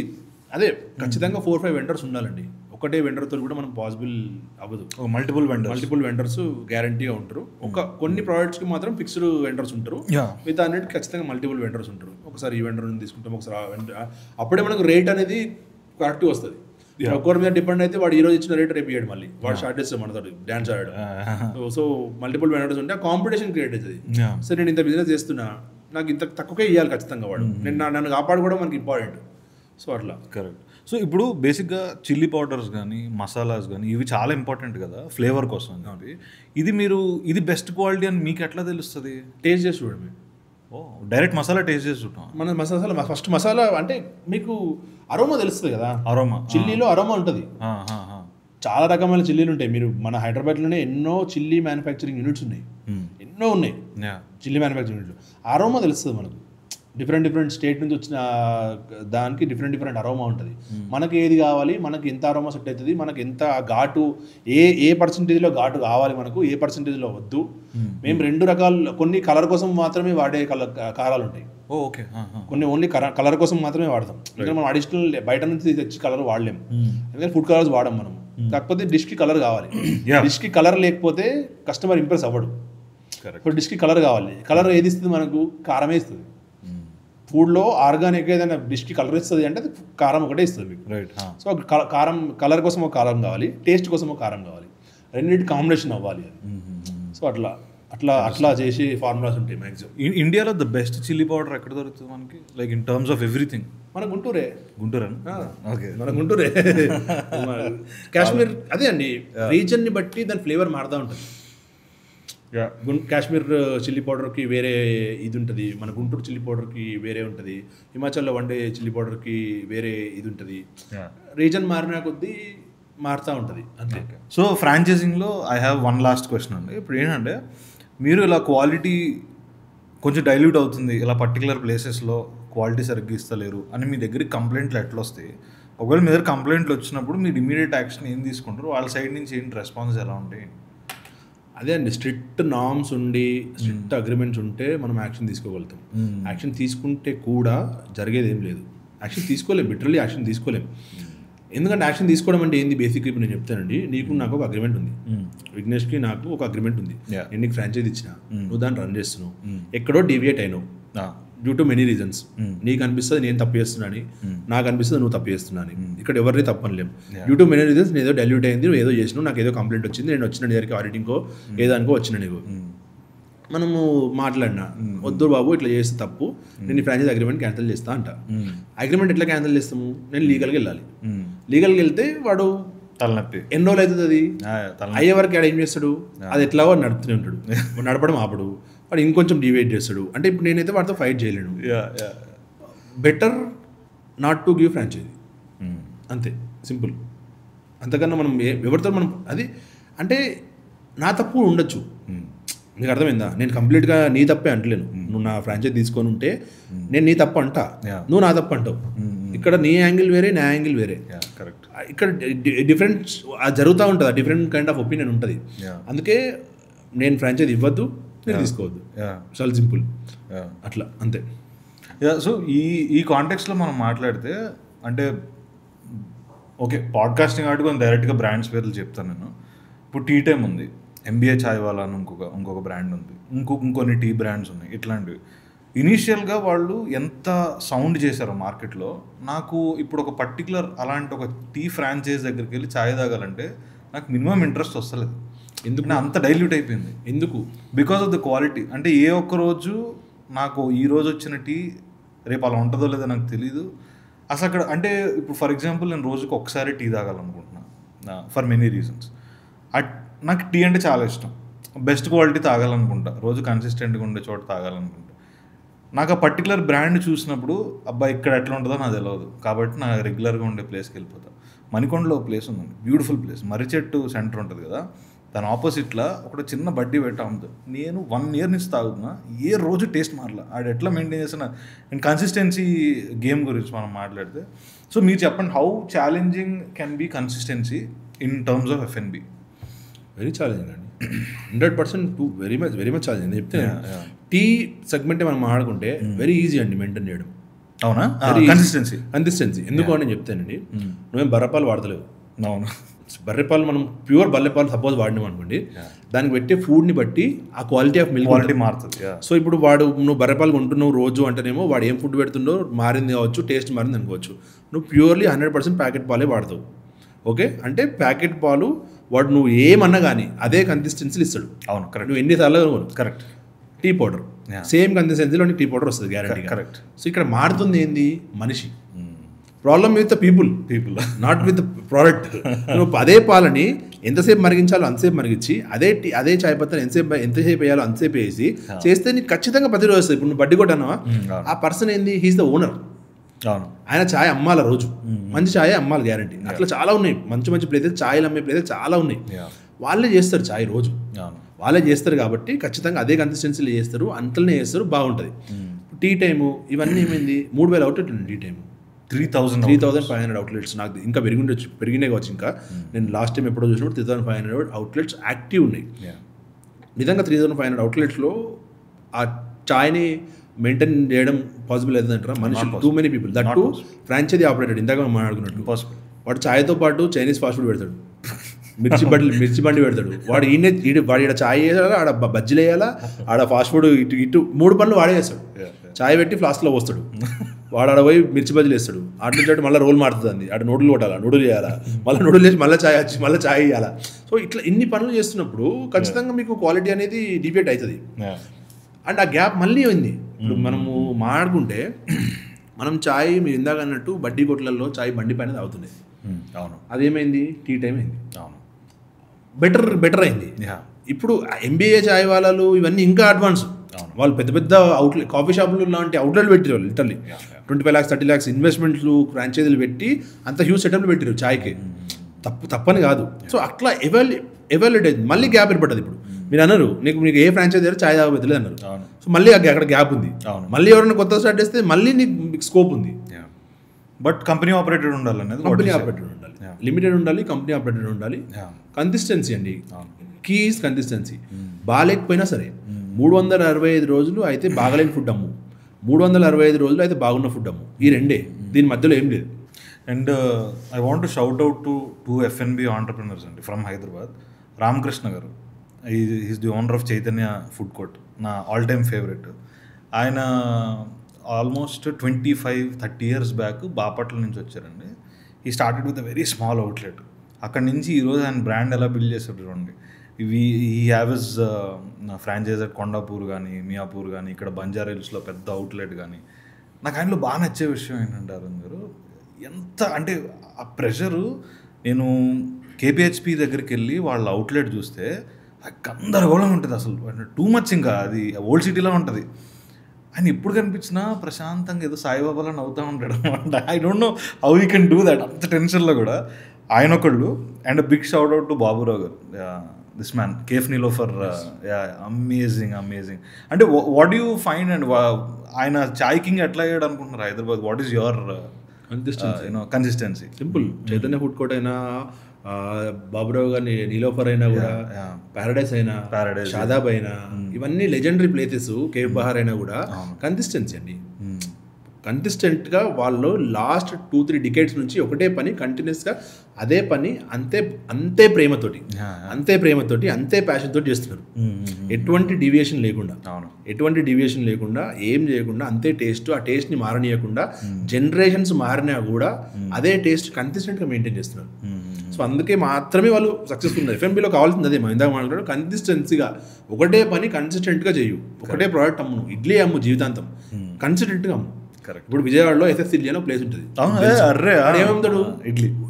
అదే ఖచ్చితంగా 4-5 వెండర్స్ ఉండాలండి. ఒకటే వెండర్తో కూడా మనం పాసిబుల్ అవ్వదు. మల్టిపుల్ వెండర్స్ గ్యారంటీగా ఉంటారు. కొన్ని ప్రోడక్ట్స్కి మాత్రం ఫిక్స్డ్ వెండర్స్ ఉంటారు. మిగతా అన్నిటికి ఖచ్చితంగా మల్టిపుల్ వెండర్స్ ఉంటారు. ఒకసారి ఈ వెండర్ తీసుకుంటాం, ఒకసారి ఆ వెండర్. అప్పుడే మనకు రేట్ అనేది కరెక్ట్గా వస్తుంది. ఒక్కరి మీద డిపెండ్ అయితే వాడు ఈ రోజు ఇచ్చిన రేట్ రేపు ఇయ్యాడు, మళ్ళీ వాడు షార్ట్ చేస్తాడు మనతో డాన్స్ ఆడాడు. సో మల్టిపుల్ వెండర్స్ ఉంటే కాంపిటీషన్ క్రియేట్ అవుతుంది. సో నేను ఇంత బిజినెస్ చేస్తున్నా, నాకు ఇంత తక్కువకే ఇవ్వాలి ఖచ్చితంగా వాడు. నన్ను కాపాడుకోవడం మనకి ఇంపార్టెంట్. సో అట్లా కరెక్ట్. సో ఇప్పుడు బేసిక్గా చిల్లీ పౌడర్స్ కానీ మసాలాస్ కానీ ఇవి చాలా ఇంపార్టెంట్ కదా ఫ్లేవర్ కోసం కాబట్టి. ఇది బెస్ట్ క్వాలిటీ అని మీకు ఎట్లా తెలుస్తుంది? టేస్ట్ చేసి చూడండి. డైరెక్ట్ మసాలా టేస్ట్ చేసి చూడటం. మన మసాలా ఫస్ట్ మసాలా అంటే మీకు అరోమా తెలుస్తుంది కదా. చిల్లీలో అరోమా ఉంటుంది. చాలా రకమైన చిల్లీలు ఉంటాయి. మీరు మన హైదరాబాద్లోనే ఎన్నో చిల్లీ మ్యానుఫ్యాక్చరింగ్ యూనిట్స్ ఉన్నాయి, ఎన్నో ఉన్నాయి చిల్లీ మ్యానుఫ్యాక్చరింగ్ యూనిట్లు. అరోమా తెలుస్తుంది మనకు. డిఫరెంట్ స్టేట్ నుంచి వచ్చిన దానికి డిఫరెంట్ అరోమా ఉంటుంది. మనకి ఏది కావాలి, మనకి ఎంత అరోమా సెట్ అవుతుంది, మనకి ఎంత ఘాటు, ఏ పర్సంటేజ్లో ఘాటు కావాలి, మనకు ఏ పర్సంటేజ్లో వద్దు. మేము 2 రకాల, కొన్ని కలర్ కోసం మాత్రమే వాడే కారాలు ఉంటాయి. ఓకే. కొన్ని ఓన్లీ కలర్ కోసం మాత్రమే వాడతాం. ఎందుకంటే మనం అడిషనల్ బయట నుంచి తెచ్చి కలర్ వాడలేము. ఎందుకంటే ఫుడ్ కలర్స్ వాడము మనం. కాకపోతే డిష్కి కలర్ కావాలి. డిష్కి కలర్ లేకపోతే కస్టమర్ ఇంప్రెస్ అవ్వడు. ఇప్పుడు డిష్కి కలర్ కావాలి. కలర్ ఏది ఇస్తుంది మనకు? కారమే ఇస్తుంది. ఫుడ్లో ఆర్గానిక్ ఏదైనా డిష్కి కలర్ ఇస్తుంది అంటే అది కారం ఒకటే ఇస్తుంది మీకు. సో కలర్ కోసం ఒక కారం కావాలి, టేస్ట్ కోసం ఒక కారం కావాలి, రెండింటి కాంబినేషన్ అవ్వాలి అది. సో అట్లా చేసి ఫార్ములాస్ ఉంటాయి మ్యాక్సిమం. ఇండియాలో ద బెస్ట్ చిల్లీ పౌడర్ ఎక్కడ దొరుకుతుంది మనకి, like in terms of everything? మన గుంటూరే. ఓకే, మన గుంటూరే. కాశ్మీర్ అదే అండి, రీజన్ని బట్టి దాని ఫ్లేవర్ మారుతూ ఉంటుంది. కాశ్మీర్ చిల్లీ పౌడర్కి వేరే ఇది ఉంటుంది, మన గుంటూరు చిల్లీ పౌడర్కి వేరే ఉంటుంది, హిమాచల్లో వండే చిల్లీ పౌడర్కి వేరే ఇది ఉంటుంది. రీజన్ మారిన కొద్దీ మారుతూ ఉంటుంది అంతే. సో ఫ్రాంచైజింగ్లో I have one last question అండి. ఇప్పుడు ఏంటంటే మీరు ఇలా క్వాలిటీ కొంచెం డైల్యూట్ అవుతుంది, ఇలా పర్టికులర్ ప్లేసెస్లో క్వాలిటీ సరిగ్గా ఇస్తలేరు అని మీ దగ్గరికి కంప్లైంట్లు ఎట్లా వస్తాయి? ఒకవేళ మీ దగ్గర కంప్లైంట్లు వచ్చినప్పుడు మీరు ఇమీడియట్ యాక్షన్ ఏం తీసుకుంటారు? వాళ్ళ సైడ్ నుంచి ఏంటి రెస్పాన్స్ ఎలా ఉంటాయి? అదే అండి, స్ట్రిక్ట్ నార్మ్స్ ఉండి స్ట్రిక్ట్ అగ్రిమెంట్స్ ఉంటే మనం యాక్షన్ తీసుకోగలుగుతాం. యాక్షన్ తీసుకుంటే కూడా జరిగేది ఏం లేదు. యాక్షన్ తీసుకోలేం, లిటరల్లీ యాక్షన్ తీసుకోలేం. ఎందుకంటే యాక్షన్ తీసుకోవడం అంటే ఏంది? బేసిక్గా ఇప్పుడు నేను చెప్తానండి, నాకు ఒక అగ్రిమెంట్ ఉంది, విఘ్నేష్కి నాకు ఒక అగ్రిమెంట్ ఉంది. నేను నీకు ఫ్రాంచైజీ ఇచ్చిన, నువ్వు దాన్ని రన్ చేస్తున్నావు, ఎక్కడో డీవియేట్ అయినావు డ్యూ టు మెనీ రీజన్స్. నీకు అనిపిస్తుంది నేను తప్పు చేస్తున్నాను, నాకు అనిపిస్తుంది నువ్వు తప్పు చేస్తున్నాను. ఇక్కడ ఎవరిని తప్పనలేం. డ్యూ టు మెనీ రీజన్స్ నేను ఏదో డైల్యూట్ అయింది, నువ్వు ఏదో చేసినావు, నాకు ఏదో కంప్లైంట్ వచ్చింది, నేను వచ్చిన నీ దగ్గరికి ఆడిటింగ్కో ఏదానికో వచ్చిన నీకు. మనము మాట్లాడినా, వద్దు బాబు ఇట్లా చేస్తే తప్పు, నేను ఈ ఫ్రాంచైజీ అగ్రిమెంట్ క్యాన్సిల్ చేస్తా అంట. అగ్రిమెంట్ ఎట్లా క్యాన్సిల్ చేస్తాము? నేను లీగల్గా వెళ్ళాలి. లీగల్గా వెళ్తే వాడు తలనొప్పి ఎన్ని రోజులు అవుతుంది అది తలనొప్పి అయ్యే వరకు ఆడ ఏం చేస్తాడు, అది ఎట్లాగో నడుపుతూనే ఉంటాడు, నడపడం ఆపడు, వాడు ఇంకొంచెం డివైడ్ చేస్తాడు. అంటే ఇప్పుడు నేనైతే వాడితో ఫైట్ చేయలేను. Better not to give franchisee, అంతే సింపుల్. అంతకన్నా మనం ఎవరితో మనం అది అంటే నా తప్పు ఉండొచ్చు, నీకు అర్థమైందా? నేను కంప్లీట్గా నీ తప్పే అంటలేను. నువ్వు నా ఫ్రాంచైజీ తీసుకొని ఉంటే నేను నీ తప్పు అంటా, నువ్వు నా తప్పు అంటావు. ఇక్కడ నీ యాంగిల్ వేరే, నా యాంగిల్ వేరే. కరెక్ట్. ఇక్కడ డిఫరెంట్ జరుగుతూ ఉంటుంది, డిఫరెంట్ కైండ్ ఆఫ్ ఒపీనియన్ ఉంటుంది. అందుకే నేను ఫ్రాంచైజీ ఇవ్వద్దు, మీరు తీసుకోవద్దు, చాలా సింపుల్ అట్లా అంతే. సో ఈ కాంటెక్స్లో మనం మాట్లాడితే అంటే ఓకే పాడ్కాస్టింగ్ ఆడుకొని డైరెక్ట్గా బ్రాండ్స్ పేర్లు చెప్తాను నేను. ఇప్పుడు టీ టైమ్ ఉంది, ఎంబీఏ చాయ్ వాలా అని ఇంకొక బ్రాండ్ ఉంది, ఇంకొన్ని టీ బ్రాండ్స్ ఉన్నాయి. ఇట్లాంటివి ఇనీషియల్గా వాళ్ళు ఎంత సౌండ్ చేశారో మార్కెట్లో. నాకు ఇప్పుడు ఒక పర్టికులర్ అలాంటి ఒక టీ ఫ్రాంచైజ్ దగ్గరికి వెళ్ళి చాయ్ తాగాలంటే నాకు మినిమం ఇంట్రెస్ట్ వస్తలేదు. ఎందుకు అంత డైల్యూట్ అయిపోయింది? ఎందుకు? Because of the quality. అంటే ఏ ఒక్క రోజు నాకు ఈ రోజు వచ్చిన టీ రేపు అలా ఉంటుందో లేదో నాకు తెలీదు అసలు అక్కడ. అంటే ఇప్పుడు ఫర్ ఎగ్జాంపుల్ నేను రోజుకి ఒకసారి టీ తాగాలనుకుంటున్నాను ఫర్ మెనీ రీజన్స్. నాకు టీ అంటే చాలా ఇష్టం, బెస్ట్ క్వాలిటీ తాగాలనుకుంటా, రోజు కన్సిస్టెంట్గా ఉండే చోట తాగాలనుకుంటా. నాకు ఆ పర్టికులర్ బ్రాండ్ చూసినప్పుడు అబ్బాయి ఇక్కడ ఎట్లా ఉంటుందో నాకు తెలియదు, కాబట్టి నా రెగ్యులర్గా ఉండే ప్లేస్కి వెళ్ళిపోతా. మణికొండలో ప్లేస్ ఉందండి, బ్యూటిఫుల్ ప్లేస్, మర్రి చెట్టు సెంటర్ ఉంటుంది కదా, దాని ఆపోజిట్లో ఒక చిన్న బడ్డీ పెట్టా ఉంది. నేను 1 year నుంచి తాగుతున్నా, ఏ రోజు టేస్ట్ మారలా. ఆడు ఎట్లా మెయింటైన్ చేస్తున్నా. అండ్ కన్సిస్టెన్సీ గేమ్ గురించి మనం మాట్లాడితే, సో మీరు చెప్పండి, how challenging can be consistency in terms of FNB? Very challenging అండి, 100% వెరీ మచ్ ఛాలెంజింగ్. నేను చెప్తే టీ సెగ్మెంటే మనం ఆడుకుంటే వెరీ ఈజీ అండి మెయింటైన్ చేయడం. అవునా? కన్సిస్టెన్సీ ఎందుకు అని చెప్తానండి. నువ్వేం బర్రెపాలు వాడతలేవు. అవును, బర్రెపాలు మనం ప్యూర్ బర్రెపాలు సపోజ్ వాడినాం అనుకోండి, దానికి పెట్టే ఫుడ్ని బట్టి ఆ క్వాలిటీ ఆఫ్ మిల్క్ క్వాలిటీ మారుతుంది. సో ఇప్పుడు నువ్వు బర్రెపాలు కొంటున్నావు రోజు అంటేనేమో వాడు ఏం ఫుడ్ పెడుతుండో మారింది కావచ్చు, టేస్ట్ మారింది అనుకోవచ్చు. నువ్వు ప్యూర్లీ 100% ప్యాకెట్ పాలే వాడతావు. ఓకే, అంటే ప్యాకెట్ పాలు వాడు నువ్వు ఏమన్నా కానీ అదే కన్సిస్టెన్సీలు ఇస్తాడు. అవును, కరెక్ట్. నువ్వు ఎన్నిసార్లు కరెక్ట్. టీ పౌడర్ సేమ్ కన్సిస్టెన్సీలో టీ పౌడర్ వస్తుంది గ్యారెంటీ. కరెక్ట్. సో ఇక్కడ మారుతుంది ఏంది? మనిషి. Problem with the people not with product. నువ్వు అదే పాలని ఎంతసేపు మరిగించాలో అంతసేపు మరిగించి అదే చాయ్ పత్తాను ఎంతసేపు వేయాలో అంతసేపు వేసి చేస్తే నీకు ఖచ్చితంగా ప్రతిరోజు వస్తుంది. ఇప్పుడు నువ్వు బడ్డీ కొట్టానవా, ఆ పర్సన్ ఏంది? He's the owner. ఆయన ఛాయ్ అమ్మాల రోజు, మంచి ఛాయ్ అమ్మాలి గ్యారంటీ. అట్లా చాలా ఉన్నాయి, మంచి ప్లేసెస్ ఛాయలు అమ్మే ప్లేసెస్ చాలా ఉన్నాయి. వాళ్ళే చేస్తారు ఛాయ్ రోజు, వాళ్ళే చేస్తారు కాబట్టి ఖచ్చితంగా అదే కన్సిస్టెన్సీలో చేస్తారు, అంతలోనే చేస్తారు, బాగుంటుంది. టీ టైము ఇవన్నీ ఏమైంది? 3000 అవుట్లెట్ ఉంది టీ టైము, 3,500 అవుట్లెట్స్. నాకు ఇంకా పెరిగినాయి కావచ్చు. ఇంకా నేను లాస్ట్ టైం ఎప్పుడో చూసినప్పుడు 3,500 అవుట్లెట్స్ యాక్టివ్ ఉన్నాయి. నిజంగా 3,500 అవుట్లెట్స్లో ఆ ఛాయ్ని మెయింటైన్ చేయడం పాసిబుల్ అవుతుందంటారా? మనుషులు too many people, that to franchisee operated. ఇందాక మనం మాట్లాడుకున్నట్టు వాడు ఛాయ్తో పాటు చైనీస్ ఫాస్ట్ ఫుడ్ పెడతాడు, మిర్చి బండి పెడతాడు. వాడు వాడు ఇక్కడ ఛాయ్ వేయాలా, ఆడ బజ్జీలు వేయాలా, ఆడ ఫాస్ట్ ఫుడ్ ఇటు 3 పనులు వాడే చేస్తాడు. ఛాయ్ పెట్టి ఫ్లాస్క్లో పోస్తాడు, వాడు ఆడ పోయి మిర్చి బజ్జీలు వేస్తాడు, అటు నుంచి మళ్ళీ రోల్ మారుతుంది, అటు నూడులు కొట్టాలా, నూడులు చేయాలా, మళ్ళీ నూడులు వేసి మళ్ళీ ఛాయ్ వచ్చి మళ్ళీ ఛాయ్ వేయాలా. సో ఇట్లా ఇన్ని పనులు చేస్తున్నప్పుడు ఖచ్చితంగా మీకు క్వాలిటీ అనేది డిబేట్ అవుతుంది. అండ్ ఆ గ్యాప్ మళ్ళీ ఉంది. ఇప్పుడు మనము మాట్లాడుకుంటే మనం ఛాయ్ మీరు ఇందాక అన్నట్టు బడ్డీ కొట్లలో ఛాయ్ బండి పైన తాగుతుండే. అవును, అదేమైంది? టీ టైం అయింది. అవును, బెటర్ అయింది. ఇప్పుడు ఎంబీఏ ఛాయ్ వాళ్ళు ఇవన్నీ ఇంకా అడ్వాన్స్. వాళ్ళు పెద్ద అవుట్లెట్ కాఫీ షాపులు లాంటి అవుట్లెట్లు పెట్టారు. లిటర్లీ 25 lakhs 30 lakhs ఇన్వెస్ట్మెంట్లు ఫ్రాంచైజీలు పెట్టి అంత హ్యూజ్ సెటప్లు పెట్టారు ఛాయ్కి. తప్పని కాదు. సో అట్లా ఎవాల్యుయేట్ అయింది. మళ్ళీ గ్యాప్ ఏర్పడ్డది. ఇప్పుడు మీరు అన్నారు మీకు ఏ ఫ్రాంచైజీ ఛాయ్ తాగబెట్టలేదు అన్నారు. సో మళ్ళీ అక్కడ గ్యాప్ ఉంది. మళ్ళీ ఎవరైనా కొత్త స్టార్ట్ చేస్తే మళ్ళీ నీకు స్కోప్ ఉంది. బట్ కంపెనీ ఆపరేటెడ్ ఉండాలి అనేది, కంపెనీ ఆపరేటెడ్ ఉండాలి, లిమిటెడ్ ఉండాలి, కంపెనీ ఆపరేటెడ్ ఉండాలి. కన్సిస్టెన్సీ అండి, కీ ఈజ్ కన్సిస్టెన్సీ. బాగాలేకపోయినా సరే 365 రోజులు అయితే బాగలేని ఫుడ్ అమ్ము, 365 రోజులు అయితే బాగున్న ఫుడ్ అమ్ము. ఈ రెండే, దీని మధ్యలో ఏం లేదు. And I want to shout out to 2 FNB entrepreneurs అండి ఫ్రమ్ హైదరాబాద్. రామకృష్ణ గారు, is the owner of Chaitanya food court, నా ఆల్ టైమ్ ఫేవరెట్. ఆయన ఆల్మోస్ట్ 25-30 years బ్యాక్ బాపట్ల నుంచి వచ్చారండి. ఈ started with a very small outlet. అక్కడి నుంచి ఈరోజు ఆయన బ్రాండ్ ఎలా బిల్డ్ చేశారు చూడండి. ఈ హ్యావెస్ ఫ్రాంచైజ్ అట్ కొండాపూర్ కానీ, మియాపూర్ కానీ, ఇక్కడ బంజారా హిల్స్లో పెద్ద అవుట్లెట్ కానీ. నాకు ఆయనలో బాగా నచ్చే విషయం ఏంటంటే అరుణ్ గారు, ఎంత అంటే ఆ ప్రెషరు. నేను కేపీహెచ్పి దగ్గరికి వెళ్ళి వాళ్ళ అవుట్లెట్ చూస్తే గందరగోళం ఉంటుంది అసలు, టూ మచ్. ఇంకా అది ఓల్డ్ సిటీలో ఉంటుంది. ఆయన ఎప్పుడు కనిపించినా ప్రశాంతంగా ఏదో సాయిబాబాలో నవ్వుతూ ఉంటాడు అనమాట. I don't know how you can do that అంత టెన్షన్లో కూడా. ఆయన ఒకళ్ళు. And big shout out to Baburao garu, this man cafe Niloufer. Amazing. అంటే వాట్ యూ ఫైండ్ అండ్ ఆయన చాయ్ కింగ్ ఎట్లా అయ్యాడు అనుకుంటున్నారు Hyderabad? What is your consistency? Simple. Chaitanya food court అయినా, బాబురావు గారి నీలోఫర్ అయినా కూడా, ప్యారడైస్ అయినా, షాదాబ్ అయినా, ఇవన్నీ లెజెండరీ ప్లేసెస్. కేఫ్ బహార్ అయినా కూడా కన్సిస్టెన్సీ అండి. కన్సిస్టెంట్గా వాళ్ళు లాస్ట్ 2-3 డికేడ్స్ నుంచి ఒకటే పని కంటిన్యూస్గా, అదే పని అంతే ప్రేమతోటి అంతే ప్యాషన్ తోటి చేస్తున్నారు. ఎటువంటి డీవియేషన్ లేకుండా ఏం చేయకుండా అంతే టేస్ట్, ఆ టేస్ట్ని మారనీయకుండా జనరేషన్స్ మారినా కూడా అదే టేస్ట్ కన్సిస్టెంట్గా మెయింటైన్ చేస్తున్నారు. సో అందుకే మాత్రమే వాళ్ళు సక్సెస్ఫుల్ ఉన్నారు. ఎఫ్ఎంబీలో కావాల్సింది అదే, ఇందాక మాట్లాడు, కన్సిస్టెన్సీగా ఒకటే పని కన్సిస్టెంట్గా చేయు, ఒకటే ప్రోడక్ట్ అమ్ము, ఇడ్లీ అమ్ము జీవితాంతం, కన్సిస్టెంట్గా అమ్ము. కరెక్ట్. ఇప్పుడు విజయవాడలో ఎస్ఎస్ ఇడ్లీ అని ప్లేస్ ఉంటుంది. ఏమవుతాడు?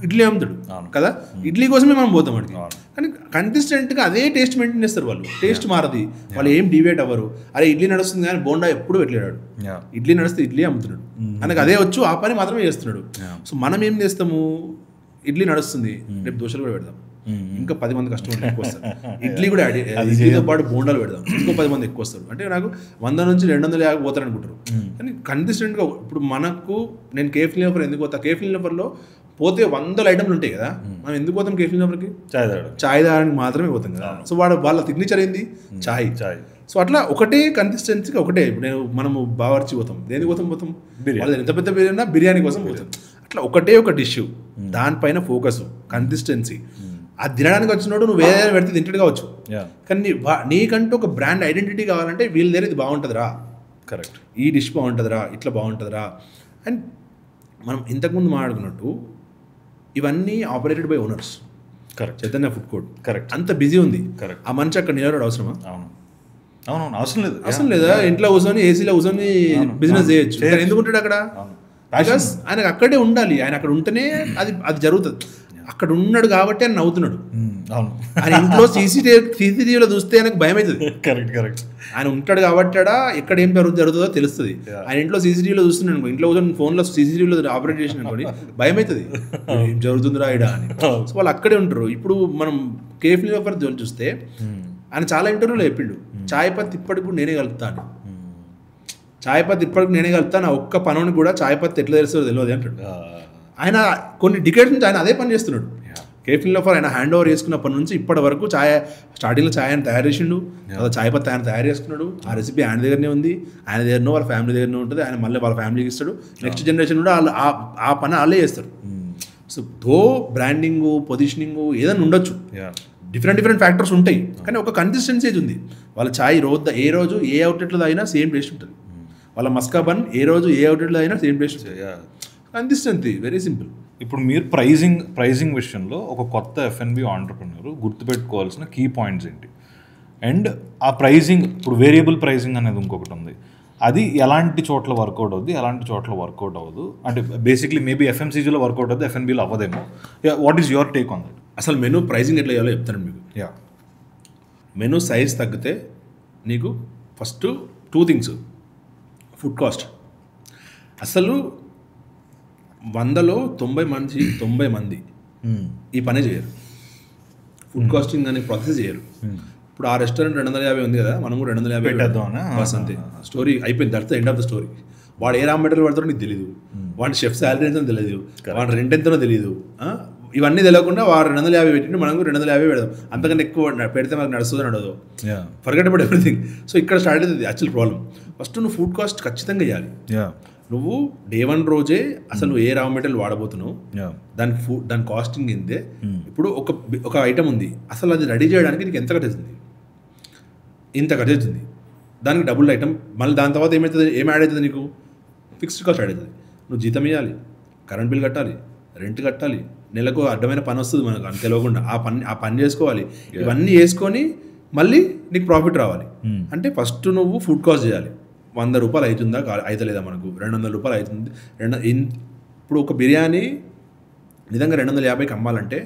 ఇడ్లీ అమ్ముతాడు కదా, ఇడ్లీ కోసమే మనం పోతాం అడిగి. కానీ కన్సిస్టెంట్గా అదే టేస్ట్ మెయింటైన్ చేస్తారు వాళ్ళు. టేస్ట్ మారది, వాళ్ళు ఏం డివేట్ అవ్వరు. అరే ఇడ్లీ నడుస్తుంది కానీ బోండా ఎప్పుడు పెట్టలేడు, ఇడ్లీ నడిస్తే ఇడ్లీ అమ్ముతున్నాడు, మనకు అదే వచ్చు, ఆ పని మాత్రమే చేస్తున్నాడు. సో మనం ఏం చేస్తాము, ఇడ్లీ నడుస్తుంది, రేపు దోశలు కూడా పెడదాం, ఇంకా 10 మంది కస్టమర్లు ఎక్కువ వస్తారు. ఇడ్లీ కూడా ఇడ్లీతో పాటు బోండాలు పెడదాం, ఇంకో 10 మంది ఎక్కువ వస్తారు. అంటే నాకు 100 నుంచి 250 పోతారు అనుకుంటారు. కానీ కన్సిస్టెంట్గా ఇప్పుడు మనకు, నేను కేఫ్ నీలోఫర్ ఎందుకు పోతా, కేఫ్ నీలోఫర్లో పోతే 100 ఐటమ్లు ఉంటాయి కదా, మనం ఎందుకు పోతాం కేఫ్ నీలోఫర్కి? చాయ్ తాగడానికి మాత్రమే పోతాం కదా. సో వాళ్ళ సిగ్నేచర్ ఏంది? చాయ్. సో అట్లా ఒకటే కన్సిస్టెన్సీగా ఒకటే. ఇప్పుడు మనము బావర్చి పోతాం, దేనికి పోతాం, వాళ్ళు ఎంత పెద్ద బిర్యానీ కోసం పోతాం. అట్లా ఒకటే ఒక డిష్, దానిపైన ఫోకస్, కన్సిస్టెన్సీ. అది తినడానికి వచ్చినప్పుడు నువ్వు వేరే పెడితే తింటడు కావచ్చు, కానీ నీకంటూ ఒక బ్రాండ్ ఐడెంటిటీ కావాలంటే వీళ్ళ దగ్గర ఇది బాగుంటుందిరా, కరెక్ట్, ఈ డిష్ బాగుంటుందిరా, ఇట్లా బాగుంటుందిరా. అండ్ మనం ఇంతకుముందు మాట్లాడుకున్నట్టు ఇవన్నీ operated by owners. Correct. Chaitanya food court correct అంత బిజీ ఉంది. కరెక్ట్. ఆ మనిషి అక్కడ నిలబడి అవసరమా? అవును అవసరం లేదా? ఇంట్లో కూర్చొని ఏసీలో కూర్చొని బిజినెస్ చేయొచ్చు. ఎందుకుంటాడు అక్కడ? బికాస్ ఆయనకు అక్కడే ఉండాలి. ఆయన అక్కడ ఉంటేనే అది జరుగుతుంది. అక్కడ ఉన్నాడు కాబట్టి ఆయన నవ్వుతున్నాడు. ఆయన ఇంట్లో సీసీటీవీలో చూస్తే ఆయనకు భయం అవుతుంది. కరెక్ట్. ఆయన ఉంటాడు కాబట్టి ఎక్కడ ఏం జరుగుతుందో తెలుస్తుంది. ఆయన ఇంట్లో సీసీటీవీలో చూస్తున్నాడు, ఇంట్లో ఫోన్లో సీసీటీవీలో ఆపరేట్ చేసిన అనుకోని భయం అవుతుంది, ఏం జరుగుతుందిరా ఇడా అని. సో వాళ్ళు అక్కడే ఉంటారు. ఇప్పుడు మనం కేఫ్ నీలోఫర్ చూస్తే ఆయన చాలా ఇంటర్వ్యూలో చెప్పిండు, చాయ్ పత్తి ఇప్పటికి కూడా నేనే కలుపుతాను, ఒక్క పనుని కూడా చాయ్ పత్తి ఎట్లా తెలుస్తుందో తెలియదు అంటాడు. ఆయన కొన్ని డికేట్స్ నుంచి ఆయన అదే పని చేస్తున్నాడు. కేఫ్ నీలోఫర్ ఆయన హ్యాండ్ ఓవర్ చేసుకున్నప్పటి నుంచి ఇప్పటి వరకు స్టార్టింగ్లో చాయ్ ఆయన తయారు చేసిండు, చాయ్ పత్తి ఆయన తయారు చేసుకున్నాడు. ఆ రెసిపీ ఆయన దగ్గరనే ఉంది, ఆయన దగ్గరనో వాళ్ళ ఫ్యామిలీ దగ్గరనే ఉంటుంది. ఆయన మళ్ళీ వాళ్ళ ఫ్యామిలీకి ఇస్తాడు. నెక్స్ట్ జనరేషన్ కూడా ఆ పని వాళ్ళే చేస్తారు. సో దో బ్రాండింగు, పొజిషనింగు ఏదైనా ఉండొచ్చు, డిఫరెంట్ ఫ్యాక్టర్స్ ఉంటాయి, కానీ ఒక కన్సిస్టెన్సీ ఉంది. వాళ్ళ చాయ్ ఏ రోజు ఏ అవుట్లెట్లో అయినా సేమ్ టేస్ట్ ఉంటుంది. వాళ్ళ మస్కా బన్ ఏ రోజు ఏ అవుట్లెట్లో అయినా సేమ్ టేస్ట్ ఉంటుంది. Consistency very simple. ఇప్పుడు మీరు ప్రైజింగ్ విషయంలో ఒక కొత్త ఎఫ్ఎన్బి ఆంటర్ప్రెన్యూర్ గుర్తుపెట్టుకోవాల్సిన కీ పాయింట్స్ ఏంటి? అండ్ ఆ ప్రైజింగ్, ఇప్పుడు వేరియబుల్ ప్రైజింగ్ అనేది ఇంకొకటి ఉంది, అది ఎలాంటి చోట్ల వర్కౌట్ అవుద్ది, ఎలాంటి చోట్ల వర్కౌట్ అవ్వదు? అంటే బేసిక్లీ మేబీ ఎఫ్ఎంసీజీలో వర్కౌట్ అవుతుంది, ఎఫ్ఎన్బిలో అవ్వదేమో. What is your take on that? అసలు మెనూ ప్రైజింగ్ ఎట్లా చేయాలో చెప్తాను మీకు. మెనూ సైజ్ తగ్గితే నీకు ఫస్ట్ 2 థింగ్స్. Food cost. అసలు 100లో 90 మంది ఈ పనే చేయరు, ఫుడ్ కాస్టింగ్ అనే ప్రాసెస్ చేయరు. ఇప్పుడు ఆ రెస్టారెంట్ 250 ఉంది కదా, మనం కూడా 250 పెట్టేద్దాం బస్, అంతే, స్టోరీ అయిపోయింది. That's the end of the story. వాడు ఏ రా మెటీరియల్ పడతాడో నీకు తెలియదు, వాడి షెఫ్ శాలరీ ఎంతో తెలియదు, వాడి రెంట్ ఎంతనో తెలియదు. ఇవన్నీ తెలియకుండా వాడు 250 పెట్టిండు, మనం 250 పెడదాం, అంతకంటే ఎక్కువ పెడితే మనకు నడుస్తుందో నడదు, ఫర్గెట్ అబౌట్ ఎవ్రీథింగ్. సో ఇక్కడ స్టార్ట్ అవుతుంది యాక్చువల్ ప్రాబ్లం. ఫస్ట్ నువ్వు ఫుడ్ కాస్ట్ ఖచ్చితంగా చేయాలి. నువ్వు డే 1 రోజే అసలు నువ్వు ఏ రా మెటీరియల్ వాడబోతున్నావు, దాని కాస్టింగ్ ఇంతే. ఇప్పుడు ఒక ఐటమ్ ఉంది, అసలు అది రెడీ చేయడానికి నీకు ఎంత ఖర్చుతుంది, ఇంత ఖర్చు అవుతుంది, దానికి డబుల్ ఐటమ్, మళ్ళీ దాని తర్వాత ఏమవుతుంది, ఏం యాడ్ అవుతుంది, నీకు ఫిక్స్డ్ కాస్ట్ యాడ్ అవుతుంది. నువ్వు జీతం ఇవ్వాలి, కరెంట్ బిల్ కట్టాలి, రెంట్ కట్టాలి, నెలకు అడ్డమైన పని వస్తుంది మనకు అని తెలియకుండా, ఆ పని చేసుకోవాలి. ఇవన్నీ వేసుకొని మళ్ళీ నీకు ప్రాఫిట్ రావాలి. అంటే ఫస్ట్ నువ్వు ఫుడ్ కాస్ట్ చేయాలి. 100 రూపాయలు అవుతుందా, అవుతలేదా, మనకు 200 రూపాయలు అవుతుంది. ఇప్పుడు ఒక బిర్యానీ నిజంగా 250కి అమ్మాలంటే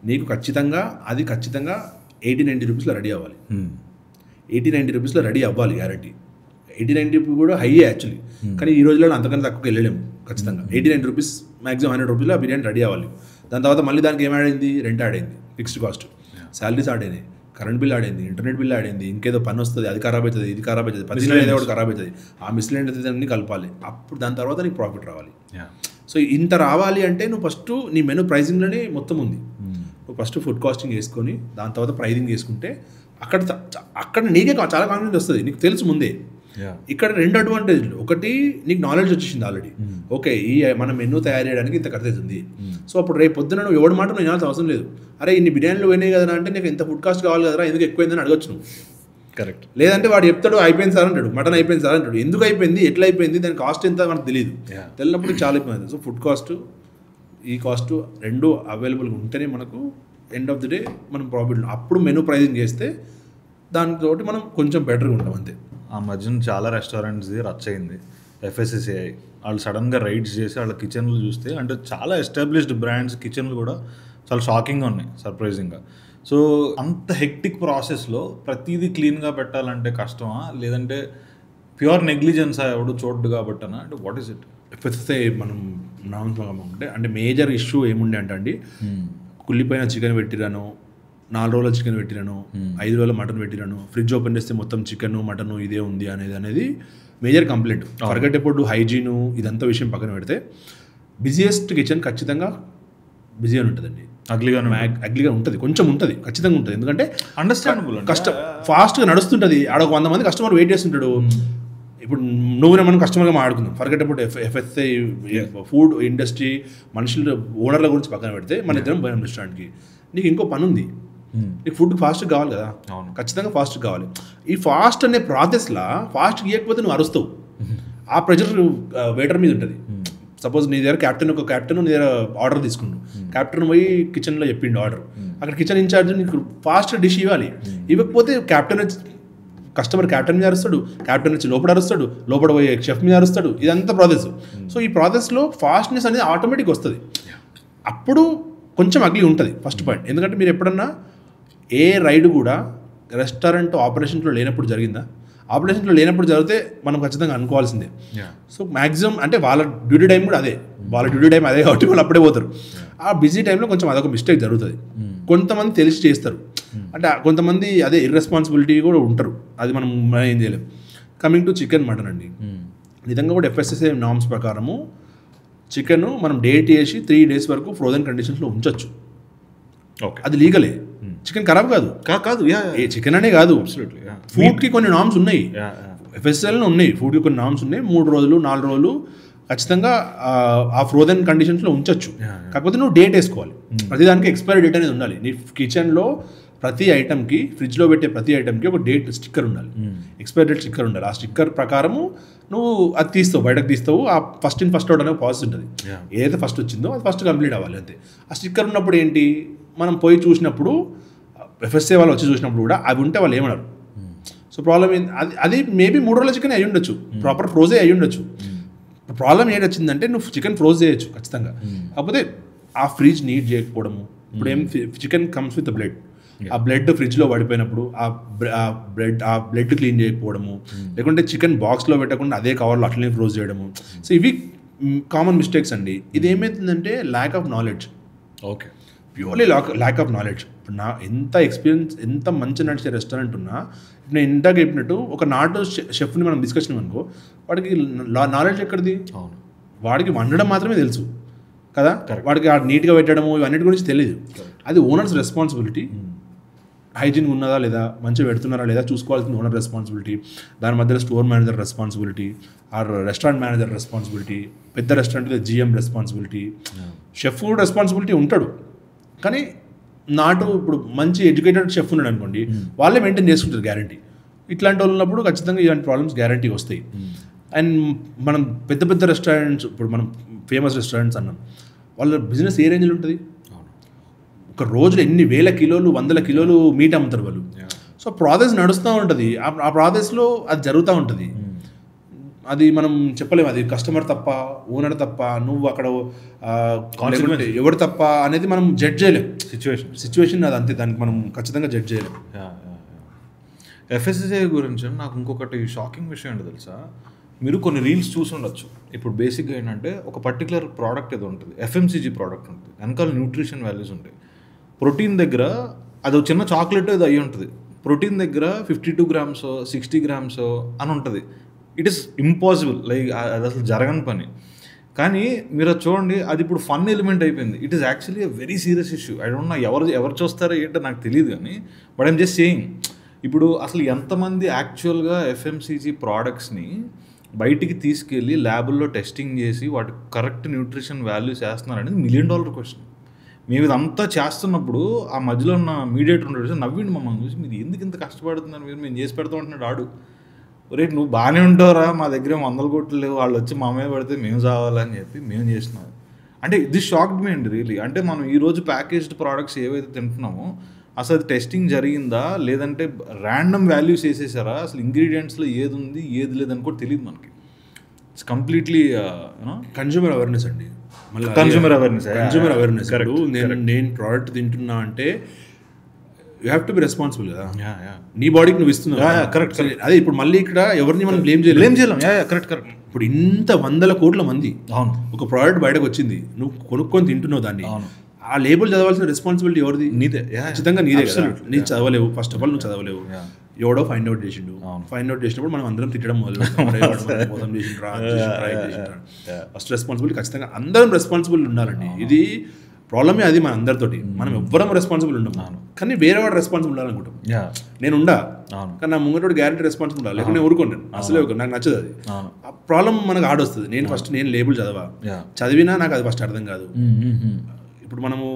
నీకు ఖచ్చితంగా 80-90 రూపీస్లో రెడీ అవ్వాలి. 80-90 రూపీస్లో రెడీ అవ్వాలి గ్యారంటీ. 80-90 రూపీస్ కూడా హై యాక్చువల్లీ, కానీ ఈ రోజుల్లో అంతకన్నా తక్కువకి వెళ్ళలేము ఖచ్చితంగా. 80-90 రూపీస్ మ్యాక్సిమం 100 రూపీస్లో బిర్యానీ రెడీ అవ్వాలి. దాని తర్వాత మళ్ళీ దానికి ఏం యాడ్ అయింది? రెంట్ యాడ్ అయింది, ఫిక్స్డ్ కాస్ట్, శాలరీస్ యాడ్ అయినాయి, కరెంట్ బిల్ యాడ్ అయింది, ఇంటర్నెట్ బిల్ యాడ్ అయింది, ఇంకేదో పని వస్తుంది, అది ఖరాబ్ అవుతుంది, ఇది ఖరాబ్ అవుతుంది, ప్రతి నెల ఏదో ఒకటి ఖరాబ్ అవుతుంది. ఆ మిస్లెండ్ అన్ని కలపాలి, అప్పుడు దాని తర్వాత నీకు ప్రాఫిట్ రావాలి. సో ఇంత రావాలి అంటే నువ్వు ఫస్ట్ నీ మెనూ ప్రైజింగ్లోనే మొత్తం ఉంది. నువ్వు ఫస్ట్ ఫుడ్ కాస్టింగ్ వేసుకొని దాని తర్వాత ప్రైజింగ్ చేసుకుంటే అక్కడ నీకే చాలా కాన్ఫిడెన్స్ వస్తుంది, నీకు తెలుసు ముందే. ఇక్కడ 2 అడ్వాంటేజ్లు. ఒకటి, నీకు నాలెడ్జ్ వచ్చేసింది ఆల్రెడీ. ఓకే, ఈ మన మెనూ తయారు చేయడానికి ఇంత ఖర్చు అవుతుంది. సో అప్పుడు రేపు పొద్దున నువ్వు ఎవరి మాట నువ్వు వినాల్సిన అవసరం లేదు. అరే ఇన్ని బిర్యానీలు పోయినాయి కదా అంటే నీకు ఎంత ఫుడ్ కాస్ట్ కావాలి కదరా, ఎందుకు ఎక్కువైందని అడగచ్చు నువ్వు. కరెక్ట్. లేదంటే వాడు చెప్తాడు అయిపోయింది సార్ అంటాడు, మటన్ అయిపోయింది సార్ అంటాడు. ఎందుకు అయిపోయింది, ఎట్లా అయిపోయింది, దాని కాస్ట్ ఎంత మనకు తెలియదు. తెలియనప్పుడు చాలా అయిపోయింది. సో ఫుడ్ కాస్ట్, ఈ కాస్ట్ 2 అవైలబుల్గా ఉంటేనే మనకు ఎండ్ ఆఫ్ ది డే మనం ప్రాఫిట్. అప్పుడు మెనూ ప్రైజింగ్ చేస్తే దానితో మనం కొంచెం బెటర్గా ఉంటాం అంతే. ఆ మధ్యన చాలా రెస్టారెంట్స్ది రచ్ అయింది. FSSAI వాళ్ళు సడన్గా రైడ్స్ చేసి వాళ్ళ కిచెన్లు చూస్తే, అంటే చాలా ఎస్టాబ్లిష్డ్ బ్రాండ్స్ కిచెన్లు కూడా చాలా షాకింగ్గా ఉన్నాయి, సర్ప్రైజింగ్గా. సో అంత హెక్టిక్ ప్రాసెస్లో ప్రతిదీ క్లీన్గా పెట్టాలంటే కష్టమా, లేదంటే ప్యూర్ నెగ్లిజెన్సా ఎవడు చూడ్డు కాబట్టనా, అంటే వాట్ ఈస్ ఇట్? FSSAI మనం నామస్మరంగా ఉంటే అంటే మేజర్ ఇష్యూ ఏముండే అంటే అండి, కుళ్ళిపోయిన చికెన్ పెట్టిరాను, 4 రోజుల చికెన్ పెట్టిరాను, 5 రోజుల మటన్ పెట్టిరాను, ఫ్రిడ్జ్ ఓపెన్ చేస్తే మొత్తం చికెన్ మటన్ ఇదే ఉంది అనేది మేజర్ కంప్లైంట్. ఫర్గెటబుల్ హైజీను ఇదంతా విషయం పక్కన పెడితే బిజియెస్ట్ కిచెన్ ఖచ్చితంగా బిజీ అని ఉంటుందండి. అగ్లీగా ఉంటుంది, కొంచెం ఉంటుంది, ఖచ్చితంగా ఉంటుంది. ఎందుకంటే అండర్స్టాండబుల్, ఫాస్ట్గా నడుస్తుంటుంది. ఆడ 100 మంది కస్టమర్ వెయిట్ చేస్తుంటాడు. ఇప్పుడు నువ్వు మనం కస్టమర్గా మాట్లాడుకుందాం. ఫర్గెటబుల్ FSSAI ఫుడ్ ఇండస్ట్రీ మనుషులు ఓనర్ల గురించి పక్కన పెడితే మన ఇద్దరం పోయినాం రెస్టారెంట్కి. నీకు ఇంకో పని ఉంది, నీకు ఫుడ్ ఫాస్ట్గా కావాలి కదా, ఖచ్చితంగా ఫాస్ట్గా కావాలి. ఈ ఫాస్ట్ అనే ప్రాసెస్లో ఫాస్ట్ ఇవ్వకపోతే నువ్వు అరుస్తావు. ఆ ప్రెషర్ వెయిటర్ మీద ఉంటుంది. సపోజ్ నీ దగ్గర క్యాప్టెన్ నీ దగ్గర ఆర్డర్ తీసుకుండు, క్యాప్టెన్ పోయి కిచెన్లో చెప్పిండు ఆర్డర్, అక్కడ కిచెన్ ఇన్ఛార్జ్ నీకు ఫాస్ట్ డిష్ ఇవ్వాలి. ఇవ్వకపోతే కస్టమర్ క్యాప్టెన్ మీద అరుస్తాడు, క్యాప్టెన్ వచ్చి లోపల అరుస్తాడు, లోపల పోయి షెఫ్ మీద అరుస్తాడు. ఇదంతా ప్రాసెస్. సో ఈ ప్రాసెస్లో ఫాస్ట్నెస్ అనేది ఆటోమేటిక్ వస్తుంది. అప్పుడు కొంచెం అగ్లీ ఉంటుంది ఫస్ట్ పాయింట్. ఎందుకంటే మీరు ఎప్పుడన్నా ఏ రైడ్ కూడా రెస్టారెంట్ ఆపరేషన్లో లేనప్పుడు జరిగిందా? ఆపరేషన్లో లేనప్పుడు జరిగితే మనం ఖచ్చితంగా అనుకోవాల్సిందే. సో మ్యాక్సిమం అంటే వాళ్ళ డ్యూటీ టైం కూడా అదే, కాబట్టి వాళ్ళు అప్పుడే పోతారు. ఆ బిజీ టైంలో కొంచెం అదొక మిస్టేక్ జరుగుతుంది. కొంతమంది తెలిసి చేస్తారు, అంటే కొంతమంది అదే ఇర్రెస్పాన్సిబిలిటీ కూడా ఉంటారు, అది మనం ఏం చేయలేం. కమింగ్ టు చికెన్ మటన్ అండి, నిజంగా కూడా FSSAI నార్మ్స్ ప్రకారము చికెన్ మనం డేట్ చేసి 3 days వరకు ఫ్రోజన్ కండిషన్స్లో ఉంచవచ్చు. ఓకే, అది లీగలే. చికెన్ ఖరాబ్ కాదు. ఏ చికెన్ అనే కాదు, ఫుడ్కి కొన్ని నార్మ్స్ ఉన్నాయి, FSSAIలో ఉన్నాయి, ఫుడ్కి కొన్ని నార్మ్స్ ఉన్నాయి. 3 రోజులు 4 రోజులు ఖచ్చితంగా ఆ ఫ్రోజన్ కండిషన్స్లో ఉంచవచ్చు. కాకపోతే నువ్వు డేట్ వేసుకోవాలి, ప్రతిదానికి ఎక్స్పైరీ డేట్ అనేది ఉండాలి. నీ కిచెన్లో ప్రతి ఐటమ్కి, ఫ్రిడ్జ్లో పెట్టే ప్రతి ఐటమ్కి ఒక డేట్ స్టిక్కర్ ఉండాలి, ఎక్స్పైరీ డేట్ స్టిక్కర్ ఉండాలి. ఆ స్టిక్కర్ ప్రకారము నువ్వు అది తీస్తావు, బయటకు తీస్తావు. ఆ ఫస్ట్ ఇన్ ఫస్ట్ అవుట్ అనే ప్రాసెస్ ఉంటుంది. ఏదైతే ఫస్ట్ వచ్చిందో అది ఫస్ట్ కంప్లీట్ అవ్వాలి అంతే. ఆ స్టిక్కర్ ఉన్నప్పుడు ఏంటి, మనం పోయి చూసినప్పుడు FSSAI వాళ్ళు వచ్చి చూసినప్పుడు కూడా అవి ఉంటే వాళ్ళు ఏమన్నారు. సో ప్రాబ్లం ఏంటి, అది మేబీ 3 రోజుల చికెన్ అయ్యి ఉండొచ్చు, ప్రాపర్ ఫ్రోజే అయ్యి ఉండొచ్చు. ప్రాబ్లం ఏంటి వచ్చిందంటే నువ్వు చికెన్ ఫ్రోజ్ చేయొచ్చు ఖచ్చితంగా, కాకపోతే ఆ ఫ్రిడ్జ్ నీట్ చేయకపోవడము. ఇప్పుడు ఏం చికెన్ కమ్స్ విత్ బ్లడ్, ఆ బ్లడ్ ఫ్రిడ్జ్లో పడిపోయినప్పుడు ఆ బ్లడ్ క్లీన్ చేయకపోవడము, లేకుంటే చికెన్ బాక్స్లో పెట్టకుండా అదే కవర్లో అట్లనే ఫ్రోజ్ చేయడము. సో ఇవి కామన్ మిస్టేక్స్ అండి. ఇది ఏమవుతుందంటే lack of knowledge. Okay, purely lack of knowledge. ఇప్పుడు ఎంత ఎక్స్పీరియన్స్, ఎంత మంచి నడిచే రెస్టారెంట్ ఉన్నా, ఇప్పుడు నేను ఇందాక చెప్పినట్టు ఒక నాటు షెఫ్ని మనం డిస్కషన్ అనుకో, వాడికి నాలెడ్జ్ ఎక్కడిది, వాడికి వండడం మాత్రమే తెలుసు కదా, వాడికి నీట్గా పెట్టడము ఇవన్నిటి గురించి తెలియదు. అది ఓనర్స్ రెస్పాన్సిబిలిటీ. హైజీన్ ఉన్నదా లేదా, మంచిగా పెడుతున్నారా లేదా చూసుకోవాల్సిన ఓనర్ రెస్పాన్సిబిలిటీ. దాని మధ్యలో store manager responsibility, or restaurant manager responsibility, పెద్ద రెస్టారెంట్లో GM రెస్పాన్సిబిలిటీ, షెఫ్ కూడా రెస్పాన్సిబిలిటీ ఉంటాడు. కానీ ఇప్పుడు మంచి ఎడ్యుకేటెడ్ షెఫ్ ఉన్నాడు అనుకోండి, వాళ్ళే మెయింటైన్ చేసుకుంటారు గ్యారంటీ. ఇట్లాంటి వాళ్ళు ఉన్నప్పుడు ఖచ్చితంగా ఇలాంటి ప్రాబ్లమ్స్ గ్యారంటీ వస్తాయి. అండ్ మనం పెద్ద రెస్టారెంట్స్, ఇప్పుడు మనం ఫేమస్ రెస్టారెంట్స్ అన్నాం, వాళ్ళ బిజినెస్ ఏ రేంజ్లో ఉంటుంది. ఒక రోజులో ఎన్ని వేల కిలోలు 100 కిలోలు మీట్ అమ్ముతారు వాళ్ళు. సో ప్రాసెస్ నడుస్తూ ఉంటుంది, ఆ ప్రాసెస్లో అది జరుగుతూ ఉంటుంది. అది మనం చెప్పలేము, అది కస్టమర్ తప్ప, ఓనర్ తప్ప, నువ్వు అక్కడ లేకుంటే ఎవరు తప్ప అనేది మనం జడ్జ్ చేయలేం. సిచ్యువేషన్ అది అంతే, దానికి మనం ఖచ్చితంగా జడ్జ్ చేయలేం. ఎఫ్ఎస్సిఐ గురించి నాకు ఇంకొకటి షాకింగ్ విషయం ఏంటో తెలుసా, మీరు కొన్ని రీల్స్ చూసి ఉండొచ్చు. ఇప్పుడు బేసిక్గా ఏంటంటే ఒక పర్టికులర్ ప్రోడక్ట్ ఏదో ఉంటుంది, ఎఫ్ఎంసీజీ ప్రోడక్ట్ ఉంటుంది, వెనకాల న్యూట్రిషన్ వాల్యూస్ ఉంటాయి. ప్రోటీన్ దగ్గర అది ఒక చిన్న చాక్లెట్ ఏదో అయ్యి ఉంటుంది, ప్రోటీన్ దగ్గర 52 grams 60 grams అని ఉంటుంది. ఇట్ ఈస్ ఇంపాసిబుల్, లైక్ అది అసలు జరగని పని. కానీ మీరు అది చూడండి, అది ఇప్పుడు ఫన్ ఎలిమెంట్ అయిపోయింది. It is actually a very serious issue. I don't no ఎవరు చూస్తారో ఏంటో నాకు తెలియదు, కానీ బట్ ఐమ్ జస్ట్ సేయింగ్. ఇప్పుడు అసలు ఎంతమంది యాక్చువల్గా ఎఫ్ఎంసీజీ ప్రోడక్ట్స్ని బయటికి తీసుకెళ్ళి ల్యాబుల్లో టెస్టింగ్ చేసి వాటి కరెక్ట్ న్యూట్రిషన్ వాల్యూస్ వేస్తున్నారు అనేది $1 million క్వశ్చన్. మేము ఇదంతా చేస్తున్నప్పుడు ఆ మధ్యలో ఉన్న మీడియేటర్ ఉంటాడు, నవ్విండి మమ్మల్ని చూసి, మీరు ఎందుకు ఇంత కష్టపడుతున్నారు, మేము చేసి పెడతాం అంటున్నాడు ఆడు. రేపు నువ్వు బాగానే ఉంటావురా, మా దగ్గర 100 కోట్లు లేవు, వాళ్ళు వచ్చి మా మీద పడితే మేము చావాలని చెప్పి మేము చేస్తున్నాం. అంటే దిస్ షాక్డ్ మీ అండి రియలీ. అంటే మనం ఈరోజు ప్యాకేజ్డ్ ప్రోడక్ట్స్ ఏవైతే తింటున్నామో అసలు అది టెస్టింగ్ జరిగిందా, లేదంటే ర్యాండమ్ వాల్యూస్ వేసేసారా, అసలు ఇంగ్రీడియంట్స్లో ఏది ఉంది ఏది లేదని కూడా తెలియదు మనకి. ఇట్స్ కంప్లీట్లీ కన్జ్యూమర్ అవేర్నెస్ అండి. కన్జ్యూమర్ అవేర్నెస్ నేను ప్రోడక్ట్ తింటున్నా అంటే you have to be responsible కదా, నీ బాడీకి నువ్వు ఇస్తున్నావు. కరెక్ట్. అదే ఇప్పుడు మళ్ళీ ఇక్కడ ఎవరిని మనం బ్లేమ్ చేయలేం. కరెక్ట్. ఇప్పుడు ఇంత 100 కోట్ల మంది అవును ఒక ప్రోడక్ట్ బయటకు వచ్చింది, నువ్వు కొనుక్కొని తింటున్నావు దాన్ని, ఆ లేబుల్ చదవాల్సిన రెస్పాన్సిబిలిటీ ఎవరిది? నీదే, ఖచ్చితంగా నీదే. నీకు చదవలేవు, ఫస్ట్ ఆఫ్ ఆల్ నువ్వు చదవలేవు, ఎవడో ఫైండ్ అవుట్ చేసిండు. ఫైండ్ అవుట్ చేసినప్పుడు మనం అందరం తిట్టడం మొదలు మోసం చేసిండ్రా. ఫస్ట్ రెస్పాన్సిబిలిటీ ఖచ్చితంగా అందరం రెస్పాన్సిబుల్ ఉండాలండి. ఇది ప్రాబ్లమే అది మన అందరితోటి. మనం ఎవ్వరం రెస్పాన్సిబుల్ ఉన్నాం, కానీ వేరే వాడు రెస్పాన్సిబుల్ ఉండాలనుకుంటాం. నేను ఉండా, కానీ నా ముంగటోడు గ్యారెంటీ రెస్పాన్సిబుల్ ఉండాలి, లేకపోతే నేను ఊరుకోండి, అసలే నాకు నచ్చదు అది. ఆ ప్రాబ్లం మనకు ఆడొస్తుంది. నేను లేబుల్ చదివినా నాకు అది ఫస్ట్ అర్థం కాదు. ఇప్పుడు మనము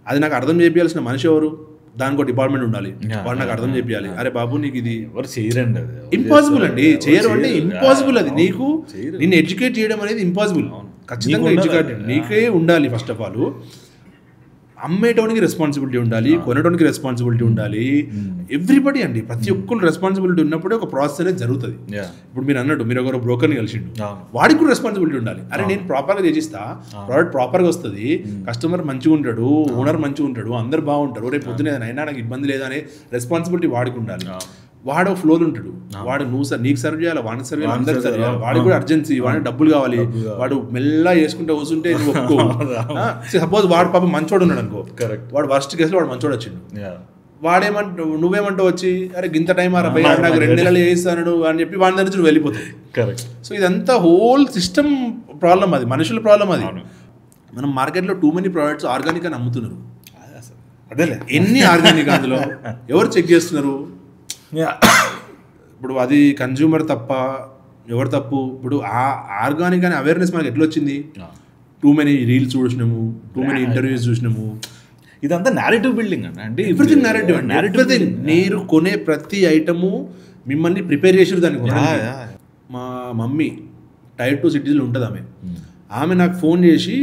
అది నాకు అర్థం చేయాల్సిన మనిషి ఎవరు? దానికి ఒక డిపార్ట్మెంట్ ఉండాలి, వాడు నాకు అర్థం చేయాలి. అరే బాబు నీకు ఇది ఎవరు చేయరండి, అది ఇంపాసిబుల్ అండి, చేయరు అంటే ఇంపాసిబుల్. అది నీకు నిన్ను ఎడ్యుకేట్ చేయడం అనేది ఇంపాసిబుల్. ఖచ్చితంగా ఎడ్యుకేటెడ్ నీకే ఉండాలి. ఫస్ట్ ఆఫ్ ఆల్ అమ్మేటోనికి రెస్పాన్సిబిలిటీ ఉండాలి, కొనడానికి రెస్పాన్సిబిలిటీ ఉండాలి. ఎవ్రీబడి అండి, ప్రతి ఒక్కరు రెస్పాన్సిబిలిటీ ఉన్నప్పుడే ఒక ప్రాసెస్ అనేది జరుగుతుంది. ఇప్పుడు మీరు అన్నట్టు మీరు ఒకరు బ్రోకర్ని కలిసిండు, వాడికి కూడా రెస్పాన్సిబిలిటీ ఉండాలి. అరే నేను ప్రాపర్గా చేసిస్తా, ప్రోడక్ట్ ప్రాపర్గా వస్తుంది, కస్టమర్ మంచిగా ఉంటాడు, ఓనర్ మంచిగా ఉంటాడు, అందరు బాగుంటారు, రేపు పొద్దున అయినా నాకు ఇబ్బంది లేదా అనే రెస్పాన్సిబిలిటీ వాడికి ఉండాలి. వాడు ఫ్లోలో ఉంటాడు, వాడు నువ్వు నీకు సర్వ్ చేయాలి, వాడిని సర్వ్ చేయాలి, అందరికి సర్వ్ చేయాలి, వాడికి కూడా అర్జెన్సీ, వాడికి డబ్బులు కావాలి, వాడు మెల్లగా వేసుకుంటే వస్తుంటే నువ్వు ఒప్పుకో. సపోజ్ వాడు పాపం మంచోడు ఉన్నాడు అనుకో, వాడు వర్స్ట్ కేసులో వాడు మంచోడు వచ్చిండు, వాడేమంటావు నువ్వేమంటావు వచ్చి, అరే గింత టైం నాకు 2 నెలలు వేయిస్తాను అని చెప్పి వాడి దగ్గర నుంచి వెళ్ళిపోతాయి. సో ఇదంతా హోల్ సిస్టమ్ ప్రాబ్లం, అది మనుషుల ప్రాబ్లం. అది మనం మార్కెట్లో టూ మెనీ ప్రోడక్ట్స్ ఆర్గానిక్ అని అమ్ముతున్నారు. అదేలే ఎన్ని ఆర్గానిక్ అందులో ఎవరు చెక్ చేస్తున్నారు? ఇప్పుడు అది కన్జ్యూమర్ తప్ప ఎవరు తప్పు? ఇప్పుడు ఆ ఆర్గానిక్ అనే అవేర్నెస్ మనకి ఎట్లా వచ్చింది? టూ మెనీ రీల్స్ చూసినాము, టూ మెనీ ఇంటర్వ్యూస్ చూసినాము. ఇదంతా నేరేటివ్ బిల్డింగ్ అండి. అంటే ఎవ్రీథింగ్ నేరేటివ్ అండి. ఎవ్రీథింగ్ మీరు కొనే ప్రతి ఐటము మిమ్మల్ని ప్రిపేర్ చేసారు దానికి. మా మమ్మీ Tier 2 సిటీలో ఉంటుంది, ఆమె నాకు ఫోన్ చేసి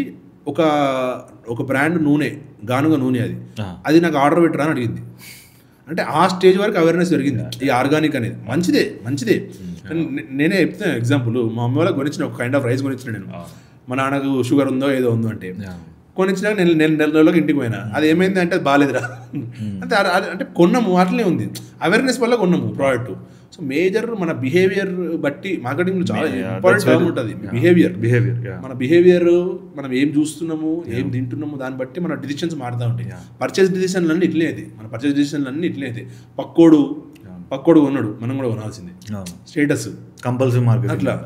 ఒక బ్రాండ్ నూనె, గానుగ నూనె, అది నాకు ఆర్డర్ పెట్టరా అని అడిగింది. అంటే ఆ స్టేజ్ వరకు అవేర్నెస్ జరిగింది. ఈ ఆర్గానిక్ అనేది మంచిదే. నేనే చెప్తాను ఎగ్జాంపుల్, మా అమ్మ వాళ్ళకి కొనిచ్చిన ఒక కైండ్ ఆఫ్ రైస్ కొనిచ్చిన నేను, మా నాన్నకు షుగర్ ఉందో ఏదో ఉందో అంటే కొనిచ్చినాక నేను 2 నెలలకు ఇంటికి పోయినా, అది ఏమైంది అంటే బాగాలేదురా అంటే. అంటే కొన్నాము, అట్లనే ఉంది, అవేర్నెస్ వల్ల కొన్నాము ప్రోడక్ట్. సో మేజర్ మన బిహేవియర్ బట్టి మార్కెటింగ్లో చాలా ఇంపార్టెంట్ టర్మ్ ఉంటుంది, బిహేవియర్. మన బిహేవియర్, మనం ఏం చూస్తున్నాము, ఏం తింటున్నాము, దాన్ని బట్టి మన డిసిషన్స్ మారుతూ ఉంటాయి. పర్చేస్ డిసిషన్లు అన్నీ ఇట్లే అవుతాయి, మన పర్చేస్ డిసిషన్లు అన్నీ ఇట్లే అవుతాయి. పక్కోడు కొన్నాడు, మనం కూడా కొనాల్సిందే, స్టేటస్ కంపల్సరీ మార్కెట్. అట్లా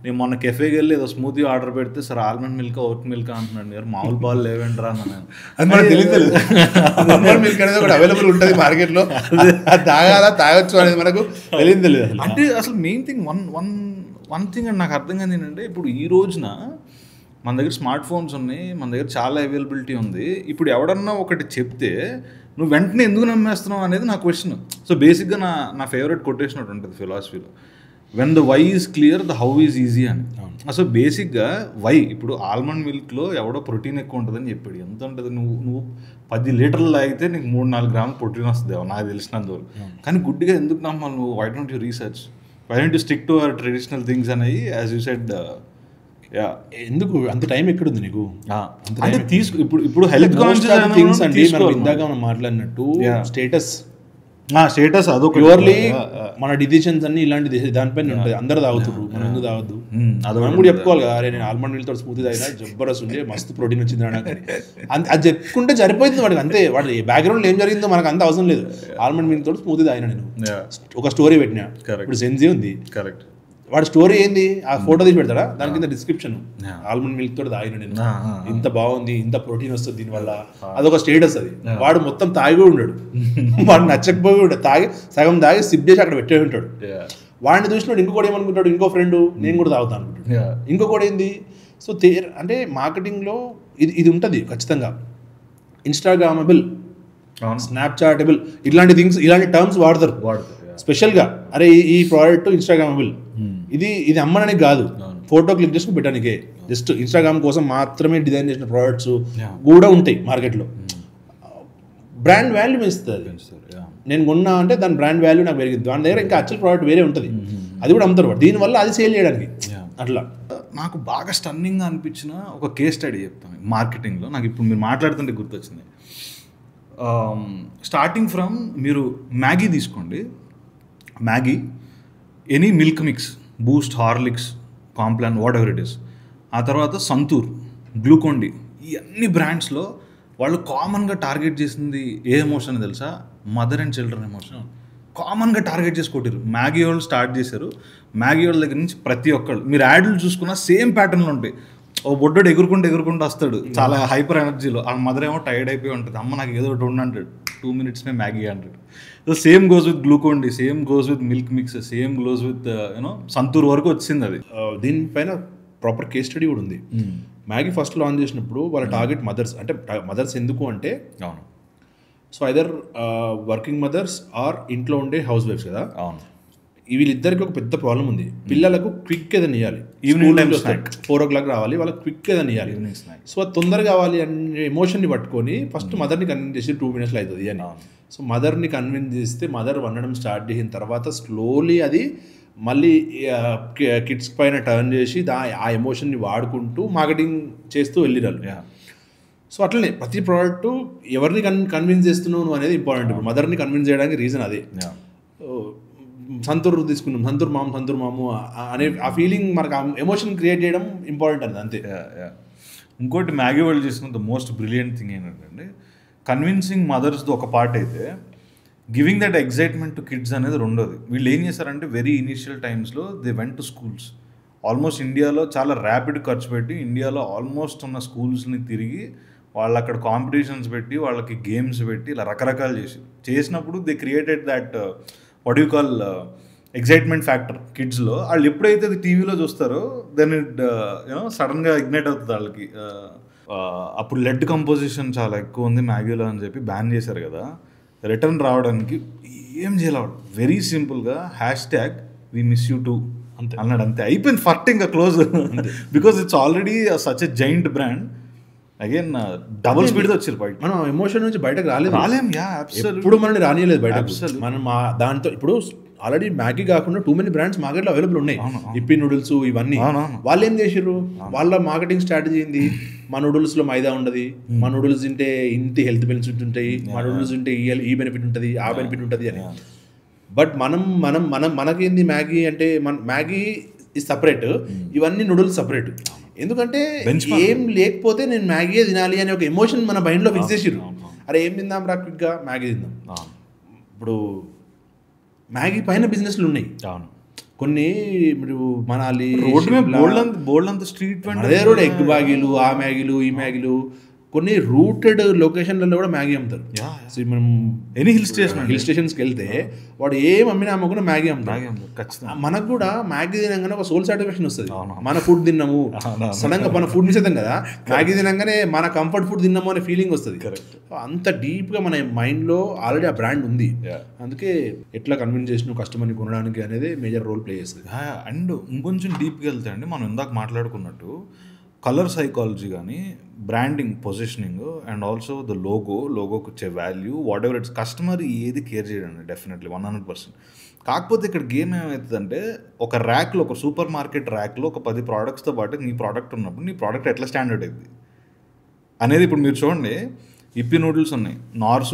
నేను మొన్న కెఫేకి వెళ్ళి ఏదో స్మూతీ ఆర్డర్ పెడితే sir almond milk, vote milk అంటున్నాడు, మీరు మామూలు పాలు లేవేంట్రా అన్న. అది మనకు తెలియదు, ఆల్మండ్ మిల్క్ అనేది కూడా అవైలబుల్ ఉంటుంది మార్కెట్లో, తాగొచ్చు అనేది మనకు తెలియదు. అంటే అసలు మెయిన్ థింగ్ వన్ థింగ్ అని నాకు అర్థం కాదు ఏంటంటే, ఇప్పుడు ఈ రోజున మన దగ్గర స్మార్ట్ ఫోన్స్ ఉన్నాయి, మన దగ్గర చాలా అవైలబిలిటీ ఉంది. ఇప్పుడు ఎవడన్నా ఒకటి చెప్తే నువ్వు వెంటనే ఎందుకు నమ్మేస్తున్నావు అనేది నా క్వశ్చన్. సో బేసిక్గా నా ఫేవరెట్ కొటేషన్ ఒకటి ఉంటుంది ఫిలాసఫీలో, when the why is clear the how is easy అని. సో బేసిక్గా వై, ఇప్పుడు ఆల్మండ్ మిల్క్లో ఎవడో ప్రోటీన్ ఎక్కువ ఉంటుందని చెప్పాడు. ఎంత ఉంటుంది? నువ్వు 10 లీటర్లు తాగితే నీకు 3-4 గ్రాములు ప్రోటీన్ వస్తుంది నాకు తెలిసినందువరకు. కానీ గుడ్డిగా ఎందుకు నమ్మాలి నువ్వు? Why don't you research? I need to stick to our traditional things అనేవి యాజ్ యూ సెడ్. ఎందుకు అంత టైం ఎక్కడుంది నీకు? అంటే ఇప్పుడు హెల్త్ కాన్షియస్ థింగ్స్ అంటే ఇందాక మనం మాట్లాడినట్టు స్టేటస్ అదొక ప్యూర్లీ మన డిసిషన్స్ అన్ని ఇలాంటి దానిపైన ఉంటుంది. అందరు తాగుతున్నారు, మనం ఎందుకు తాగద్దు? మనం కూడా చెప్పుకోవాలి కదా, అరే నేను ఆల్మండ్ మిల్క్ తో స్మూతీ తాగినా జబర్దస్త్ ఉండే, మస్తు ప్రోటీన్ వచ్చింది నాకు. అది చెప్పుకుంటే సరిపోతుంది వాడికి, అంతే. వాడి బ్యాక్గ్రౌండ్ ఏం జరిగిందో మనకు అంత అవసరం లేదు. ఆల్మండ్ మిల్క్ తోటి స్మూతీ తాగినా నేను, ఒక స్టోరీ పెట్టినా. ఇప్పుడు సెన్సీ ఉంది, కరెక్ట్. వాడి స్టోరీ ఏంది, ఆ ఫోటో తీసి పెడతాడా, దాని కింద డిస్క్రిప్షన్ ఆల్మండ్ మిల్క్ తోటి తాగిన నేను, ఇంత బాగుంది, ఇంత ప్రోటీన్ వస్తుంది దీనివల్ల, అదొక స్టేటస్. అది వాడు మొత్తం తాగి ఉన్నాడు, వాడు నచ్చకపోయి ఉంటాడు, తాగి సగం తాగి సిప్ చేసి అక్కడ పెట్టే ఉంటాడు. వాడిని చూసినాడు ఇంకొకటి ఏమనుకుంటాడు, ఇంకో ఫ్రెండ్ నేను కూడా తాగుతాను అనుకుంటాడు. ఇంకొకటి ఏంది, సో అంటే మార్కెటింగ్లో ఇది ఉంటుంది ఖచ్చితంగా. ఇన్స్టాగ్రామబుల్, స్నాప్చాటబుల్, ఇలాంటి థింగ్స్, ఇలాంటి టర్మ్స్ వాడతారు స్పెషల్గా. అరే ఈ ప్రోడక్ట్ ఇన్స్టాగ్రామబుల్, ఇది అమ్మడానికి కాదు, ఫోటో క్లిక్ చేసుకుని పెట్టడానికే, జస్ట్ ఇన్స్టాగ్రామ్ కోసం మాత్రమే డిజైన్ చేసిన ప్రోడక్ట్స్ కూడా ఉంటాయి మార్కెట్లో. బ్రాండ్ వాల్యూ పెంచుతుంది. నేను కొన్నా అంటే దాని బ్రాండ్ వాల్యూ నాకు పెరిగింది, దాని దగ్గర ఇంకా యాక్చువల్ ప్రోడక్ట్ వేరే ఉంటుంది, అది కూడా అమ్ముతారు దీనివల్ల, అది సేల్ చేయడానికి. అట్లా నాకు బాగా స్టన్నింగ్గా అనిపించిన ఒక కేస్ స్టడీ చెప్తాను మార్కెటింగ్లో. నాకు ఇప్పుడు మీరు మాట్లాడుతుంటే గుర్తొచ్చింది. స్టార్టింగ్ ఫ్రమ్ మీరు మ్యాగీ తీసుకోండి, Maggi, any milk mix, Boost, Horlicks, Complan, what ever it is. ఆ తర్వాత సంతూర్, గ్లూకోండి, ఈ అన్ని బ్రాండ్స్లో వాళ్ళు కామన్గా టార్గెట్ చేసింది ఏ ఎమోషన్ తెలుసా? మదర్ అండ్ చిల్డ్రన్ ఎమోషన్ కామన్గా టార్గెట్ చేసి కొట్టారు. మ్యాగీ వాళ్ళు స్టార్ట్ చేశారు. మ్యాగీ వాళ్ళ దగ్గర నుంచి ప్రతి ఒక్కళ్ళు మీరు యాడ్లు చూసుకున్న సేమ్ ప్యాటర్న్లు ఉంటాయి. ఓ బొడ్డోడు ఎగురుకుంటూ వస్తాడు, చాలా హైపర్ ఎనర్జీలో. ఆ మదర్ ఏమో టైర్డ్ అయిపోయి ఉంటుంది, అమ్మ నాకు ఏదో ఒకటి అంటాడు, 2 minutes మ్యాగీ అంటాడు. So same goes with Glucon D, same goes with milk mix, same goes with you know Santoor వరకు వచ్చింది అది. దీనిపైన ప్రాపర్ కేస్ స్టడీ కూడా ఉంది. మ్యాగీ ఫస్ట్ లాంచ్ చేసినప్పుడు వాళ్ళ టార్గెట్ మదర్స్. అంటే మదర్స్ ఎందుకు అంటే, అవును, so either working mothers or ఇంట్లో ఉండే హౌస్ వైఫ్స్ కదా. అవును, వీళ్ళిద్దరికి ఒక పెద్ద ప్రాబ్లం ఉంది. పిల్లలకు క్విక్ ఏదైనా ఇవ్వాలి, ఈవినింగ్ టైం 4 o'clock రావాలి, వాళ్ళకి క్విక్ ఏదైనా ఇవ్వాలి, ఈవినింగ్ స్నాక్. సో అది తొందరగా కావాలి అనే ఎమోషన్ని పట్టుకొని ఫస్ట్ మదర్ని కన్విన్స్ చేసి 2 minutes అవుతుంది అని. సో మదర్ని కన్విన్స్ చేస్తే మదర్ వండడం స్టార్ట్ చేసిన తర్వాత స్లోలీ అది మళ్ళీ కిడ్స్ పైన టర్న్ చేసి ఆ ఎమోషన్ని వాడుకుంటూ మార్కెటింగ్ చేస్తూ వెళ్ళిరారు. సో అట్లనే ప్రతి ప్రోడక్ట్ ఎవరిని కన్విన్స్ చేస్తున్నావు నువ్వు అనేది ఇంపార్టెంట్. ఇప్పుడు మదర్ని కన్విన్స్ చేయడానికి రీజన్ అదే. సంతూర్ తీసుకున్నాం, సంతూర్ మాము అనే ఆ ఫీలింగ్ మనకు, ఆ ఎమోషన్ క్రియేట్ చేయడం ఇంపార్టెంట్ అది, అంతే. ఇంకోటి మ్యాగీ వాళ్ళు చేసిన ద మోస్ట్ బ్రిలియంట్ థింగ్ ఏంటంటే, కన్విన్సింగ్ మదర్స్ది ఒక పార్ట్ అయితే, giving that excitement to kids అనేది రెండోది. వీళ్ళు ఏం చేశారంటే వెరీ ఇనిషియల్ టైమ్స్లో they went to schools. Almost ఇండియాలో చాలా ర్యాపిడ్ ఖర్చు పెట్టి ఇండియాలో ఆల్మోస్ట్ ఉన్న స్కూల్స్ని తిరిగి వాళ్ళు అక్కడ కాంపిటీషన్స్ పెట్టి వాళ్ళకి గేమ్స్ పెట్టి ఇలా రకరకాలు చేసినప్పుడు they created that what you call excitement factor కిడ్స్లో. వాళ్ళు ఎప్పుడైతే అది టీవీలో చూస్తారో దెన్ ఇట్ యూనో సడన్గా ఇగ్నైట్ అవుతుంది వాళ్ళకి. అప్పుడు లెడ్ కంపోజిషన్ చాలా ఎక్కువ ఉంది మ్యాగీలో అని చెప్పి బ్యాన్ చేశారు కదా. రిటర్న్ రావడానికి ఏం చేయాలి, వెరీ సింపుల్గా #WeMissYou2 అంతే అన్నాడు, అంతే అయిపోయింది. ఫస్ట్ ఇంకా close, because it's already such a giant brand. Again double speed వచ్చారు బయట. మనం ఎమోషన్ నుంచి బయటకు రాలేం. ఇప్పుడు మనల్ని రానియలేదు బయట. మనం దాంతో ఇప్పుడు ఆల్రెడీ మ్యాగీ కాకుండా 2 many బ్రాండ్స్ మార్కెట్లో అవైలబుల్ ఉన్నాయి. ఇప్పి నూడిల్స్ ఇవన్నీ వాళ్ళు ఏం చేసారు, వాళ్ళ మార్కెటింగ్ స్ట్రాటజీ ఏంది, మా నూడిల్స్లో మైదా ఉండదు, మా నూడిల్స్ తింటే ఇంత హెల్త్ బెనిఫిట్స్ ఉంటాయి, మా నూడిల్స్ తింటే ఈ బెనిఫిట్ ఉంటుంది, ఆ బెనిఫిట్ ఉంటుంది అని. బట్ మనకేంది, మ్యాగీ అంటే మ్యాగీ ఇస్ సపరేట్, ఇవన్నీ నూడిల్స్ సపరేట్. ఎందుకంటే ఏం లేకపోతే నేను మ్యాగీ తినాలి అనే ఒక ఎమోషన్ మన మైండ్లో ఫిక్స్ చేసిర్రు. అరే ఏం తిందాం రా క్విక్గా, మ్యాగీ తిందాం. ఇప్పుడు మ్యాగీ పైన బిజినెస్లు ఉన్నాయి కొన్ని. ఇప్పుడు మనాలి బోల్డ్ స్ట్రీట్ అదే రోడ్ ఎగ్ మ్యాగీలు, ఆ మ్యాగీలు, ఈ మ్యాగీలు, కొన్ని రూటెడ్ లొకేషన్లలో కూడా మ్యాగీ అమ్ముతారు. మనం ఎనీ హిల్ స్టేషన్స్కి వెళ్తే వాడు ఏం అమ్మినా అమ్మకుండా మ్యాగీ అమ్ముతారు. మనకు కూడా మ్యాగీ తినగానే ఒక సోల్ సాటిస్ఫాక్షన్ వస్తుంది. మన ఫుడ్ తిన్నాము, సడన్గా మన ఫుడ్ మిస్ అవుతాం కదా, మ్యాగీ తినగానే మన కంఫర్ట్ ఫుడ్ తిన్నాము అనే ఫీలింగ్ వస్తుంది. అంత డీప్గా మన మైండ్లో ఆల్రెడీ ఆ బ్రాండ్ ఉంది. అందుకే ఎట్లా కన్విన్స్ చేసిన కస్టమర్ని కొనడానికి అనేది మేజర్ రోల్ ప్లే చేస్తుంది. అండ్ ఇంకొంచెం డీప్గా వెళ్తే అండి, మనం ఇందాక మాట్లాడుకున్నట్టు కలర్ సైకాలజీ కానీ branding positioning and also the లోగోకి వచ్చే value whatever it's customer ఏది కేర్ చేయడండి డెఫినెట్లీ 100%. కాకపోతే ఇక్కడ గేమ్ ఏమవుతుందంటే ఒక ర్యాక్లో ఒక సూపర్ మార్కెట్ ర్యాక్లో ఒక 10 ప్రోడక్ట్స్తో పాటు నీ ప్రోడక్ట్ ఉన్నప్పుడు నీ ప్రోడక్ట్ ఎట్లా స్టాండర్డ్ అయింది అనేది ఇప్పుడు మీరు చూడండి. ఇప్పి నూడిల్స్ ఉన్నాయి, నార్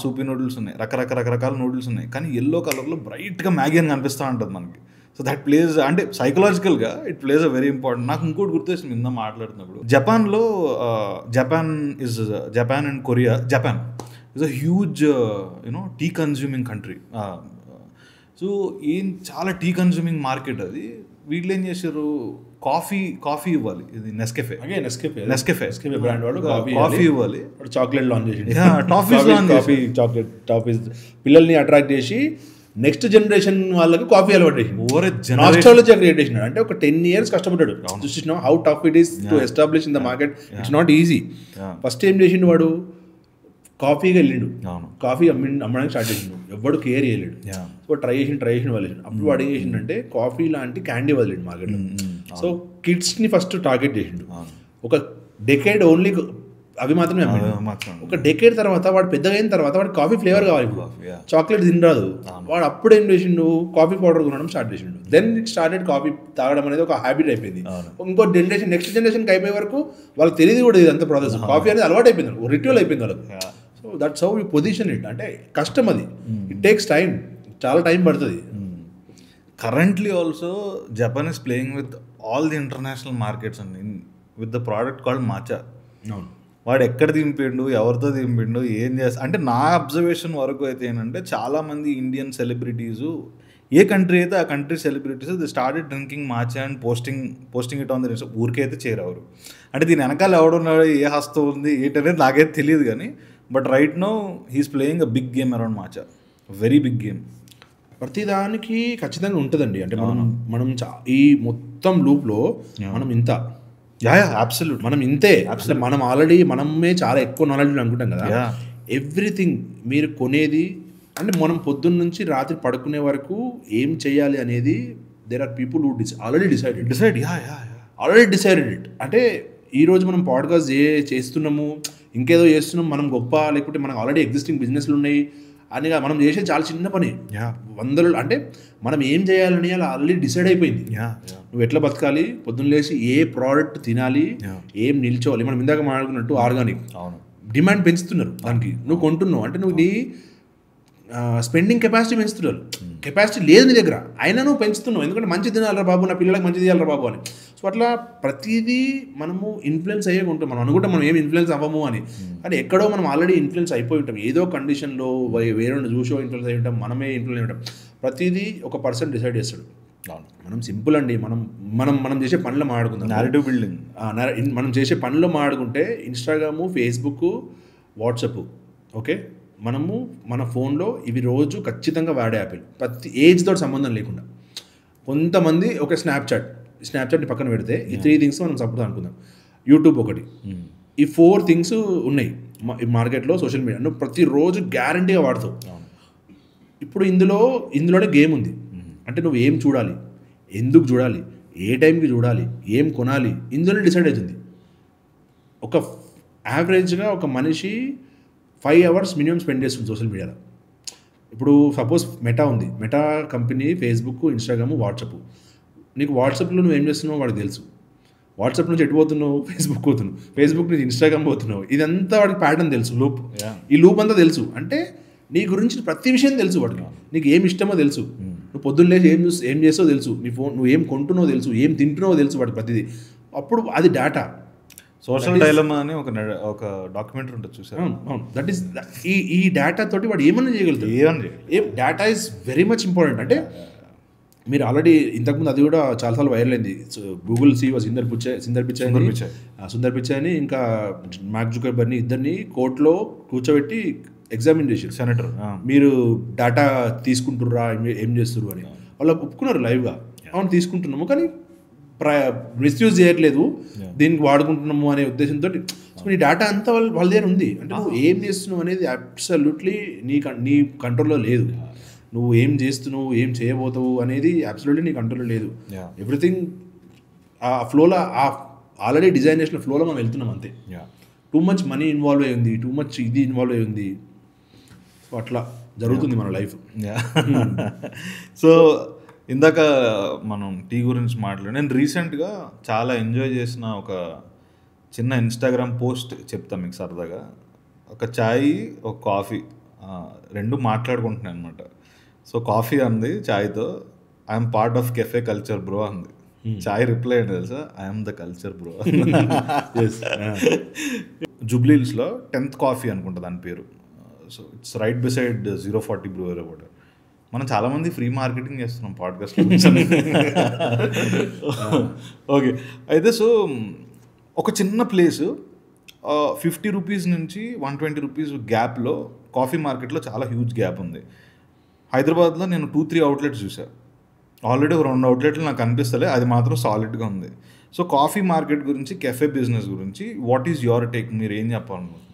సూపీ నూడిల్స్ ఉన్నాయి, రకరకాల నూడిల్స్ ఉన్నాయి, కానీ ఎల్లో కలర్లో బ్రైట్గా మ్యాగీ అని కనిపిస్తూ ఉంటుంది మనకి. సో దట్ ప్లేస్ అంటే సైకలాజికల్గా it place a very important. నాకు ఇంకోటి గుర్తొచ్చింది ఇందా మాట్లాడుతున్నప్పుడు, Japan and Korea. Japan is a huge tea consuming country. So చాలా టీ కన్జ్యూమింగ్ మార్కెట్ అది. వీళ్ళు ఏం చేశారు, కాఫీ ఇవ్వాలి, ఇది నెస్కెఫే బ్రాండ్ వాళ్ళు కాఫీ ఇవ్వాలి, చాక్లెట్ లాంచ్ చేసి టాఫీస్ పిల్లల్ని అట్రాక్ట్ చేసి నెక్స్ట్ జనరేషన్ వాళ్ళకి కాఫీ అలవాటు చేసింది. క్రియేట్ చేసినాడు. అంటే ఒక 10 years కష్టపడ్డాడు. How tough it is to establish in the market. It's not easy. First ఏం చేసిండు వాడు, కాఫీగా వెళ్ళిండు, కాఫీ అమ్మడానికి స్టార్ట్ చేసిండు. ఎవ్వడు కేర్ చేయలేడు. సో ట్రై చేసిన వాళ్ళు. అప్పుడు వాడు ఏం చేసిండంటే కాఫీ లాంటి క్యాండీ వదిలేడు మార్కెట్లో. సో కిడ్స్ని ఫస్ట్ టార్గెట్ చేసిండు. ఒక డెకేడ్ ఓన్లీ అవి మాత్రమే అమ్మాడు. ఒక డెకేడ్ తర్వాత వాడు పెద్దగా అయిన తర్వాత వాడు కాఫీ ఫ్లేవర్ కావాలి. చాక్లెట్ తినరాదు. వాడు అప్పుడు ఏం చేసిండు, కాఫీ పౌడర్ కొనడం స్టార్ట్ చేసిండు. దెన్ ఇట్ స్టార్టెడ్ కాఫీ తాగడం అనేది ఒక హ్యాబిట్ అయిపోయింది. ఇంకో జనరేషన్ నెక్స్ట్ జనరేషన్కి అయిపోయే వరకు వాళ్ళకి తెలియదు కూడా ఇదంతా ప్రాసెస్. కాఫీ అనేది అలవాటు అయిపోయింది, రిచువల్ అయిపోయింది వాళ్ళకి. So that's how you position it. అంటే కష్టం అది, ఇట్ టేక్స్ టైం, చాలా టైం పడుతుంది. Currently also Japan is playing with all the international markets and with the product called matcha. వాడు ఎక్కడ దింపిండు, ఎవరితో దింపిండు, ఏం చేస్తా అంటే నా అబ్జర్వేషన్ వరకు అయితే ఏంటంటే చాలామంది ఇండియన్ సెలబ్రిటీసు ఏ కంట్రీ అయితే ఆ country celebrities the started drinking matcha and posting it on the ఊరికైతే చేరవరు. అంటే దీని వెనకాల ఎవడున్నాడు, ఏ హస్తం ఉంది ఏంటనేది నాకైతే తెలియదు కానీ but right no he's playing a big game around matcha, very big game. ప్రతిదానికి ఖచ్చితంగా ఉంటుందండి. అంటే మనం ఈ మొత్తం లూప్లో మనం ఇంత అబ్సల్యూట్ మనం ఇంతే. అసలు మనం ఆల్రెడీ మనమే చాలా ఎక్కువ నాలెడ్జ్ అనుకుంటాం కదా. ఎవ్రీథింగ్ మీరు కొనేది అంటే మనం పొద్దున్న నుంచి రాత్రి పడుకునే వరకు ఏం చేయాలి అనేది there are people who already decided it. అంటే ఈరోజు మనం పాడ్కాస్ట్ చేస్తున్నాము, ఇంకేదో చేస్తున్నాం, మనం గొప్ప, లేకపోతే మనకు ఆల్రెడీ ఎగ్జిస్టింగ్ బిజినెస్లు ఉన్నాయి అని మనం చేసే చాలా చిన్న పని. వందలు అంటే మనం ఏం చేయాలని అలా ఆల్రెడీ డిసైడ్ అయిపోయింది. నువ్వు ఎట్లా బతకాలి, పొద్దున్న లేచి ఏ ప్రోడక్ట్ తినాలి, ఏం నిల్చోవాలి. మనం ఇందాక మాట్లాడుకున్నట్టు ఆర్గానిక్ డిమాండ్ పెంచుతున్నారు దానికి. నువ్వు కొంటున్నావు అంటే నువ్వు నీ స్పెండింగ్ కెపాసిటీ పెంచుతున్నారు. కెపాసిటీ లేదు నీ దగ్గర, అయినా నువ్వు పెంచుతున్నావు. ఎందుకంటే మంచి తినాలరా బాబు, నా పిల్లలకు మంచి చేయాలరా బాబు అని. సో అట్లా ప్రతిదీ మనము ఇన్ఫ్లుయెన్స్ అయ్యే ఉంటాం. మనం అనుకుంటాం మనం ఏమి ఇన్ఫ్లుయెన్స్ అవ్వము అని, కానీ ఎక్కడో మనం ఆల్రెడీ ఇన్ఫ్లుయెన్స్ అయిపోయి ఉంటాం. ఏదో కండిషన్లో వేరే చూసో ఇన్ఫ్లుయెన్స్ అయి ఉంటాం, మనమే ఇన్ఫ్లుయెన్స్ అయి ఉంటాం. ప్రతిదీ ఒక పర్సన్ డిసైడ్ చేస్తాడు. మనం సింపుల్ అండి, మనం చేసే పనులు మాట్లాడుకుందాం. నారేటివ్ బిల్డింగ్, మనం చేసే పనులు మాట్లాడుకుంటే ఇన్స్టాగ్రాము, ఫేస్బుక్, వాట్సాప్, ఓకే, మనము మన ఫోన్లో ఇవి రోజు ఖచ్చితంగా వాడే యాప్లు, ప్రతి ఏజ్తో సంబంధం లేకుండా. కొంతమంది ఒక స్నాప్చాట్ని పక్కన పెడితే ఈ 3 things మనం సపోర్ట్ అనుకుందాం. యూట్యూబ్ ఒకటి, ఈ 4 things ఉన్నాయి మార్కెట్లో. సోషల్ మీడియా నువ్వు ప్రతిరోజు గ్యారంటీగా వాడుతావు. ఇప్పుడు ఇందులోనే గేమ్ ఉంది. అంటే నువ్వు ఏం చూడాలి, ఎందుకు చూడాలి, ఏ టైంకి చూడాలి, ఏం కొనాలి, ఇందులోనే డిసైడ్ అవుతుంది. ఒక యావరేజ్గా ఒక మనిషి 5 hours మినిమం స్పెండ్ చేస్తుంది సోషల్ మీడియాలో. ఇప్పుడు సపోజ్ మెటా ఉంది, meta company, Facebook, Instagram, WhatsApp. నీకు వాట్సాప్లో నువ్వు ఏం చేస్తున్నావు వాడికి తెలుసు. వాట్సాప్ నుంచి ఎటు పోతున్నావు, ఫేస్బుక్ పోతున్నావు, ఫేస్బుక్ నుంచి ఇన్స్టాగ్రామ్ పోతున్నావు. ఇదంతా వాడికి ప్యాటర్న్ తెలుసు, ఈ లూప్ అంతా తెలుసు. అంటే నీ గురించి ప్రతి విషయం తెలుసు వాడికి. నీకు ఏం ఇష్టమో తెలుసు, నువ్వు పొద్దున్న లేచి ఏం చేస్తావో తెలుసు, నీ ఫోన్ నువ్వు ఏం కొంటున్నావో తెలుసు, ఏం తింటున్నావో తెలుసు వాడికి ప్రతిదీ. అప్పుడు అది డేటా. సోషల్ డైలమా అని ఒక డాక్యుమెంటరీ ఉంటుంది చూసారు. అవును, దట్ ఈస్ ఈ డేటా తోటి వాడు ఏమన్నా చేయగలుగుతాడు. Data is very much important. అంటే మీరు ఆల్రెడీ ఇంతకుముందు అది కూడా చాలాసార్లు వైరల్ అయింది. గూగుల్ CEO సుందర్ పిచాయ్ అని ఇంకా మార్క్ జుకర్బర్గ్ని ఇద్దరిని కోర్టులో కూర్చోబెట్టి ఎగ్జామిన్ చేశారు సెనేటర్. మీరు డేటా తీసుకుంటుర్రా, ఏం చేస్తుర్రు అని. వాళ్ళు ఒప్పుకున్నారు లైవ్గా, అవును తీసుకుంటున్నాము, కానీ మిస్యూజ్ చేయట్లేదు, దీనికి వాడుకుంటున్నాము అనే ఉద్దేశంతో. సో నీ డేటా అంతా వాళ్ళ దగ్గర ఉంది. అంటే నువ్వు ఏం చేస్తున్నావు అనేది అబ్సల్యూట్లీ నీ కంట్రోల్లో లేదు. నువ్వు ఏం చేస్తున్నావు, ఏం చేయబోతావు అనేది అబ్సల్యూట్లీ నీ కంట్రోల్లో లేదు. ఎవ్రీథింగ్ ఆ ఫ్లోలో ఆల్రెడీ డిజైన్ చేసిన ఫ్లోలో మనం వెళ్తున్నాం అంతే. టూ మచ్ మనీ ఇన్వాల్వ్ అయ్యి ఉంది, టూ మచ్ ఇది ఇన్వాల్వ్ అయ్యి ఉంది. సో అట్లా జరుగుతుంది మన లైఫ్. సో ఇందాక మనం టీ గురించి మాట్లాడి, నేను రీసెంట్గా చాలా ఎంజాయ్ చేసిన ఒక చిన్న ఇన్స్టాగ్రామ్ పోస్ట్ చెప్తాను మీకు సరదాగా. ఒక చాయ్ ఒక కాఫీ రెండు మాట్లాడుకుంటున్నాయి అనమాట. సో కాఫీ అంది చాయ్తో, I'm part of cafe culture bro అంది. చాయ్ రిప్లై ఏంటి తెలుసా, ఐఎమ్ ద కల్చర్ బ్రో. జూబ్లీహిల్స్లో 10th కాఫీ అనుకుంటా దాని పేరు. So it's right beside 040 brewery water. మనం చాలామంది ఫ్రీ మార్కెటింగ్ చేస్తున్నాం పాడ్కాస్ట్. ఓకే, అయితే సో ఒక చిన్న ప్లేసు 50 రూపీస్ నుంచి 120 రూపీస్ గ్యాప్లో కాఫీ మార్కెట్లో చాలా హ్యూజ్ గ్యాప్ ఉంది. హైదరాబాద్లో నేను 2-3 అవుట్లెట్స్ చూసాను. ఆల్రెడీ ఒక 2 అవుట్లెట్లు నాకు అనిపిస్తలే, అది మాత్రం సాలిడ్గా ఉంది. సో కాఫీ మార్కెట్ గురించి, కెఫే బిజినెస్ గురించి వాట్ ఈజ్ యువర్ టేక్? మీరు ఏం చెప్పాలనుకుంటున్నారు?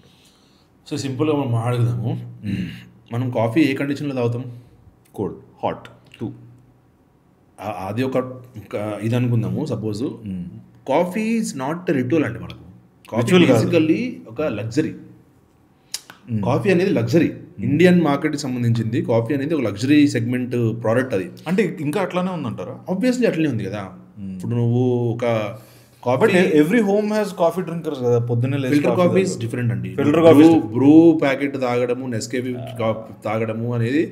సో సింపుల్గా మనం మాట్లాడదాము. మనం కాఫీ ఏ కండిషన్లో తాగుతాం? Cold, hot, 2. అది ఒక ఇది అనుకుందాము. Suppose coffee is not ritual అండి మనకు. కాఫీ బేసికల్లీ ఒక లగ్జరీ. కాఫీ అనేది లగ్జరీ. ఇండియన్ మార్కెట్కి సంబంధించింది. కాఫీ అనేది ఒక లగ్జరీ సెగ్మెంట్ ప్రోడక్ట్. అది అంటే ఇంకా అట్లానే ఉందంటారా? ఆబ్వియస్లీ అట్లనే ఉంది కదా. ఇప్పుడు నువ్వు ఒక coffee, every home has coffee drinkers కదా. పొద్దున్నే ఫిల్టర్ కాఫీ ఇస్ డిఫరెంట్ అండి. ఫిల్టర్ కాఫీ, బ్రూ ప్యాకెట్ తాగడము, నెస్కేఫీ తాగడము అనేది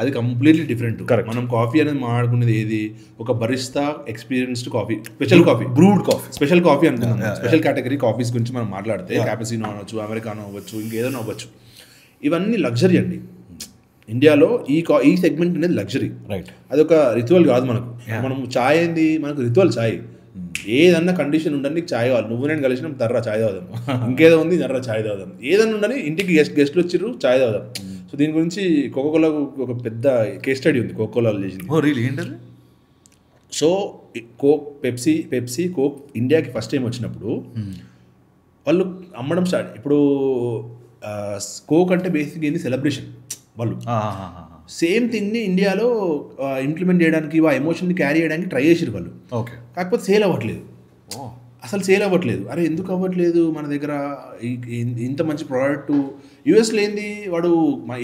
అది కంప్లీట్లీ డిఫరెంట్. మనం కాఫీ అనేది మాట్లాడుకునేది ఏది, ఒక బరిస్తా experienced coffee, special coffee, brood coffee, special coffee అనుకున్నాం. స్పెషల్ కేటగిరీ కాఫీస్ గురించి మనం మాట్లాడితే క్యాపచినో అవ్వచ్చు, అమెరికానో అవ్వచ్చు, ఇంకేదైనా అవ్వచ్చు. ఇవన్నీ లగ్జరీ అండి. ఇండియాలో ఈ సెగ్మెంట్ అనేది లగ్జరీ. రైట్. అది ఒక రిచువల్ కాదు మనకు. మనం చాయ్ ఏంది, మనకు రిచువల్ చాయ్. ఏదన్నా కండిషన్ ఉండని చాయ్ కావాలి. నువ్వు నేను కలిసినాం, తర్రా చాయ్ తాగుదాం. ఇంకేదో ఉంది, తర్రా చాయ్ తాగుదాం. ఏదన్నా ఉండని, ఇంటికి గెస్ట్లు వచ్చిర్రు, చాయ్ తాగుదాం. సో దీని గురించి కోకోకోలా ఒక పెద్ద కేస్ స్టడీ ఉంది, కోకోకోలా చేసింది. ఏంటది? సో కోక్, పెప్సీ కోక్ ఇండియాకి ఫస్ట్ టైం వచ్చినప్పుడు వాళ్ళు అమ్మడం స్టార్ట్. ఇప్పుడు కోక్ అంటే బేసిక్ ఏంది, సెలబ్రేషన్. వాళ్ళు సేమ్ థింగ్ని ఇండియాలో ఇంప్లిమెంట్ చేయడానికి, ఆ ఎమోషన్ని క్యారీ చేయడానికి ట్రై చేసారు వాళ్ళు. ఓకే. కాకపోతే సేల్ అవ్వట్లేదు, అసలు సేల్ అవ్వట్లేదు. అరే ఎందుకు అవ్వట్లేదు, మన దగ్గర ఇంత మంచి ప్రోడక్ట్. యూఎస్లో ఏంది, వాడు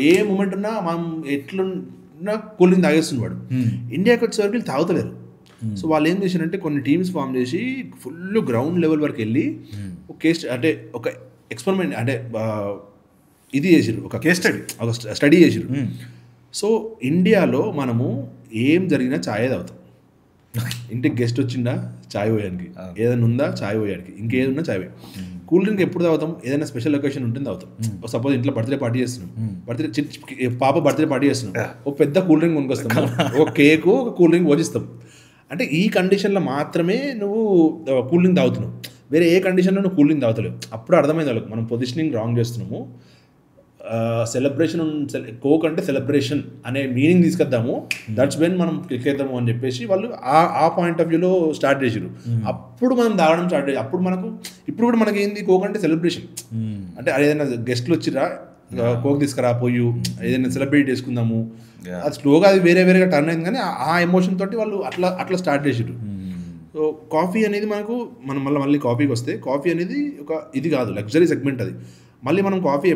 ఏ మూమెంట్ ఉన్నా మనం ఎట్లున్నా కూల్ డ్రింక్ తాగేస్తుంది వాడు. ఇండియాకి వచ్చేసరికి వీళ్ళు తాగుతలేరు. సో వాళ్ళు ఏం చేశారంటే కొన్ని టీమ్స్ ఫామ్ చేసి ఫుల్ గ్రౌండ్ లెవెల్ వరకు వెళ్ళి ఒక కేస్, అంటే ఒక ఎక్స్పెరిమెంట్, అంటే ఇది చేసిరు, ఒక కేస్ స్టడీ, ఒక స్టడీ చేసిరు. సో ఇండియాలో మనము ఏం జరిగినా ఛాయ్ తాగుతాం. ఇంటికి గెస్ట్ వచ్చిందా ఛాయ్ పోయానికి, ఏదైనా ఉందా ఛాయ్ పోయానికి, ఇంకేది ఉన్నా ఛాయ్ పోయి. కూల్ డ్రింక్ ఎప్పుడు తాగుతాం, ఏదైనా స్పెషల్ ఒకేషన్ ఉంటుంది తాగుతాం. సపోజ్ ఇంట్లో బర్త్డే పార్టీ చేస్తున్నాం, పాప బర్త్డే పార్టీ చేస్తున్నాం, ఒక పెద్ద కూల్ డ్రింక్ కొనుకొస్తాం, ఒక కేకు, ఒక కూల్ డ్రింక్ భోజిస్తాం. అంటే ఈ కండిషన్లో మాత్రమే నువ్వు కూల్ డ్రింక్ తాగుతున్నావు. వేరే ఏ కండిషన్లో నువ్వు కూల్ డ్రింక్ తాగుతలేవు. అప్పుడు అర్థమైంది వాళ్ళకి మనం పొజిషనింగ్ రాంగ్ చేస్తున్నాము. సెలబ్రేషన్, కోక్ అంటే సెలబ్రేషన్ అనే మీనింగ్ తీసుకొద్దాము, దట్స్ వెన్ మనం క్లిక్ అవుతాము అని చెప్పేసి వాళ్ళు ఆ పాయింట్ ఆఫ్ వ్యూలో స్టార్ట్ చేసారు. అప్పుడు మనం తాగడం స్టార్ట్ చేసి, అప్పుడు మనకు ఇప్పుడు కూడా మనకి ఏంది, కోక్ అంటే సెలబ్రేషన్. అంటే ఏదైనా గెస్ట్లు వచ్చిరా, కోక్ తీసుకురా పోయి ఏదైనా సెలబ్రేట్ చేసుకుందాము, అది స్లోగా అది వేరేగా టర్న్ అయింది. కానీ ఆ ఎమోషన్ తోటి వాళ్ళు అట్లా స్టార్ట్ చేసారు. సో కాఫీ అనేది మనకు, మనం మళ్ళీ కాఫీకి వస్తే, కాఫీ అనేది ఒక ఇది కాదు, లగ్జరీ సెగ్మెంట్ అది. మళ్ళీ మనం కాఫీ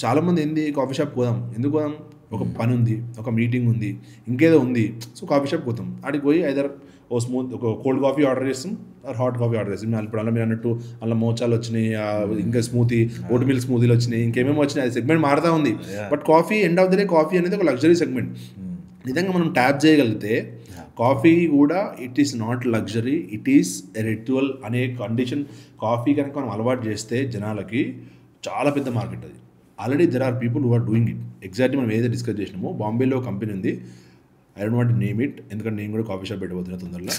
చాలామంది ఏంది, కాఫీ షాప్ పోదాం, ఎందుకు పోదాం, ఒక పని ఉంది, ఒక మీటింగ్ ఉంది, ఇంకేదో ఉంది, సో కాఫీ షాప్ పోతాం. ఆడికి పోయి ఐదర్ ఒక కోల్డ్ కాఫీ ఆర్డర్ చేస్తాం, హాట్ కాఫీ ఆర్డర్ చేస్తాం. ఇప్పుడు అలా మీరు అన్నట్టు అలా మోచాలు వచ్చినాయి, ఇంకా స్మూతీ, ఓట్ మిల్క్ స్మూతీలు వచ్చినాయి, ఇంకేమేమి వచ్చినాయి, అది సెగ్మెంట్ మారుతూ ఉంది. But coffee end of the day coffee అనేది ఒక లగ్జరీ సెగ్మెంట్. నిజంగా మనం ట్యాప్ చేయగలిగితే కాఫీ కూడా it is not luxury, it is ritual అనే కండిషన్. కాఫీ కనుక మనం అలవాటు చేస్తే జనాలకి చాలా పెద్ద మార్కెట్ అది. Already there are people who are doing it. Exactly మనం ఏదైతే డిస్కస్ చేసినామో, బాంబేలో కంపెనీ ఉంది, I don't want name it, ఎందుకంటే నేను కూడా కాఫీ షాప్ పెట్టబోతున్నా తొందరలో.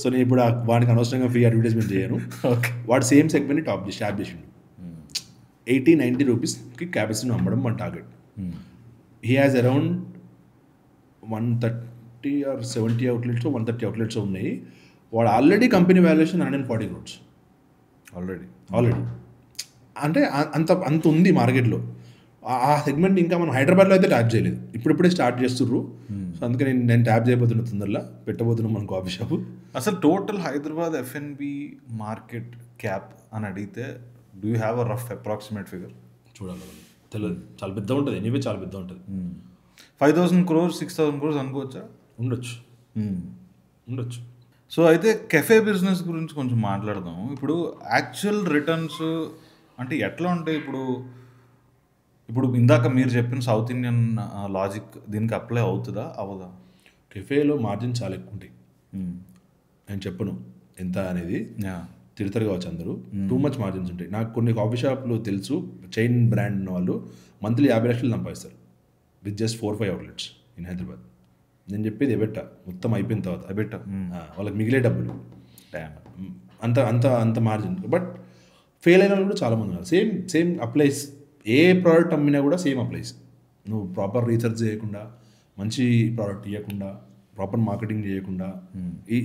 సో నేను ఇప్పుడు వాడికి అనవసరంగా ఫ్రీ అడ్వర్టైజ్మెంట్ చేయను. వాడు సేమ్ సెగ్మెంట్ని స్టాప్ చేసిండు. 80-90 రూపీస్కి క్యాపసిటీని అమ్మడం మన target. He has around 130 or 70 outlets, 130 outlets ఉన్నాయి. వాడు already company valuation 140 crores already. అంటే అంత ఉంది మార్కెట్లో. ఆ సెగ్మెంట్ ఇంకా మనం హైదరాబాద్లో అయితే ట్యాప్ చేయలేదు, ఇప్పుడిప్పుడే స్టార్ట్ చేస్తుర్రు. సో అందుకే నేను ట్యాప్ చేయబోతున్నా తొందరలో, పెట్టబోతున్నాం మన కాఫీ షాప్. అసలు total Hyderabad F&B market cap అని అడిగితే do you have a rough approximate figure? చూడాలి, తెలియదు. చాలా పెద్ద ఉంటుంది, ఎనీవే చాలా పెద్ద ఉంటుంది. 5,000 crores 6,000 crores అనుకోవచ్చా? ఉండొచ్చు. సో అయితే కెఫే బిజినెస్ గురించి కొంచెం మాట్లాడదాం. ఇప్పుడు యాక్చువల్ రిటర్న్స్ అంటే ఎట్లా ఉంటాయి? ఇప్పుడు ఇందాక మీరు చెప్పిన సౌత్ ఇండియన్ లాజిక్ దీనికి అప్లై అవుతుందా అవదా? కెఫేలో మార్జిన్ చాలా ఎక్కువ ఉంటాయి. నేను చెప్పను ఎంత అనేది, తిడతారు కావచ్చు అందరూ. టూ మచ్ మార్జిన్స్ ఉంటాయి. నాకు కొన్ని కాఫీ షాప్లు తెలుసు, చైన్ బ్రాండ్ ఉన్న వాళ్ళు మంత్లీ 50 లక్షలు సంపాదిస్తారు with just 4-5 outlets in Hyderabad. నేను చెప్పేది ఎబెట్ట మొత్తం అయిపోయిన తర్వాత ఎబెట్ట వాళ్ళకి మిగిలే డబ్బులు అంత అంత అంత మార్జిన్. బట్ ఫెయిల్ అయిన వాళ్ళు కూడా చాలామంది ఉన్నారు. Same applies. ఏ ప్రోడక్ట్ అమ్మినా కూడా సేమ్ అప్లైస్. నువ్వు ప్రాపర్ రీసెర్చ్ చేయకుండా, మంచి ప్రోడక్ట్ ఇవ్వకుండా, ప్రాపర్ మార్కెటింగ్ చేయకుండా,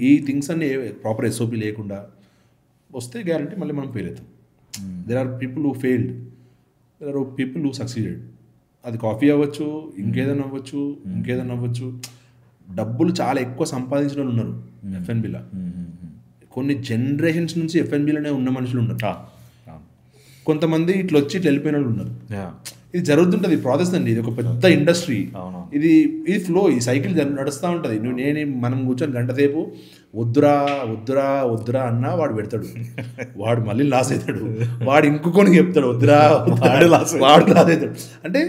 ఈ థింగ్స్ అన్ని ప్రాపర్ SOP లేకుండా వస్తే గ్యారంటీ మళ్ళీ మనం ఫెయిల్ అవుతాం. There are people who failed, there are people who succeeded. అది కాఫీ అవ్వచ్చు, ఇంకేదైనా అవ్వచ్చు. డబ్బులు చాలా ఎక్కువ సంపాదించిన వాళ్ళు ఉన్నారు F&Bలో. కొన్ని జనరేషన్స్ నుంచి F&Bలోనే ఉన్న మనుషులు ఉన్నారు. కొంతమంది ఇట్లా వచ్చి ఇట్లా వెళ్ళిపోయిన వాళ్ళు ఉన్నారు. ఇది జరుగుతుంటుంది, ప్రాసెస్ అండి. ఇది ఒక పెద్ద ఇండస్ట్రీ. ఇది ఫ్లో, ఈ సైకిల్ నడుస్తూ ఉంటుంది. మనం కూర్చొని గంట సేపు వద్దురా అన్నా వాడు పెడతాడు, వాడు మళ్ళీ లాస్ అవుతాడు, వాడు ఇంకొకరికి చెప్తాడు వద్దురా, వాడు లాస్ అవుతాడు. అంటే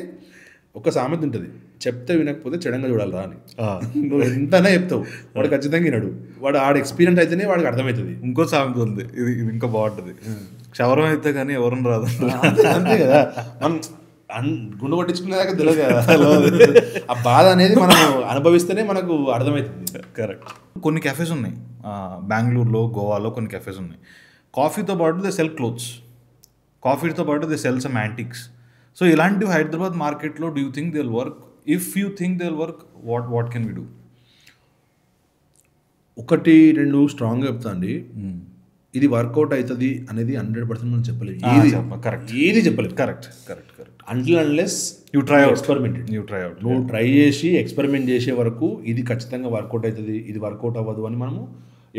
ఒక సామెత ఉంటుంది, చెప్తే వినకపోతే చెడంగా చూడాలరా అని. నువ్వు ఎంతనే చెప్తావు, వాడు ఖచ్చితంగా వినడు. వాడు ఆడ ఎక్స్పీరియన్స్ అయితేనే వాడికి అర్థమవుతుంది. ఇంకో సామెత ఉంది, ఇది ఇంకా బాగుంటుంది, క్షవరం అయితే కానీ ఎవరిని రాదు. అంతే కదా, మనం గుండు పట్టించుకునేదాకా తెలియదు కదా. ఆ బాధ అనేది మనం అనుభవిస్తేనే మనకు అర్థమవుతుంది. కరెక్ట్. కొన్ని కెఫేస్ ఉన్నాయి బెంగళూరులో, గోవాలో కొన్ని కెఫేస్ ఉన్నాయి. కాఫీతో పాటు దే సెల్ క్లోత్స్, కాఫీతో పాటు they sell some antiques. So ఇలాంటివి హైదరాబాద్ మార్కెట్లో do you think they will work? If you think they will work, what can we do? 1-2 స్ట్రాంగ్గా చెప్తా అండి. ఇది వర్కౌట్ అవుతుంది అనేది 100% మనం చెప్పలేదు. ఏది చెప్పలేదు. Correct. Until unless you try out, experiment. నువ్వు ట్రై చేసి ఎక్స్పెరిమెంట్ చేసే వరకు ఇది ఖచ్చితంగా వర్కౌట్ అవుతుంది, ఇది వర్కౌట్ అవ్వదు అని మనము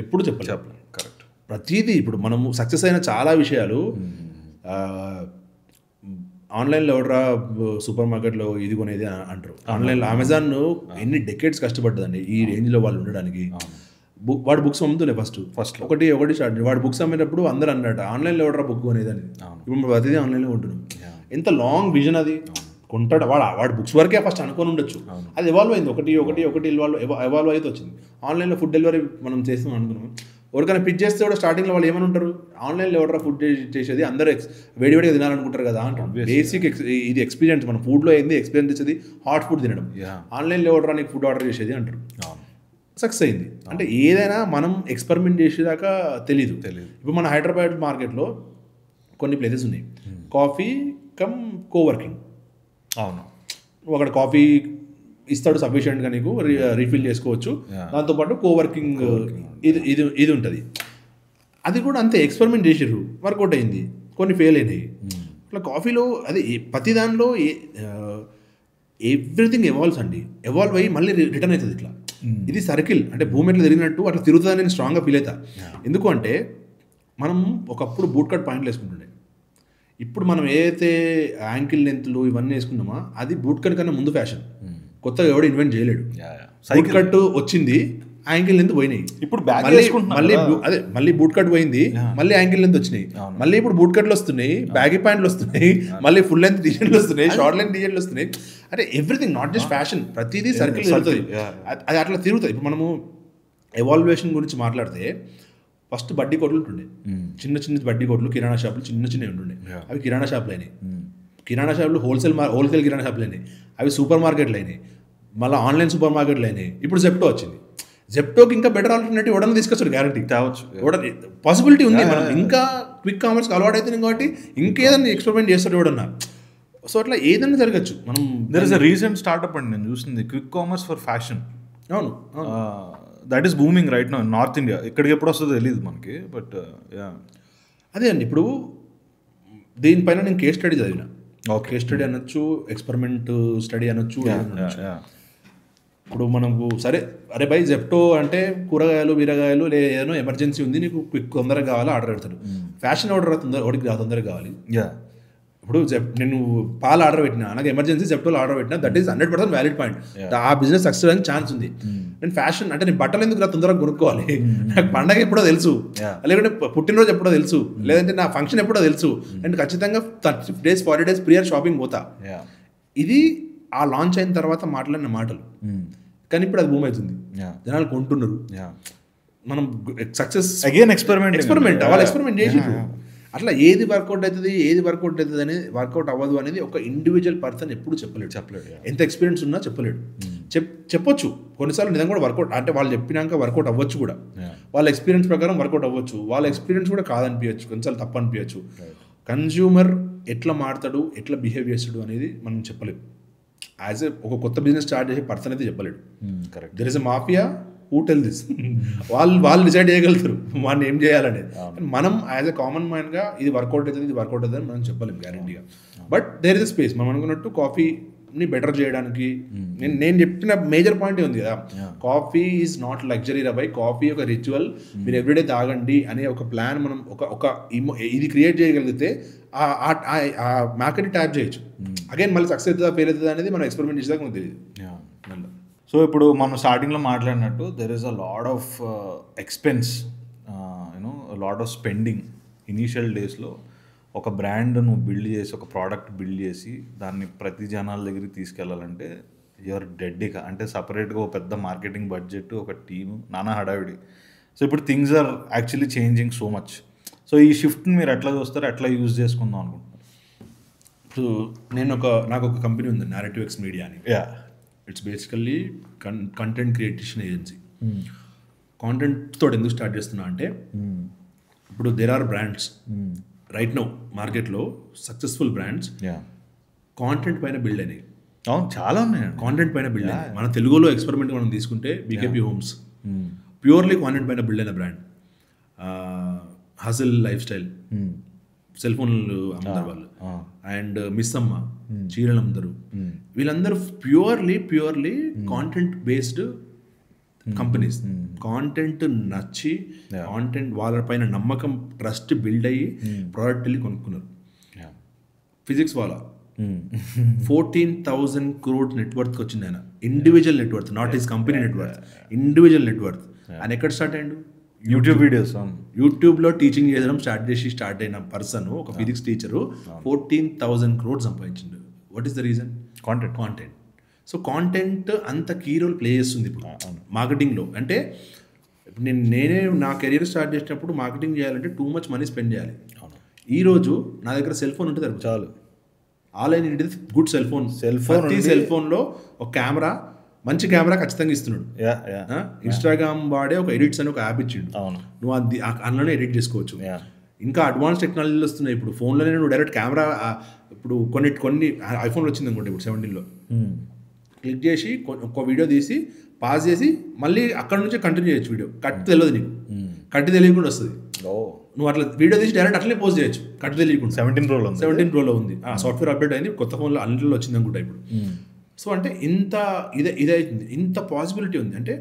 ఎప్పుడు చెప్పలేము. కరెక్ట్. ప్రతిదీ ఇప్పుడు మనము సక్సెస్ అయిన చాలా విషయాలు ఆన్లైన్లో ఎవడరా సూపర్ మార్కెట్లో ఇది కొనేది అంటారు. ఆన్లైన్లో అమెజాన్ ఎన్ని డెకేడ్స్ కష్టపడ్డదండి ఈ రేంజ్లో వాళ్ళు ఉండడానికి. వాడు బుక్స్ అమ్ముతుండే ఫస్ట్ ఒకటి స్టార్ట్. వాడు బుక్స్ అమ్మేటప్పుడు అందరూ అన్నట్టు ఆన్లైన్లో ఎవడరా బుక్ కొనేది అని. ఇప్పుడు ప్రతిదీ ఆన్లైన్లో కొంటున్నాం. ఎంత లాంగ్ విజన్ అది. కొంటాడు వాడు బుక్స్ వరకే ఫస్ట్ అనుకొని ఉండొచ్చు. అది ఎవాల్వ్ అయింది, ఒకటి ఎవాల్వ్ అయితే వచ్చింది. ఆన్లైన్లో ఫుడ్ డెలివరీ మనం చేస్తాం అనుకున్నాం. ఎవరికైనా పిచ్ చేస్తే కూడా స్టార్టింగ్లో వాళ్ళు ఏమని ఉంటారు, ఆన్లైన్లో ఎవరైనా ఫుడ్ చేసేది అందరూ వేడివేడిగా తినాలనుకుంటారు కదా అంటారు. బేసిక్ ఇది ఎక్స్పీరియన్స్, మన ఫుడ్లో ఏంది ఎక్స్పీరియన్స్ చేసేది హాట్ ఫుడ్ తినడం. ఆన్లైన్లో ఎవరైనా నీకు ఫుడ్ ఆర్డర్ చేసేది అంటారు. సక్సెస్ అయింది. అంటే ఏదైనా మనం ఎక్స్పెరిమెంట్ చేసేదాకా తెలీదు. ఇప్పుడు మన హైదరాబాద్ మార్కెట్లో కొన్ని ప్లేసెస్ ఉన్నాయి, కాఫీ కమ్ కోవర్కింగ్. అవును, అక్కడ కాఫీ ఇస్తాడు సఫిషియెంట్గా, నీకు రీఫిల్ చేసుకోవచ్చు. దాంతోపాటు కోవర్కింగ్ ఇది ఉంటుంది. అది కూడా అంతే, ఎక్స్పెరిమెంట్ చేసారు, వర్కౌట్ అయింది, కొన్ని ఫెయిల్ అయినాయి. అట్లా కాఫీలో అది ప్రతి దానిలో ఎవ్రీథింగ్ ఎవాల్వ్స్ అండి. ఎవాల్వ్ అయ్యి మళ్ళీ రిటర్న్ అవుతుంది. ఇట్లా ఇది సర్కిల్, అంటే భూమి ఎట్లా తిరిగినట్టు అట్లా తిరుగుతుందని నేను స్ట్రాంగ్గా ఫీల్ అవుతా. ఎందుకు అంటే మనం ఒకప్పుడు బూట్ కట్ పాయింట్లు వేసుకుంటుండే. ఇప్పుడు మనం ఏదైతే యాంకిల్ లెంత్లు ఇవన్నీ వేసుకున్నామో అది బూట్ కట్ కన్నా ముందు ఫ్యాషన్. కొత్తగా ఎవడు ఇన్వెంట్ చేయలేడు. బూట్ కట్ వచ్చింది, యాంకిల్ లెంత్ పోయినాయి. ఇప్పుడు మళ్ళీ బూట్ కట్ పోయింది, మళ్ళీ యాంకిల్ లెంత్ వచ్చినాయి. మళ్ళీ ఇప్పుడు బూట్ కట్లు వస్తున్నాయి, బ్యాగీ ప్యాంట్లు వస్తున్నాయి, మళ్ళీ ఫుల్ లెంత్ టీషర్ట్లు వస్తున్నాయి, షార్ట్ లెంత్ టీషర్ట్లు వస్తున్నాయి. అంటే ఎవ్రీథింగ్, నాట్ జస్ట్ ఫ్యాషన్, ప్రతిదీ సర్కిల్ తిరుగుతుంది. అది అట్లా తిరుగుతుంది. ఇప్పుడు మనము ఎవాల్యుయేషన్ గురించి మాట్లాడితే ఫస్ట్ బడ్డీ కొట్లు ఉంటుండే, చిన్న బడ్డీ కొట్లు, కిరాణా షాపులు చిన్నవి ఉంటుండే. అవి కిరాణా షాపులు అయినాయి. కిరాణా షాపులు హోల్సేల్ కిరాణా షాపులు అయినాయి. అవి సూపర్ మార్కెట్లు అయినాయి. మళ్ళీ ఆన్లైన్ సూపర్ మార్కెట్లు అయినాయి. ఇప్పుడు జెప్టో వచ్చింది. జెప్టోకి ఇంకా బెటర్ ఆల్టర్నేటివ్ ఎవడన్నా తీసుకొచ్చాడు, గ్యారంటీ తేవచ్చు. పాసిబిలిటీ ఉంది. మనం ఇంకా క్విక్ కామర్స్కి అలవాటు అవుతుంది కాబట్టి ఇంకేదన్నా ఎక్స్పెరిమెంట్ చేస్తాడు ఎవడన్నా. సో అట్లా ఏదైనా జరగచ్చు. మనం there is a recent startup అండి నేను చూసింది, క్విక్ కామర్స్ ఫర్ ఫ్యాషన్. అవును, that is booming right now north India. ఇక్కడికి ఎప్పుడు వస్తుందో తెలియదు మనకి, బట్ అదే అండి. ఇప్పుడు దీనిపైన నేను కేస్ స్టడీ చదివిన. కేస్ స్టడీ అనొచ్చు, ఎక్స్పెరిమెంట్ స్టడీ అనొచ్చు. ఇప్పుడు మనకు సరే అరే బై జెప్టో అంటే కూరగాయలు బీరగాయలు ఏదైనా ఎమర్జెన్సీ ఉంది నీకు క్విక్ తొందరగా కావాలి ఆర్డర్ పెడతాడు. ఫ్యాషన్ ఆర్డర్ తొందరగా కావాలి. ఇప్పుడు నేను పాలు ఆర్డర్ పెట్టినా నాకు ఎమర్జెన్సీ జెప్టోలో ఆర్డర్ పెట్టినా దట్ ఈస్ 100% వ్యాలిడ్ పాయింట్. ఆ బిజినెస్ సక్సెస్ అని ఛాన్స్ ఉంది. నేను ఫ్యాషన్ అంటే నేను బట్టలు ఎందుకు తొందరగా కొనుక్కోవాలి, నాకు పండగ ఎప్పుడో తెలుసు, లేకుంటే పుట్టినరోజు ఎప్పుడో తెలుసు, లేదంటే నా ఫంక్షన్ ఎప్పుడో తెలుసు, నేను ఖచ్చితంగా 30 days 40 days ప్రియర్ షాపింగ్ పోతా. ఇది ఆ లాంచ్ అయిన తర్వాత మాట్లాడిన మాటలు, కానీ ఇప్పుడు అది భూమి అవుతుంది, జనాలు కొంటున్నారు. మనం సక్సెస్ అగైన్ ఎక్స్పెరిమెంట్ వాళ్ళు ఎక్స్పెరిమెంట్ చేసి అట్లా ఏది వర్కౌట్ అవుతుంది అనేది వర్కౌట్ అవ్వదు అనేది ఒక ఇండివిజువల్ పర్సన్ ఎప్పుడు చెప్పలేడు. ఎంత ఎక్స్పీరియన్స్ ఉన్నా చెప్పలేడు. చెప్పొచ్చు కొన్నిసార్లు నిజంగా కూడా వర్కౌట్ అంటే వాళ్ళు చెప్పినాక వర్కౌట్ అవ్వచ్చు కూడా, వాళ్ళ ఎక్స్పీరియన్స్ ప్రకారం వర్కౌట్ అవ్వచ్చు, వాళ్ళ ఎక్స్పీరియన్స్ కూడా కాదనిపించచ్చు, కొన్నిసార్లు తప్పు అనిపించచ్చు. కన్జ్యూమర్ ఎట్లా మారుతాడు, ఎట్లా బిహేవ్ చేస్తాడు అనేది మనం చెప్పలేము. యాజ్ ఒక కొత్త బిజినెస్ స్టార్ట్ చేసే పర్సన్ అయితే చెప్పలేడు. There is a mafia who tell this, వాళ్ళు డిసైడ్ చేయగలుగుతారు వాడిని ఏం చేయాలనేది. మనం యాజ్ ఎ కామన్ మ్యాన్గా ఇది వర్కౌట్ అవుతుంది అని మనం చెప్పలేము గ్యారంటీగా. But there is a space. మనం అనుకున్నట్టు కాఫీని బెటర్ చేయడానికి నేను చెప్పిన మేజర్ పాయింట్ ఉంది కదా, కాఫీ ఈజ్ నాట్ లగ్జరీ రా బై, కాఫీ ఒక రిచువల్, మీరు ఎవ్రీడే తాగండి అనే ఒక ప్లాన్ మనం ఒక ఇది క్రియేట్ చేయగలిగితే ఆ మార్కెట్ ట్యాప్ చేయొచ్చు. అగైన్ మళ్ళీ సక్సెస్ అవుతుందా ఫెయిల్ అవుతుందా అనేది మనం ఎక్స్పెరిమెంట్ చేసేదాకా మనకు తెలియదు. సో ఇప్పుడు మనం స్టార్టింగ్లో మాట్లాడినట్టు there is a lot of expense, lot of spending initial డేస్లో. ఒక బ్రాండ్ నువ్వు బిల్డ్ చేసి, ఒక ప్రోడక్ట్ బిల్డ్ చేసి దాన్ని ప్రతి జనాల దగ్గరికి తీసుకెళ్ళాలంటే యూఆర్ డెడ్. అంటే సపరేట్గా ఒక పెద్ద మార్కెటింగ్ బడ్జెట్, ఒక టీము, నానా హడావిడి. సో ఇప్పుడు things are actually changing so much. So ఈ షిఫ్ట్ని మీరు ఎట్లా చూస్తారు, ఎట్లా యూజ్ చేసుకుందాం అనుకుంటున్నారు? ఇప్పుడు నాకు ఒక కంపెనీ ఉంది, నారేటివ్ ఎక్స్ మీడియా అని. It's basically content creation agency. Content తోటి ఎందుకు స్టార్ట్ చేస్తున్నా అంటే ఇప్పుడు there are brands right now మార్కెట్లో, సక్సెస్ఫుల్ బ్రాండ్స్ కాంటెంట్ పైన బిల్డ్ అయినాయి. చాలా ఉన్నాయి. కాంటెంట్ పైన బిల్డ్ అయినాయి. మన తెలుగులో ఎక్స్పెరిమెంట్ మనం తీసుకుంటే బీకేపీ హోమ్స్ ప్యూర్లీ కాంటెంట్ పైన బిల్డ్ అయిన బ్రాండ్. హజిల్ లైఫ్ స్టైల్ సెల్ ఫోన్లు అమ్ముతారు వాళ్ళు, అండ్ మిస్ అమ్మ చీరలు అమ్ముతారు. వీళ్ళందరూ purely content based companies. Content నచ్చి, కాంటెంట్ వాళ్ళపైన నమ్మకం, ట్రస్ట్ బిల్డ్ అయ్యి ప్రోడక్ట్ వెళ్ళి కొనుక్కున్నారు. ఫిజిక్స్ వాళ్ళ 14,000 crore నెట్వర్త్కి వచ్చింది ఆయన. Individual net worth, not his company net worth, individual net worth. ఆయన ఎక్కడ స్టార్ట్ అయ్యాడు? యూట్యూబ్ వీడియోస్, యూట్యూబ్లో టీచింగ్ చేయడం స్టార్ట్ అయిన పర్సన్, ఒక ఫిజిక్స్ టీచరు 14,000 crore సంపాదించిండు. What is the reason? Content. So content అంత కీ రోల్ ప్లే చేస్తుంది ఇప్పుడు మార్కెటింగ్లో. అంటే నేనే నా కెరీర్ స్టార్ట్ చేసినప్పుడు మార్కెటింగ్ చేయాలంటే టూ మచ్ మనీ స్పెండ్ చేయాలి. ఈరోజు నా దగ్గర సెల్ ఫోన్ ఉంటే సరిపోతుంది, చాలు. All I need is good cell phone. Cell ఫోన్లో ఒక కెమెరా, మంచి కెమెరా ఖచ్చితంగా ఇస్తున్నాడు. ఇన్స్టాగ్రామ్ వాడే ఒక ఎడిట్స్ అని ఒక యాప్ ఇచ్చిండు, నువ్వు అది అందులోనే ఎడిట్ చేసుకోవచ్చు. ఇంకా అడ్వాన్స్ టెక్నాలజీలు వస్తున్నాయి ఇప్పుడు ఫోన్లోనే. నువ్వు డైరెక్ట్ కెమెరా, ఇప్పుడు కొన్ని ఐఫోన్లో వచ్చింది అనుకోండి, ఇప్పుడు 17లో క్లిక్ చేసి ఒక వీడియో తీసి పాజ్ చేసి మళ్ళీ అక్కడ నుంచి కంటిన్యూ చేయొచ్చు. వీడియో కట్ తెలియదు నీకు, కట్ తెలియకుండా వస్తుంది. నువ్వు అట్లా వీడియో తీసి డైరెక్ట్ అట్లనే పోస్ట్ చేయొచ్చు కట్ తెలియకుండా. 17 Pro ఉంది. సాఫ్ట్వేర్ అప్డేట్ అయింది, కొత్త ఫోన్లో అన్నింటిలో వచ్చింది అనుకుంటా ఇప్పుడు. సో అంటే ఇదైతుంది, ఇంత పాసిబిలిటీ ఉంది. అంటే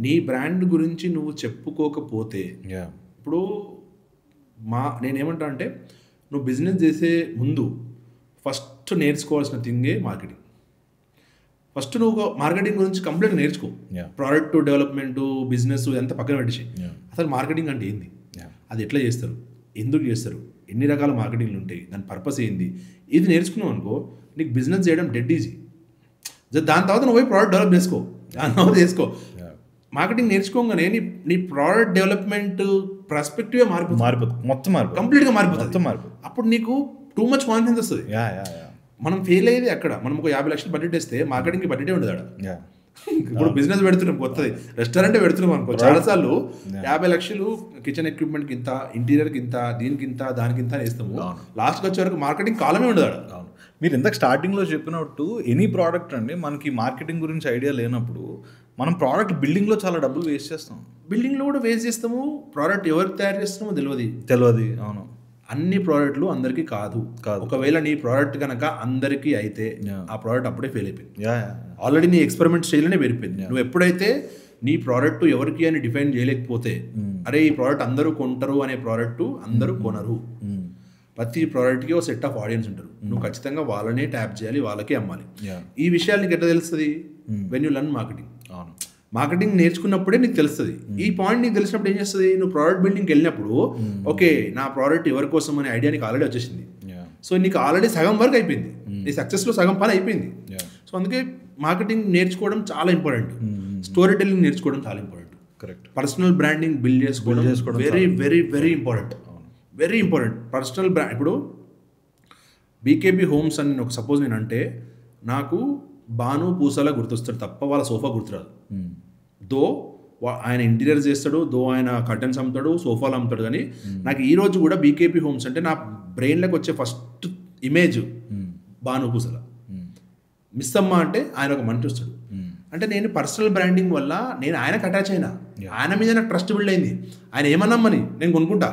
నీ బ్రాండ్ గురించి నువ్వు చెప్పుకోకపోతే, ఇప్పుడు నేనేమంటా అంటే నువ్వు బిజినెస్ చేసే ముందు ఫస్ట్ నేర్చుకోవాల్సిన థింగే మార్కెటింగ్. ఫస్ట్ నువ్వు మార్కెటింగ్ గురించి కంప్లీట్గా నేర్చుకో. ప్రోడక్ట్ డెవలప్మెంట్, బిజినెస్ ఎంత పక్కన పెట్టేసి అసలు మార్కెటింగ్ అంటే ఏంది, అది ఎట్లా చేస్తారు, ఎందుకు చేస్తారు, ఎన్ని రకాల మార్కెటింగ్లు ఉంటాయి, దాని పర్పస్ ఏంది, ఇది నేర్చుకున్నావు అనుకో నీకు బిజినెస్ చేయడం డెడ్ ఈజీ. దాని తర్వాత నువ్వు పోయి ప్రోడక్ట్ డెవలప్ చేసుకో, దాని తర్వాత చేసుకో. మార్కెటింగ్ నేర్చుకోగానే నీ ప్రోడక్ట్ డెవలప్మెంట్ పర్స్పెక్టివే మారిపోతుంది, మొత్తం కంప్లీట్గా మారిపోతుంది. అప్పుడు నీకు టూ మచ్ కాన్ఫిడెన్స్ వస్తుంది. మనం ఫెయిల్ అయ్యేది అక్కడ. మనం ఒక 50 లక్షలు బడ్జెట్ వేస్తే మార్కెటింగ్కి బడ్జెటే ఉండదు అక్కడ. ఇప్పుడు బిజినెస్ పెడుతున్నాం, కొత్తది రెస్టారెంటే పెడుతున్నాం అనుకో, చాలాసార్లు 50 లక్షలు కిచెన్ ఎక్విప్మెంట్కి ఇంత, ఇంటీరియర్కి ఇంత, దీనికి ఇంత, దానికి ఇంత వేస్తాము. లాస్ట్కి వచ్చే వరకు మార్కెటింగ్ కాలమే ఉండదు అక్కడ. మీరు ఇందాక స్టార్టింగ్లో చెప్పినట్టు ఎనీ ప్రోడక్ట్ అండి, మనకి మార్కెటింగ్ గురించి ఐడియా లేనప్పుడు మనం ప్రోడక్ట్ బిల్డింగ్లో చాలా డబ్బులు వేస్ట్ చేస్తాం. బిల్డింగ్లో కూడా వేస్ట్ చేస్తాము, ప్రోడక్ట్ ఎవరికి తయారు చేస్తామో తెలియదు. అవును. అన్ని ప్రోడక్ట్లు అందరికీ కాదు. ఒకవేళ నీ ప్రోడక్ట్ కనుక అందరికీ అయితే ఆ ప్రోడక్ట్ అప్పుడే ఫెయిల్ అయిపోయింది. ఆల్రెడీ నీ ఎక్స్పెరిమెంట్ స్టైల్లోనే వెళ్ళిపోయింది. నువ్వు ఎప్పుడైతే నీ ప్రోడక్ట్ ఎవరికి అని డిఫైన్ చేయలేకపోతే, అరే ఈ ప్రోడక్ట్ అందరూ కొంటారు అనే ప్రోడక్ట్ అందరూ కొనరు. ప్రతి ప్రోడక్ట్కి ఒక సెట్ ఆఫ్ ఆడియన్స్ ఉంటారు. నువ్వు ఖచ్చితంగా వాళ్ళనే ట్యాప్ చేయాలి, వాళ్ళకే అమ్మాలి. ఈ విషయాలు నీకు ఎట్లా తెలుస్తుంది? When you learn marketing. Marketing నేర్చుకున్నప్పుడే నీకు తెలుస్తుంది. ఈ పాయింట్ నీకు తెలిసినప్పుడు ఏం చేస్తుంది? నువ్వు ప్రోడక్ట్ బిల్డింగ్కి వెళ్ళినప్పుడు ఓకే నా ప్రోడక్ట్ ఎవరి కోసం అనే ఐడియా నీకు ఆల్రెడీ వచ్చేసింది. సో నీకు ఆల్రెడీ సగం వరకు అయిపోయింది, నీ సక్సెస్లో సగం పని అయిపోయింది. సో అందుకే మార్కెటింగ్ నేర్చుకోవడం చాలా ఇంపార్టెంట్. స్టోరీ టెల్లింగ్ నేర్చుకోవడం చాలా important. Correct. Personal branding build చేసుకోవడం very very very important. Very important. Personal brand. ఇప్పుడు బీకేబీ హోమ్స్ అని ఒక సపోజ్ నేను అంటే, నాకు బాను పూసలా గుర్తొస్తాడు తప్ప వాళ్ళ సోఫా గుర్తురాదు. దో ఆయన ఇంటీరియర్ చేస్తాడు, దో ఆయన కర్టన్స్ అమ్ముతాడు, సోఫాలు అమ్ముతాడు. కానీ నాకు ఈ రోజు కూడా బీకేపీ హోమ్స్ అంటే నా బ్రెయిన్లోకి వచ్చే ఫస్ట్ ఇమేజ్ బాను పూసల. మిస్ అమ్మ అంటే ఆయన ఒక మనిషి వస్తాడు. అంటే నేను పర్సనల్ బ్రాండింగ్ వల్ల నేను ఆయనకు అటాచ్ అయినా, ఆయన మీద నాకు ట్రస్ట్ బిల్డ్ అయింది. ఆయన ఏమన్నామని నేను కొనుక్కుంటా,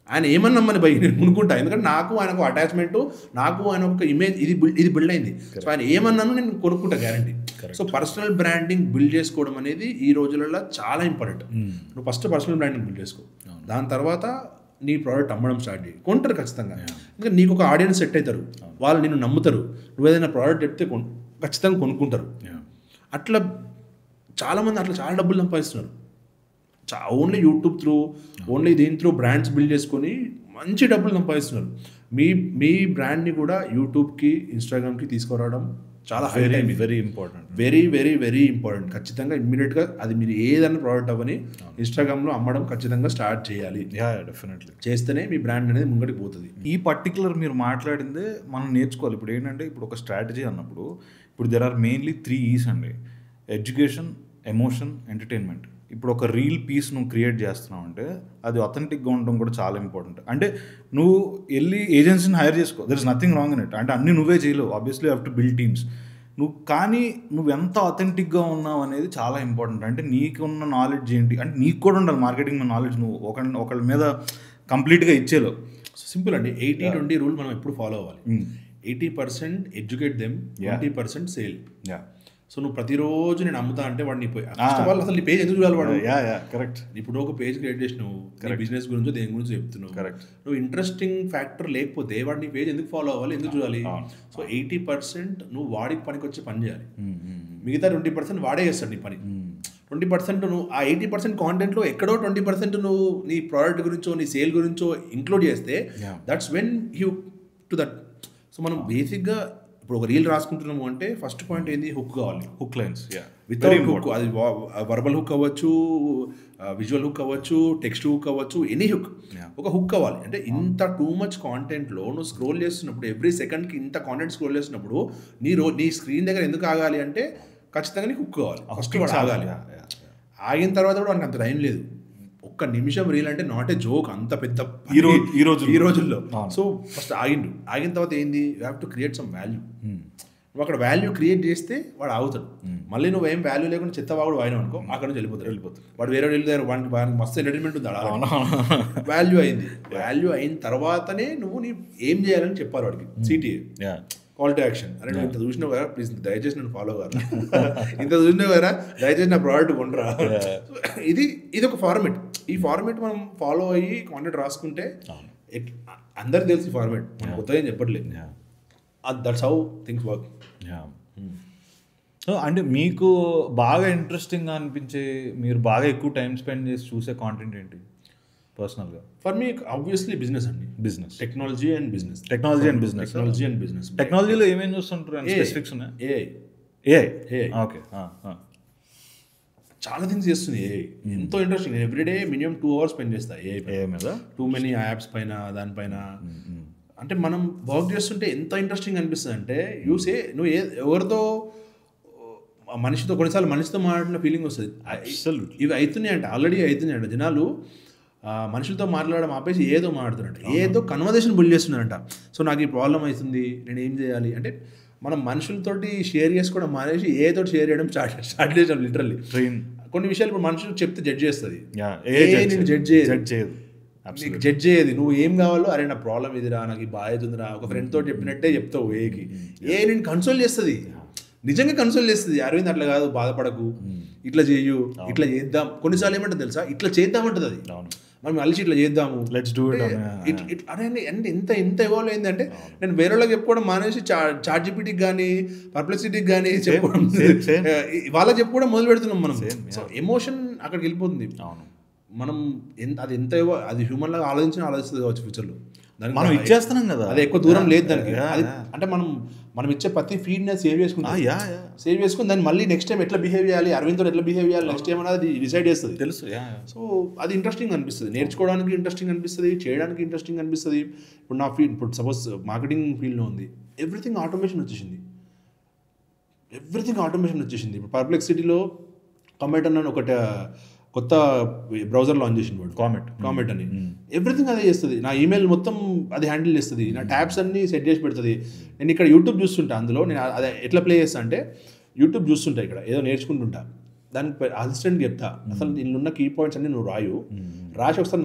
ఆయన ఏమన్నామని భయ నేను కొనుక్కుంటా. ఎందుకంటే నాకు ఆయనకు అటాచ్మెంట్, నాకు ఆయన ఒక ఇమేజ్ ఇది బిల్డ్ అయింది. సో ఆయన ఏమన్నాను నేను కొనుక్కుంటా guarantee. So personal branding build చేసుకోవడం అనేది ఈ రోజులలో చాలా ఇంపార్టెంట్. నువ్వు ఫస్ట్ పర్సనల్ బ్రాండింగ్ బిల్డ్ చేసుకో, దాని తర్వాత నీ ప్రోడక్ట్ అమ్మడం స్టార్ట్ చేయి. కొంటారు ఖచ్చితంగా, ఎందుకంటే నీకు ఒక ఆడియన్స్ సెట్ అవుతారు, వాళ్ళు నిన్ను నమ్ముతారు. నువ్వు ఏదైనా ప్రోడక్ట్ చెప్తే ఖచ్చితంగా కొనుక్కుంటారు. అట్లా చాలామంది అట్లా చాలా డబ్బులు సంపాదిస్తున్నారు. ఓన్లీ యూట్యూబ్ త్రూ, ఓన్లీ దీని త్రూ బ్రాండ్స్ బిల్డ్ చేసుకొని మంచి డబ్బులు సంపాదిస్తున్నారు. మీ బ్రాండ్ని కూడా యూట్యూబ్కి, ఇన్స్టాగ్రామ్కి తీసుకురావడం చాలా very important. Very very very important. ఖచ్చితంగా ఇమ్మీడియట్గా అది మీరు ఏదైనా ప్రోడక్ట్ అవ్వని ఇన్స్టాగ్రామ్లో అమ్మడం ఖచ్చితంగా స్టార్ట్ చేయాలి. డెఫినెట్లీ చేస్తేనే మీ బ్రాండ్ అనేది ముంగడికి పోతుంది. ఈ పర్టికులర్ మీరు మాట్లాడిందే మనం నేర్చుకోవాలి. ఇప్పుడు ఏంటంటే, ఇప్పుడు ఒక స్ట్రాటజీ అన్నప్పుడు ఇప్పుడు దెర్ ఆర్ మెయిన్లీ 3 E's అండి: ఎడ్యుకేషన్, ఎమోషన్, ఎంటర్టైన్మెంట్. ఇప్పుడు ఒక రీల్ పీస్ నువ్వు క్రియేట్ చేస్తున్నావు అంటే అది అథెంటిక్గా ఉండడం కూడా చాలా ఇంపార్టెంట్. అంటే నువ్వు వెళ్ళి ఏజెన్సీని హైర్ చేసుకో, there is nothing wrong in it. అంటే అన్నీ నువ్వే చేయలేవు, obviously have to build teams. కానీ నువ్వు ఎంత అథెంటిక్గా ఉన్నావు అనేది చాలా ఇంపార్టెంట్. అంటే నీకున్న నాలెడ్జ్ ఏంటి అంటే నీకు కూడా ఉండాలి మార్కెటింగ్ మీద నాలెడ్జ్. నువ్వు ఒకళ్ళ మీద కంప్లీట్గా ఇచ్చేలేవు. సింపుల్ అండి. 80-20 రూల్ మనం ఎప్పుడు ఫాలో అవ్వాలి. 80% ఎడ్యుకేట్ దెమ్, 20% సేల్. సో నువ్వు ప్రతిరోజు నేను అమ్ముతా అంటే వాడిని అసలు నీ పేజ్ ఎందుకు చూడాలి వాడు? కరెక్ట్. ఇప్పుడు ఒక పేజ్ క్రియేట్ చేసినావు, బిజినెస్ గురించి దేని గురించి చెప్తున్నావు, కరెక్ట్. నువ్వు ఇంట్రెస్టింగ్ ఫ్యాక్టర్ లేకపోతే వాడు నీ పేజ్ ఎందుకు ఫాలో అవ్వాలి, ఎందుకు చూడాలి? సో 80% నువ్వు వాడికి పనికి వచ్చి పని చేయాలి. మిగతా 20% వాడే చేస్తాడు నీ పని. 20% నువ్వు ఆ 80% కాంటెంట్లో ఎక్కడో 20% నువ్వు నీ ప్రోడక్ట్ గురించో నీ సేల్ గురించో ఇంక్లూడ్ చేస్తే that's when you to that. So మనం బేసిక్గా ఇప్పుడు ఒక రీల్ రాసుకుంటున్నాము అంటే ఫస్ట్ పాయింట్ ఏంది? హుక్ కావాలి. Hook lines. వితౌట్ హుక్, అది వర్బల్ హుక్ అవ్వచ్చు, విజువల్ హుక్ అవ్వచ్చు, టెక్స్ట్ హుక్ అవ్వచ్చు, ఎనీ హుక్. ఒక హుక్ కావాలి. అంటే ఇంత టూ మచ్ కాంటెంట్లో నువ్వు స్క్రోల్ చేస్తున్నప్పుడు, ఎవ్రీ సెకండ్కి ఇంత కాంటెంట్ స్క్రోల్ చేస్తున్నప్పుడు నీ స్క్రీన్ దగ్గర ఎందుకు ఆగాలి అంటే ఖచ్చితంగా నీకు హుక్ కావాలి. ఫస్ట్ వాడు ఆగాలి. ఆగిన తర్వాత కూడా మనకు అంత టైం లేదు. ఒక్క నిమిషం రీల్ అంటే నాట్ ఏ జోక్, అంత పెద్ద ఈ రోజుల్లో. సో ఫస్ట్ ఆగిన తర్వాత ఏంది? You have to create some value. నువ్వు అక్కడ వాల్యూ క్రియేట్ చేస్తే వాడు ఆగుతాడు. మళ్ళీ నువ్వు ఏం వాల్యూ లేకుండా చెత్తవాడు వాయినావు అనుకో, అక్కడ నుంచి వెళ్ళిపోతాడు. వాడు వేరే వెళ్ళారు, వాడికి మస్తు ఎంటర్టైన్మెంట్ ఉంది. వాల్యూ అయింది. వాల్యూ అయిన తర్వాతనే నువ్వు నీ ఏం చేయాలని చెప్పాలి వాడికి. సిటిఏ, కాల్ టు యాక్షన్. అరే నువ్వు ఇంత చూసినావు కదా, ప్లీజ్ దయచేసి నన్ను ఫాలో కాదు, ఇంత చూసినావు కదా దయచేసి నా ప్రోడక్ట్ కొనరా. ఇది ఒక ఫార్మేట్. ఈ ఫార్మేట్ మనం ఫాలో అయ్యి కాంటెంట్ రాసుకుంటే అందరికి తెలిసి ఫార్మేట్, కొత్తగా ఏం చెప్పట్లేదు. That's how things work. So అంటే మీకు బాగా ఇంట్రెస్టింగ్గా అనిపించే, మీరు బాగా ఎక్కువ టైం స్పెండ్ చేసి చూసే కాంటెంట్ ఏంటి పర్సనల్గా? ఫర్ మీ ఆబ్వియస్లీ బిజినెస్ అండి. Business, technology and business. టెక్నాలజీలో ఏమేమి చూస్తుంటారు? స్పెసిఫిక్స్ ఉన్నాయి. ఏఐ. ఓకే. చాలా థింగ్స్ చేస్తుంది ఏఐ. ఎంతో interesting. Everyday minimum 2 hours spend చేస్తా ఏఐ మీద. టూ మెనీ యాప్స్ పైన, దానిపైన. అంటే మనం వర్క్ చేస్తుంటే ఎంత ఇంట్రెస్టింగ్ అనిపిస్తుంది అంటే నువ్వు ఎవరితో మనిషితో, కొన్నిసార్లు మనిషితో మాట్లాడిన ఫీలింగ్ వస్తుంది. ఇవి అవుతున్నాయంట, ఆల్రెడీ అవుతున్నాయంట. జనాలు మనుషులతో మాట్లాడడం ఆపేసి ఏదో మాట్లాడుతున్నారంట, ఏదో కన్వర్జేషన్ బిల్డ్ చేస్తున్నారంట. సో నాకు ఈ ప్రాబ్లం అవుతుంది, నేను ఏం చేయాలి అంటే మనం మనుషులతోటి షేర్ చేసుకోవడం మానేసి ఏదో షేర్ చేయడం స్టార్ట్ చేసాం లిటరల్లీ. కొన్ని విషయాలు ఇప్పుడు మనుషులు చెప్తే జడ్జ్ చేస్తుంది, జడ్జ్ చేయదు. నీకు జడ్జ్ అయ్యేది నువ్వు ఏం కావాలో, అరే నా ప్రాబ్లం ఇదిరా, నాకు ఈ బాధ్యత ఉందిరా, ఒక ఫ్రెండ్ తోటి చెప్పినట్టే చెప్తావు ఏకి. నేను కన్సోల్ చేస్తుంది, నిజంగా కన్సోల్ చేస్తుంది. అరవింద్ అట్లా కాదు, బాధపడకు, ఇట్లా చేయు, ఇట్లా చేద్దాం. కొన్నిసార్లు ఏమంటుంది తెలుసా, ఇట్లా చేద్దామంటుంది అది, మనం కలిసి ఇట్లా చేద్దాము, లెట్స్ డూ ఇట్. అరే అంటే ఎంత ఎవాల్వ్ అయిందంటే నేను వేరే వాళ్ళకి చెప్పుకోవడం మానేసి చాట్ జీపీటీకి కానీ పర్ప్లెక్సిటీకి కానీ చెప్పుకోవడం, వాళ్ళకి చెప్పుకోవడం మొదలు పెడుతున్నాం మనం. సో ఎమోషన్ అక్కడికి వెళ్ళిపోతుంది. మనం అది అది హ్యూమన్ లాగా ఆలోచిస్తుంది కావచ్చు ఫ్యూచర్లో. మనం ఇచ్చేస్తున్నాం కదా, అది ఎక్కువ దూరం లేదు దానికి. అంటే మనం ఇచ్చే ప్రతి ఫీడ్ సేవ్ చేసుకుని దాన్ని మళ్ళీ నెక్స్ట్ టైం ఎట్లా బిహేవ్ చేయాలి, అరవింద్తో ఎట్లా బిహేవ్ చేయాలి నెక్స్ట్ టైం అనేది డిసైడ్ చేస్తుంది, తెలుసు. సో అది ఇంట్రెస్టింగ్ అనిపిస్తుంది, నేర్చుకోవడానికి ఇంట్రెస్టింగ్ అనిపిస్తుంది, చేయడానికి ఇంట్రెస్టింగ్ అనిపిస్తుంది. ఇప్పుడు నా ఫీల్డ్, ఇప్పుడు సపోజ్ మార్కెటింగ్ ఫీల్డ్లో ఉంది, ఎవ్రీథింగ్ ఆటోమేషన్ వచ్చేసింది. ఇప్పుడు పర్ప్లెక్సిటీలో కామెంట్ అన్న ఒకటి కొత్త బ్రౌజర్ లాంచ్ చేసింది వాడు, కామెంట్ అని. ఎవ్రీథింగ్ అదే చేస్తుంది, నా ఈమెయిల్ మొత్తం అది హ్యాండిల్ చేస్తుంది, నా ట్యాబ్స్ అన్ని సెట్ చేసి పెడుతుంది. నేను ఇక్కడ యూట్యూబ్ చూస్తుంటా, అందులో నేను అదే ఎట్లా ప్లే చేస్తా అంటే యూట్యూబ్ చూస్తుంటా, ఇక్కడ ఏదో నేర్చుకుంటుంటా, దానికి అసిస్టెంట్కి చెప్తా, అసలు నిన్నున్న కీ పాయింట్స్ అన్ని నువ్వు రాసి ఒకసారి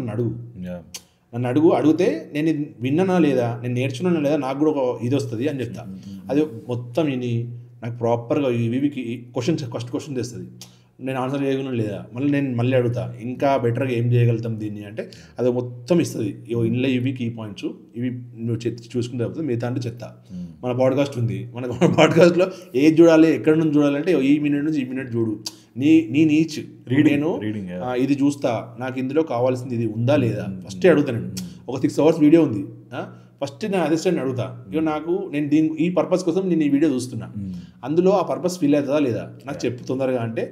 నన్ను అడిగితే నేను ఇది విన్నానా లేదా, నేను నేర్చుకున్నానా లేదా, నాకు కూడా ఒక ఇది వస్తుంది అని చెప్తా. అది మొత్తం విని నాకు ప్రాపర్గా ఇవికి ఫస్ట్ క్వశ్చన్ తెస్తుంది, నేను ఆన్సర్ చేయగలను లేదా, మళ్ళీ అడుగుతా ఇంకా బెటర్గా ఏం చేయగలుగుతాం దీన్ని అంటే అది మొత్తం ఇస్తుంది. ఇంట్లో ఇవి కీ పాయింట్స్, ఇవి నువ్వు చూసుకుంటే తప్పితే మిగతా అంటే చెత్త. మన పాడ్కాస్ట్ ఉంది, మన పాడ్కాస్ట్లో ఏది చూడాలి, ఎక్కడి నుంచి చూడాలంటే ఈ మినిట్ నుంచి ఈ మినిట్ చూడు, నీ నీచ్ నేను ఇది చూస్తా, నాకు ఇందులో కావాల్సింది ఇది ఉందా లేదా ఫస్ట్ అడుగుతా. నేను ఒక 6 hours వీడియో ఉంది, ఫస్ట్ నేను అసిస్టెంట్ అడుగుతా, ఇక నేను ఈ పర్పస్ కోసం నేను ఈ వీడియో చూస్తున్నా, అందులో ఆ పర్పస్ ఫిల్ అవుతుందా లేదా నాకు చెప్పు తొందరగా అంటే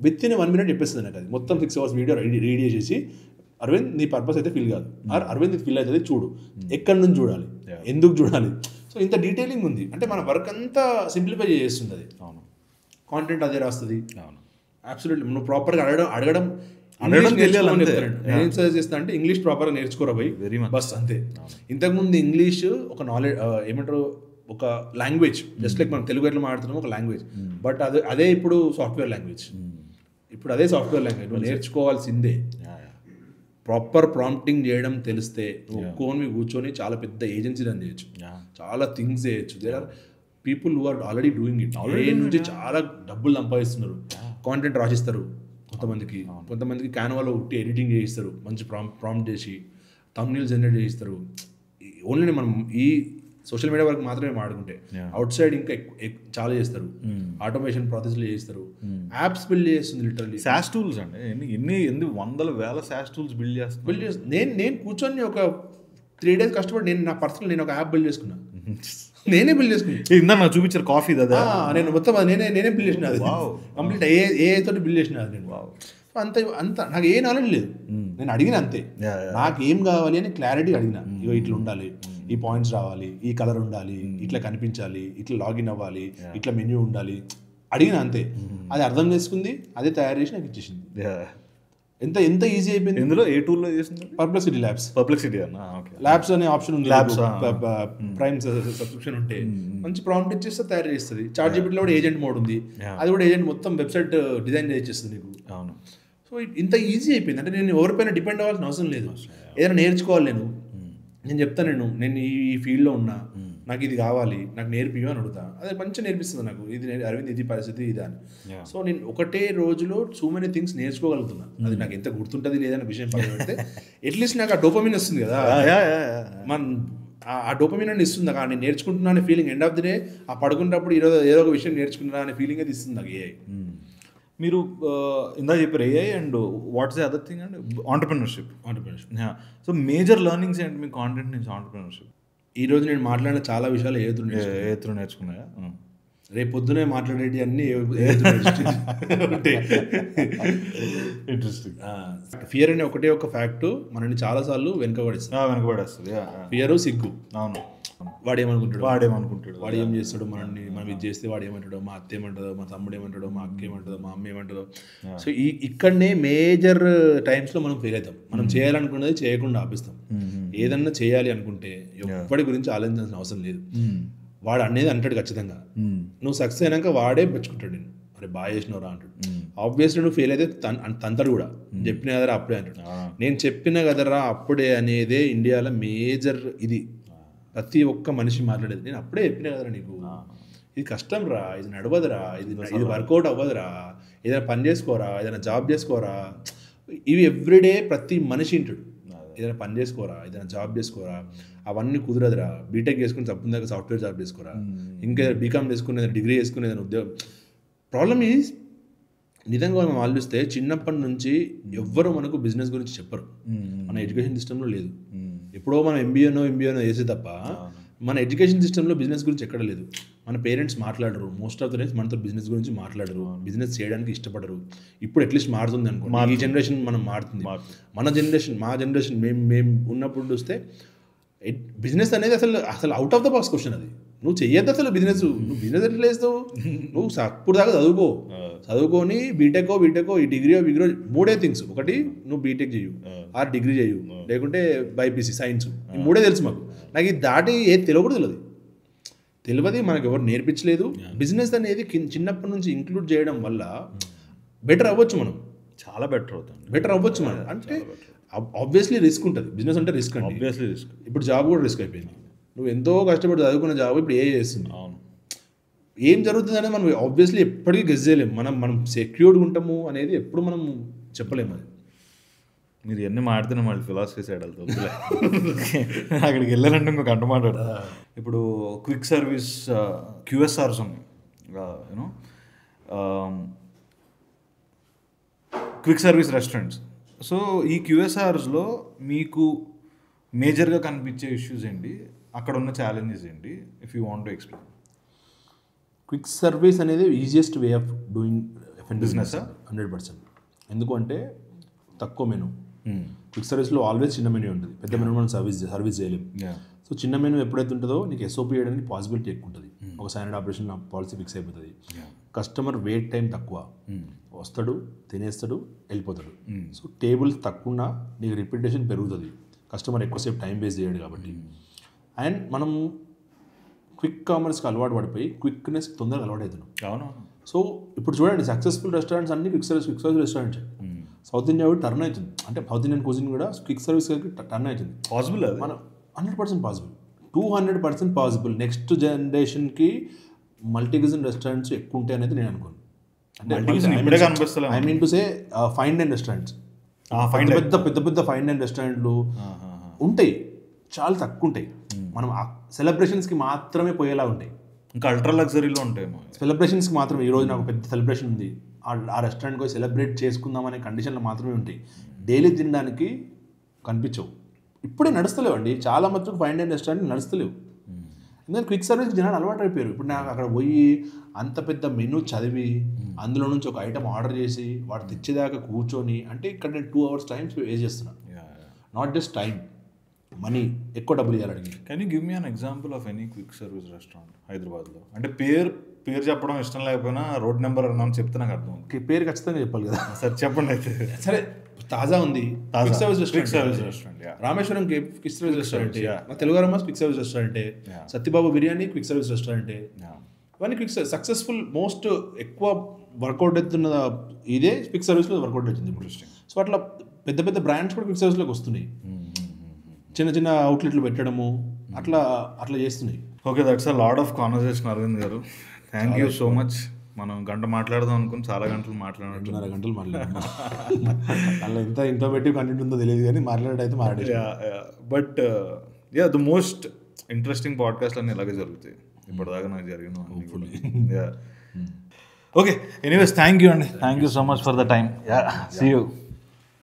విత్ ఇన్ 1 minute చెప్పేస్తుంది నాకు. అది మొత్తం 6 hours వీడియో రెడీ చేసేసి, అరవింద్ నీ పర్పస్ అయితే ఫిల్ కాదు, అరవింద్ ఇది ఫిల్ అవుతుంది చూడు, ఎక్కడి నుంచి చూడాలి, ఎందుకు చూడాలి. సో ఇంత డీటెయిలింగ్ ఉంది అంటే మన వర్క్ అంతా సింప్లిఫై చేస్తుంది అది. అవును, కాంటెంట్ అదే రాస్తుంది. అవును, అబ్సల్యూట్లీ. నువ్వు ప్రాపర్గా అడగడం నేను సజెస్ట్ చేస్తా అంటే ఇంగ్లీష్ ప్రాపర్గా నేర్చుకోరా పోయి బస్ అంతే. ఇంతకుముందు ఇంగ్లీష్ ఒక నాలెడ్జ్ ఏమంటారు, ఒక లాంగ్వేజ్, జస్ట్ లైక్ మనం తెలుగు ఎట్లా మాట్లాడుతున్నాం ఒక లాంగ్వేజ్, బట్ అదే ఇప్పుడు సాఫ్ట్వేర్ లాంగ్వేజ్. ఇప్పుడు అదే సాఫ్ట్వేర్ లాంగ్వేజ్ నువ్వు నేర్చుకోవాల్సిందే. ప్రాపర్ ప్రాంప్టింగ్ చేయడం తెలిస్తే నువ్వు ఒక్కోని కూర్చొని చాలా పెద్ద ఏజెన్సీ రన్ చేయొచ్చు, చాలా థింగ్స్ చేయొచ్చు. There are people who are already doing it, already నుంచి చాలా డబ్బులు సంపాదిస్తున్నారు. కాంటెంట్ రాసిస్తారు కొంతమందికి క్యాన్వాలో ఉట్టి ఎడిటింగ్ చేయిస్తారు, మంచి ప్రాంప్ట్ చేసి థంబ్నెయిల్స్ జనరేట్ చేయిస్తారు. ఓన్లీ మనం ఈ సోషల్ మీడియా వరకు మాత్రమే మాడుకుంటే అవుట్ సైడ్ ఇంకా చాలా చేస్తారు, ఆటోమేషన్ ప్రాసెస్లు చేస్తారు, యాప్స్ బిల్డ్ చేస్తుంది లిటరల్లీ. సాస్ టూల్స్ అండి, ఎన్ని వందల వేల సాస్ టూల్స్ బిల్డ్ చేస్తాను. నేను కూర్చొని ఒక 3 days కష్టపడి నేను ఒక యాప్ బిల్డ్ చేసుకున్నా, నేనే బిల్డ్ చేసుకున్నా. ఇందా నాకు చూపించారు కాఫీ కదా, నేను మొత్తం నేనే బిల్డ్ చేసిన, అది కంప్లీట్ ఏ తోటి బిల్డ్ చేసిన అది నేను. అంత నాకు ఏ నాలెడ్జ్ లేదు, నేను అడిగిన అంతే, నాకు ఏం కావాలి అని క్లారిటీ అడిగిన. ఇగో ఇట్లా ఉండాలి, ఈ పాయింట్స్ రావాలి, ఈ కలర్ ఉండాలి, ఇట్లా కనిపించాలి, ఇట్లా లాగిన్ అవ్వాలి, ఇట్లా మెన్యూ ఉండాలి, అడిగిన అంతే. అది అర్థం చేసుకుంది, అదే తయారు చేసి నాకు ఇచ్చేసింది. ఎంత ఈజీ అయిపోయింది. ఇందులో ఏ టూల్లో చేసింది? Perplexity labs. ల్యాబ్స్ అనే ఆప్షన్ ఉంది, ల్యాబ్స్ ప్రైమ్ సబ్స్క్రిప్షన్ ఉంటే మంచి ప్రాంప్ట్ ఇచ్చేస్తే తయారు చేస్తుంది. చాట్ జీపీటీలో కూడా ఏజెంట్ మోడ్ ఉంది, అది కూడా ఏజెంట్ మొత్తం వెబ్సైట్ డిజైన్ చేసేస్తుంది నీకు. అవును. సో ఇంత ఈజీ అయిపోయింది అంటే నేను ఎవరిపైన డిపెండ్ అవ్వాల్సిన అవసరం లేదు. ఏదైనా నేర్చుకోవాలి నేను చెప్తాను, నేను ఈ ఫీల్డ్లో ఉన్నా, నాకు ఇది కావాలి, నాకు నేర్పియో అని అడుగుతా, అది మంచిగా నేర్పిస్తుంది నాకు. ఇది అరవింద్ ఇది పరిస్థితి ఇది అని. సో నేను ఒకటే రోజులో సో మెనీ థింగ్స్ నేర్చుకోగలుగుతున్నా. అది నాకు ఎంత గుర్తుంటుంది లేదన్న విషయం పక్కన పెడితే అట్లీస్ట్ నాకు ఆ డోపమిన్ వస్తుంది కదా, ఆ డోపమిన్ అని ఇస్తుంది నాకు. నేను నేర్చుకుంటున్నా అనే feeling, end of the day ఆ పడుకున్నప్పుడు ఈరోజు ఏదో ఒక విషయం నేర్చుకున్నా అనే ఫీలింగ్ అది ఇస్తుంది నాకు ఏఐ. మీరు ఇందా చెప్పారు AI and what's the other thing and entrepreneurship. So major learnings ఏంటి మీ కాంటెంట్ నుంచి ఆంటర్ప్రినర్షిప్? ఈరోజు నేను మాట్లాడిన చాలా విషయాలు ఏతులు నేర్చుకున్నాయా? రేపు పొద్దునే మాట్లాడేటి అన్నీ ఇంట్రెస్టింగ్. ఫియర్ అనే ఒకటే ఒక ఫ్యాక్ట్ మనల్ని చాలాసార్లు వెనకబడేస్తుంది. ఫియర్, సిగ్గు. అవును. వాడు ఏమనుకుంటాడు, వాడు ఏం చేస్తాడు, మనం ఇది చేస్తే వాడు ఏమంటాడో, మా అత్త ఏమంటుందో, మా తమ్ముడు ఏమంటాడో, మా అక్క ఏమంటుందో, మా అమ్మ ఏమంటుందో. సో ఇక్కడనే మేజర్ టైమ్స్లో మనం ఫెయిల్ అవుతాం. మనం చేయాలనుకున్నది చేయకుండా ఆపిస్తాం. ఏదన్నా చేయాలి అనుకుంటే ఎప్పటి గురించి ఆలోచించాల్సిన అవసరం లేదు. వాడు అనేది అంటాడు ఖచ్చితంగా, నువ్వు సక్సెస్ అయినాక వాడే మెచ్చుకుంటాడు నేను. అరే బాగా చేసినవరా అంటాడు. ఆబ్వియస్లీ నువ్వు ఫెయిల్ అయితే తంతడు కూడా చెప్పిన కదరా అప్పుడే అంటాడు. నేను చెప్పిన కదరా అప్పుడే అనేదే ఇండియాలో మేజర్ ఇది. ప్రతి ఒక్క మనిషి మాట్లాడేది నేను అప్పుడే చెప్పిన కదరా నీకు, ఇది కష్టం రా, ఇది నడవదురా, ఇది వర్కౌట్ అవ్వదురా, ఏదైనా పని చేసుకోరా, ఏదైనా జాబ్ చేసుకోరా. ఇవి ఎవ్రీడే ప్రతి మనిషి ఇంటాడు. ఏదైనా పని చేసుకోరా, ఏదైనా జాబ్ చేసుకోరా, అవన్నీ కుదరదురా, బీటెక్ చేసుకుని తప్పు దాకా సాఫ్ట్వేర్ జాబ్ చేసుకోరా, ఇంకా బీకామ్ చేసుకుని ఏదైనా డిగ్రీ చేసుకుని ఏదైనా ఉద్యోగం. ప్రాబ్లమ్ ఈజ్ నిజంగా మనం ఆలోచిస్తే చిన్నప్పటి నుంచి ఎవ్వరు మనకు బిజినెస్ గురించి చెప్పరు. మన ఎడ్యుకేషన్ సిస్టంలో లేదు. ఎప్పుడో మనం ఎంబీఏనో చేసే తప్ప మన ఎడ్యుకేషన్ సిస్టంలో బిజినెస్ గురించి ఎక్కడ లేదు. మన పేరెంట్స్ మాట్లాడరు, మోస్ట్ ఆఫ్ ద టైమ్స్ మనతో బిజినెస్ గురించి మాట్లాడరు, బిజినెస్ చేయడానికి ఇష్టపడరు. ఇప్పుడు అట్లీస్ట్ మారుతుంది అనుకో, ఈ జనరేషన్ మనం మారుతుంది. మన జనరేషన్, మా జనరేషన్ మేము ఉన్నప్పుడు చూస్తే బిజినెస్ అనేది అసలు out of the box question. అది నువ్వు చెయ్యొద్దు అసలు బిజినెస్. నువ్వు బిజినెస్ ఎట్లా చేస్తావు? నువ్వు అప్పుడు దాకా చదువుకొని బీటెక్ ఈ డిగ్రీయో 3 థింగ్స్. ఒకటి నువ్వు బీటెక్ చేయు, ఆర్ డిగ్రీ చేయు, లేకుంటే బైపీసీ సైన్స్. ఈ 3 తెలుసు మాకు. నాకు ఇది దాటి ఏది తెలియదు, మనకు ఎవరు నేర్పించలేదు. బిజినెస్ అనేది చిన్నప్పటి నుంచి ఇంక్లూడ్ చేయడం వల్ల బెటర్ అవ్వచ్చు, మనం చాలా బెటర్ అవ్వచ్చు మనం. అంటే ఆబ్వియస్లీ రిస్క్ ఉంటుంది, బిజినెస్ అంటే రిస్క్ అండి. Obviously risk. ఇప్పుడు జాబ్ కూడా రిస్క్ అయిపోయింది. నువ్వు ఎంతో కష్టపడి చదువుకున్న జాబ్ ఇప్పుడు చేస్తుంది. అవును, ఏం జరుగుతుందని మనం ఆబ్వియస్లీ ఎప్పటికీ గెస్ చేయలేము. మనం సెక్యూర్డ్గా ఉంటాము అనేది ఎప్పుడు మనం చెప్పలేము. అది మీరు ఎన్ని మాట్లాడితే మళ్ళీ ఫిలాసఫీ సైడ్ వెళ్తుంది. అక్కడికి వెళ్ళాలంటే ఇంకొక గంట మాట్లాడతా. ఇప్పుడు క్విక్ సర్వీస్ QSRs ఉన్నాయి, you know quick service restaurants. So ఈ QSRస్లో మీకు మేజర్గా కనిపించే ఇష్యూస్ ఏంటి, అక్కడ ఉన్న ఛాలెంజెస్ ఏంటి, if you want to explain. Quick service అనేది easiest way of doing business 100%. ఎందుకంటే తక్కువ మెనూ. క్విక్ సర్వీస్లో ఆల్వేస్ చిన్న మెనూ ఉంటుంది, పెద్ద మెనూ మనం సర్వీస్ చేయలేము. సో చిన్న మెనూ ఎప్పుడైతే ఉంటుందో నీకు SOP చేయడానికి పాసిబిలిటీ ఎక్కువ ఉంటుంది. ఒక స్టాండర్డ్ ఆపరేషన్ పాలసీ ఫిక్స్ అయిపోతుంది. కస్టమర్ వెయిట్ టైం తక్కువ, వస్తాడు, తినేస్తాడు, వెళ్ళిపోతాడు. సో టేబుల్స్ తక్కువ, నీకు రిపిటేషన్ పెరుగుతుంది, కస్టమర్ ఎక్కువసేపు టైం వేస్ట్ చేయడు కాబట్టి. అండ్ మనం క్విక్ కామర్స్కి అలవాటు పడిపోయి క్విక్నెస్ తొందరగా అలవాటు అవుతున్నాం. అవునవును. సో ఇప్పుడు చూడండి, సక్సెస్ఫుల్ రెస్టారెంట్స్ అన్ని quick service restaurants. South India కూడా టర్న్ అవుతుంది, అంటే సౌత్ ఇండియన్ కుజిన్ కూడా క్విక్ సర్వీస్ టర్న్ అవుతుంది. పాసిబుల్ అది మనం 100% పాసిబుల్, 200% పాసిబుల్. నెక్స్ట్ జనరేషన్కి మల్టీ కుజిన్ రెస్టారెంట్స్ ఎక్కువ ఉంటాయి అనేది నేను అనుకోను. అంటే I mean to say fine dine restaurants, పెద్ద ఫైన్ డైన్ రెస్టారెంట్లు ఉంటాయి, చాలా తక్కువ ఉంటాయి. మనం సెలబ్రేషన్స్కి మాత్రమే పోయేలా ఉంటాయి, ఇంకా అల్ట్రా లగ్జరీలో ఉంటాయి. సెలబ్రేషన్స్కి మాత్రమే, ఈరోజు నాకు పెద్ద సెలబ్రేషన్ ఉంది, ఆ రెస్టారెంట్కి పోయి సెలబ్రేట్ చేసుకుందాం అనే కండిషన్లో మాత్రమే ఉంటాయి. డైలీ తినడానికి కనిపించవు. ఇప్పుడే నడుస్తలేవు అండి, చాలా మటుకు ఫైన్ డైన్ రెస్టారెంట్ నడుస్తలేవు. ఎందుకంటే క్విక్ సర్వీస్ జనాలు అలవాటు అయిపోయారు. ఇప్పుడు నాకు అక్కడ పోయి అంత పెద్ద మెనూ చదివి అందులో నుంచి ఒక ఐటమ్ ఆర్డర్ చేసి వాడు తెచ్చేదాకా కూర్చొని, అంటే ఇక్కడ నేను 2 hours టైం వేస్ట్ చేస్తున్నాను. నాట్ జస్ట్ టైం, మనీ, ఎక్కువ డబ్బులు ఇవ్వాలి అడిగి. Can you give me an example of any quick service restaurant హైదరాబాద్లో? అంటే పేరు చెప్పడం ఇష్టం లేకపోయినా రోడ్ నెంబర్ అన్నాను చెప్తే నాకు అర్థం. పేరు ఖచ్చితంగా చెప్పాలి కదా. సరే చెప్పండి అయితే. సరే, తాజా ఉంది quick service restaurant, Rameshwaram quick service restaurant, తెలుగురామ quick service restaurant, Satyababu biryani quick service restaurant. ఇవన్నీ క్విక్ సక్సెస్ఫుల్, మోస్ట్ ఎక్కువ వర్కౌట్ అవుతున్న ఇదే క్విక్ సర్వీస్లో వర్కౌట్ అవుతుంది ఇప్పుడు. సో అట్లా పెద్ద బ్రాండ్స్ కూడా క్విక్ సర్వీస్లోకి వస్తున్నాయి, చిన్న అవుట్లెట్లు పెట్టడము అట్లా చేస్తున్నాయి. Okay, that's a lot of conversation Aravind గారు. Thank you so much. మనం గంట మాట్లాడదాం అనుకుని చాలా గంటలు మాట్లాడినట్టు, 2.5 గంటలు మాట్లాడాము. అలా ఇంత పెట్టి కంటెంట్ ఉందో తెలియదు కానీ మాట్లాడేటైతే మాట్లాడే. But the most interesting podcast అన్నీ ఇలాగే జరుగుతాయి ఇప్పటిదాకా నాకు జరిగిన. ఓకే, ఎనీవేస్ థ్యాంక్ యూ అండి. Thank you so much for the time. See you.